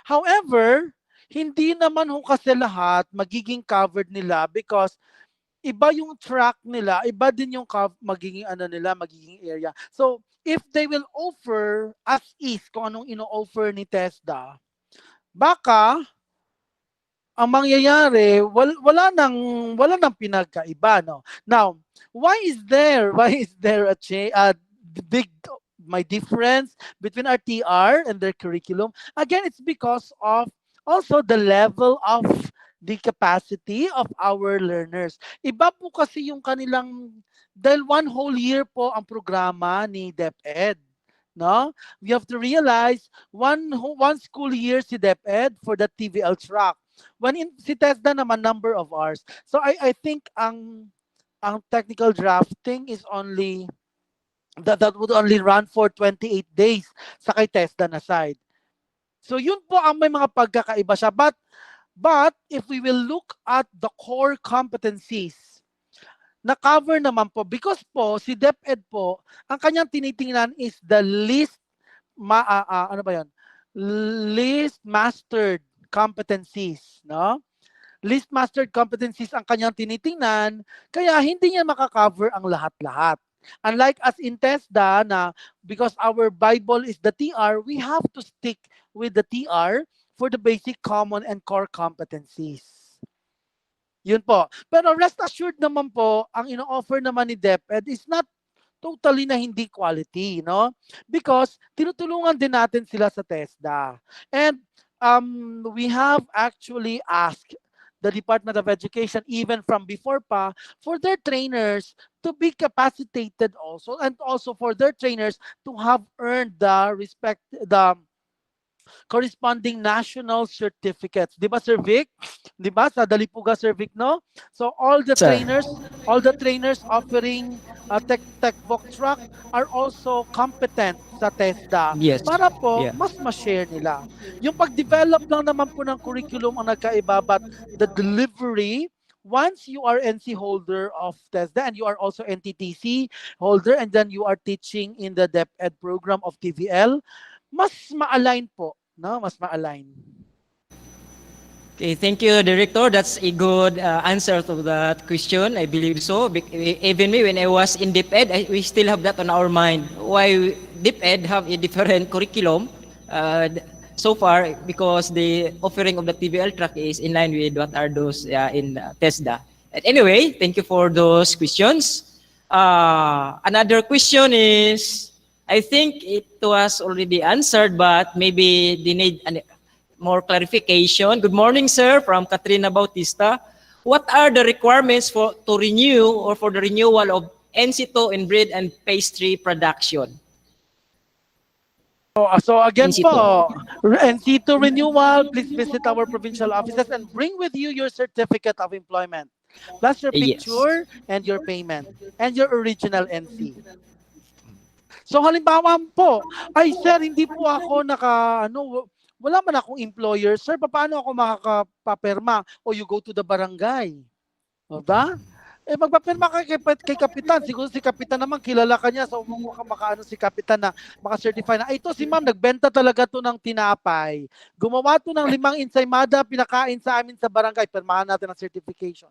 However, hindi naman ho kasi lahat magiging covered nila because iba yung track nila, iba din yung magiging magiging area. So, if they will offer as is kung anong ino-offer ni TESDA, baka ang mangyayari wala nang pinagkaiba, no. Now, why is there a big difference between our TR and their curriculum? Again, it's because of also the level of the capacity of our learners. Iba po kasi yung kanilang, dahil 1 whole year po ang programa ni DepEd. No? We have to realize one school year si DepEd for the TVL track. When si TESDA naman number of hours. So I think ang technical drafting is only that would only run for 28 days sa kay TESDA na side. So yun po ang may mga pagkakaiba siya. But if we will look at the core competencies, na-cover naman po because po si DepEd po, ang kanyang tinitingnan is the least least mastered competencies, no? Least mastered competencies ang kanyang tinitingnan, kaya hindi niya maka-cover ang lahat-lahat. Unlike as in TESDA na because our Bible is the TR, we have to stick with the TR for the basic common and core competencies. Yun po. Pero rest assured naman po, ang ino-offer naman ni DepEd is not totally na hindi quality, no? Because tinutulungan din natin sila sa TESDA. And we have actually asked the Department of Education, even from before pa, for their trainers to be capacitated also, and also for their trainers to have earned the corresponding national certificates. Di ba, Sir Vic? Di ba? Sa Dalipuga, Sir Vic, no? So Sir. all the trainers offering tech book truck are also competent sa TESDA Yes. para po Yeah. mas ma-share nila. Yung pag-develop lang naman po ng curriculum ang nagkaiba, but the delivery, once you are NC holder of TESDA and you are also NTTC holder and then you are teaching in the DepEd program of TVL, mas ma-align po, no? Mas ma-align. Okay, thank you, Director. That's a good answer to that question. I believe so. Even me, when I was in DepEd, we still have that on our mind. Why DepEd have a different curriculum so far? Because the offering of the TVL track is in line with what are those in TESDA. And anyway, thank you for those questions. Another question is, I think it was already answered, but maybe they need more clarification. Good morning, sir, from Katrina Bautista. What are the requirements to renew or for the renewal of NC2 in bread and pastry production? So again NC2. po, NC2 renewal, please visit our provincial offices and bring with you your certificate of employment, plus your Yes. picture and your payment, and your original NC. So halimbawa po, ay sir, hindi po ako wala man akong employer. Sir, paano ako makakapapirma? O you go to the barangay. Diba? Eh, magpapirma ka kay Kapitan. Siguro si Kapitan naman, kilala ka niya. So, makaano si Kapitan na makacertify na, ito si ma'am, nagbenta talaga to ng tinapay. Gumawa to ng 5 ensaymada, pinakain sa amin sa barangay. Pirmahan natin ang certification.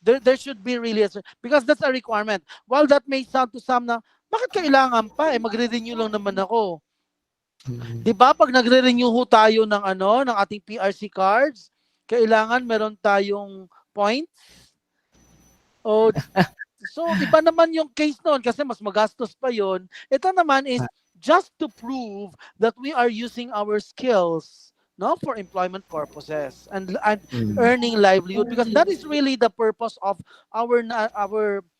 There should be really because that's a requirement. While that may sound to some na, bakit kailangan pa? Eh, magre-renew lang naman ako. Di ba pag nagre-renew ho tayo ng ng ating PRC cards, kailangan meron tayong points. O so iba naman yung case noon kasi mas magastos pa yon. Ito naman is just to prove that we are using our skills for employment purposes and earning livelihood, because that is really the purpose of our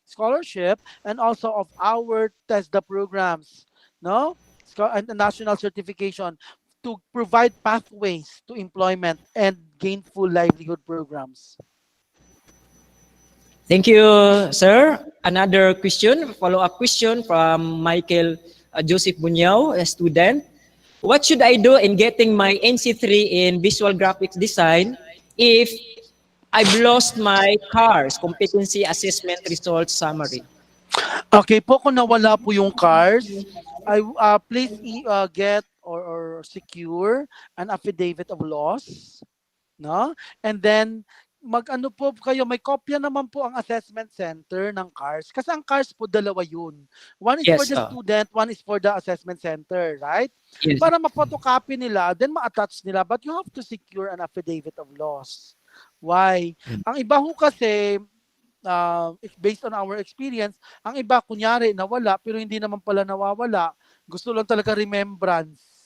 scholarship and also of our TESDA programs, and national certification to provide pathways to employment and gainful livelihood programs. Thank you, sir. Another question, follow-up question from Michael Joseph Bunyao, a student. What should I do in getting my NC3 in visual graphics design if I've lost my CARS, Competency Assessment Results Summary? Okay po, kung nawala po yung CARS, please get or secure an affidavit of loss, and then mag-ano po kayo, may kopya naman po ang assessment center ng CARS. Kasi ang CARS po, dalawa yun. One is for the student, one is for the assessment center, right? Yes. Para ma-photocopy nila, then ma-attach nila, but you have to secure an affidavit of loss. Why? Ang iba ho kasi, based on our experience, ang iba kunyari nawala pero hindi naman pala nawawala. Gusto lang talaga remembrance.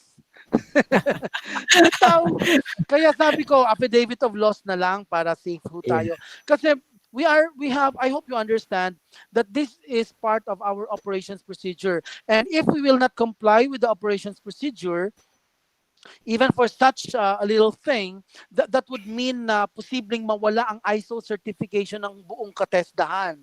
Kaya sabi ko affidavit of loss na lang para safe ho tayo. Kasi we have, I hope you understand that this is part of our operations procedure. And if we will not comply with the operations procedure, even for such a little thing, that would mean na posibleng mawala ang ISO certification ng buong katesdahan.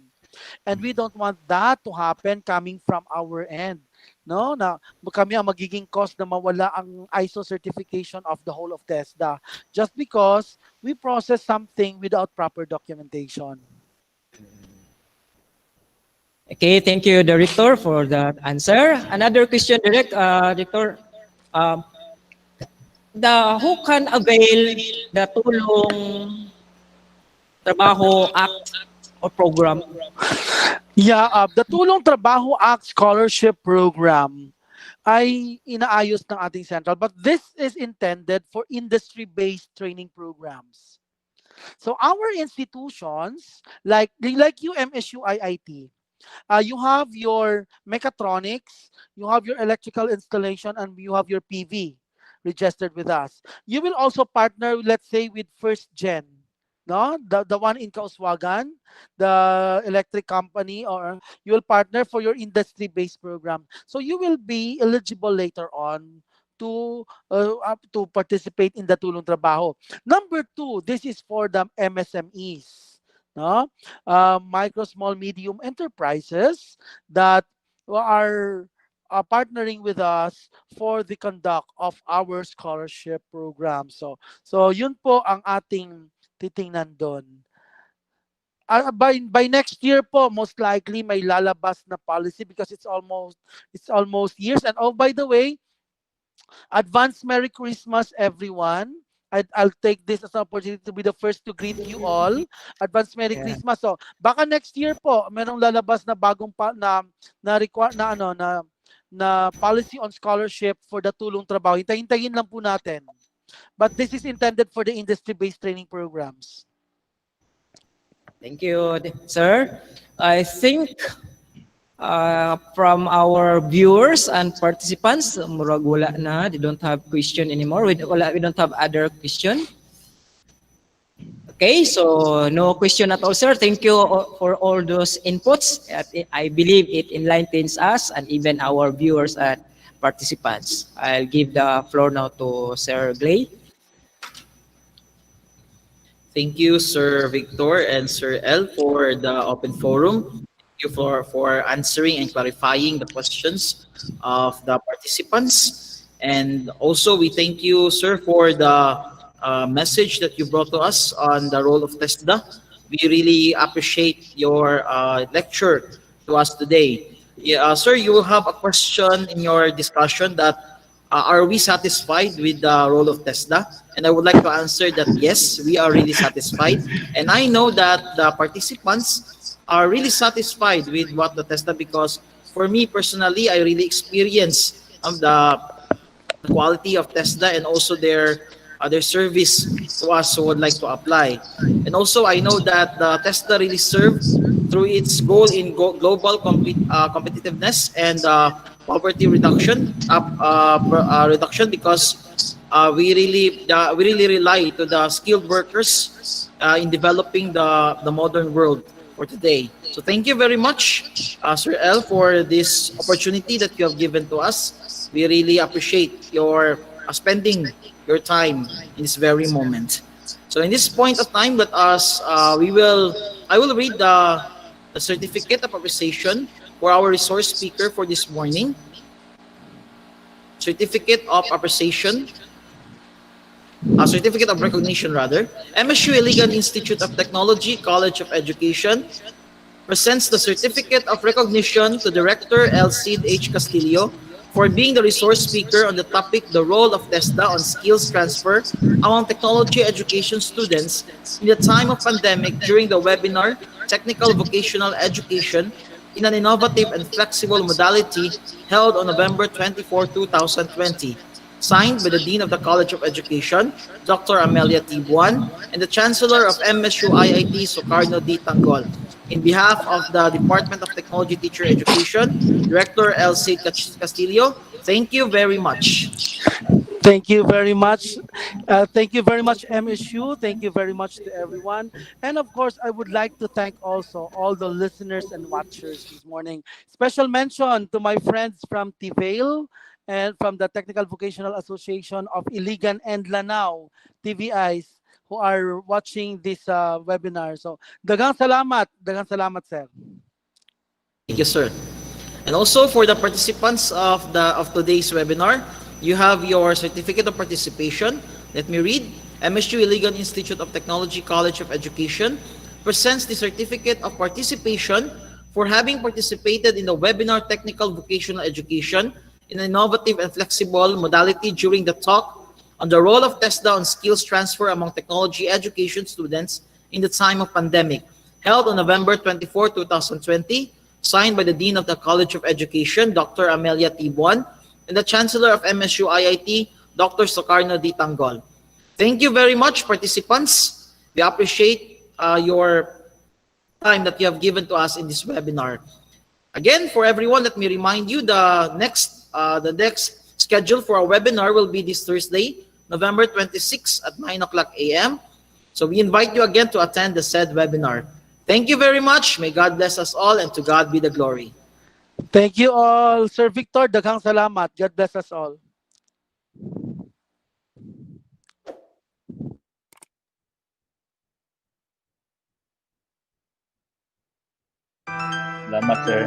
And we don't want that to happen coming from our end. Na kami ang magiging cause na mawala ang ISO certification of the whole of TESDA just because we process something without proper documentation. Okay, thank you, Director, for that answer. Another question, Director. Who can avail the Tulong Trabaho Act or program? Yeah, the Tulong Trabaho Act Scholarship Program ay inaayos ng ating central, but this is intended for industry-based training programs. So our institutions, like you MSU-IIT, you have your mechatronics, you have your electrical installation, and you have your PV registered with us. You will also partner, let's say, with First Gen, no, the one in Kauswagan, the electric company, or you will partner for your industry-based program. So you will be eligible later on to participate in the Tulong Trabaho. Number two, this is for the MSMEs, no, micro, small, medium enterprises that are partnering with us for the conduct of our scholarship program. So yun po ang ating titingnan doon. By next year po, most likely may lalabas na policy because it's almost years. And oh, by the way, advance Merry Christmas, everyone. I'll take this as an opportunity to be the first to greet you all. Advance Merry Yeah. Christmas. So, baka next year po, merong lalabas na bagong na policy on scholarship for the Tulong Trabaho. Hintayin lang po natin. But this is intended for the industry-based training programs. Thank you, sir. I think from our viewers and participants, murag wala na. They don't have question anymore. We don't have other question. Okay, so no question at all, sir. Thank you for all those inputs. I believe it enlightens us and even our viewers and participants. I'll give the floor now to Sir Glay. Thank you, Sir Victor and Sir L, for the open forum. Thank you for answering and clarifying the questions of the participants. And also, we thank you, sir, for the message that you brought to us on the role of TESDA. We really appreciate your lecture to us today. Yeah, sir, you will have a question in your discussion that are we satisfied with the role of TESDA? And I would like to answer that yes, we are really satisfied. And I know that the participants are really satisfied with what the TESDA, because for me personally, I really experience the quality of TESDA and also their service to us who would like to apply. And also, I know that the TESDA really served through its goal in global competitiveness and poverty reduction, because we really rely to the skilled workers in developing the modern world for today. So thank you very much, Sir L, for this opportunity that you have given to us. We really appreciate your spending your time in this very moment. So in this point of time, I will read the certificate of appreciation for our resource speaker for this morning. Certificate of appreciation, certificate of recognition rather. MSU-Iligan Institute of Technology, College of Education presents the certificate of recognition to Director Cid H. Castillo for being the resource speaker on the topic the role of TESDA on skills transfer among technology education students in the time of pandemic during the webinar Technical Vocational Education in an Innovative and Flexible Modality held on November 24, 2020. Signed by the Dean of the College of Education, Dr. Amelia T. Buan, and the Chancellor of MSU-IIT, Sukarno D. Tanggol. In behalf of the Department of Technology Teacher Education, Director Cid Castillo, thank you very much. Thank you very much. Thank you very much, MSU. Thank you very much to everyone. And of course, I would like to thank also all the listeners and watchers this morning. Special mention to my friends from TVAIL and from the Technical Vocational Association of Iligan and Lanao, TVIs, who are watching this webinar. So, dagang salamat, sir. Thank you, sir. And also for the participants of today's webinar, you have your certificate of participation. Let me read. MSU Iligan Institute of Technology, College of Education presents the certificate of participation for having participated in the webinar Technical Vocational Education in an innovative and flexible modality during the talk on the role of TESDA on skills transfer among technology education students in the time of pandemic, held on November 24, 2020, signed by the Dean of the College of Education, Dr. Amelia Tibuan, and the Chancellor of MSU-IIT, Dr. Socarno D. Tanggol. Thank you very much, participants. We appreciate your time that you have given to us in this webinar. Again, for everyone, let me remind you the next schedule for our webinar will be this Thursday, November 26 at 9 o'clock a.m. So we invite you again to attend the said webinar. Thank you very much. May God bless us all, and to God be the glory. Thank you all. Sir Victor, daghang salamat. God bless us all. Salamat, sir.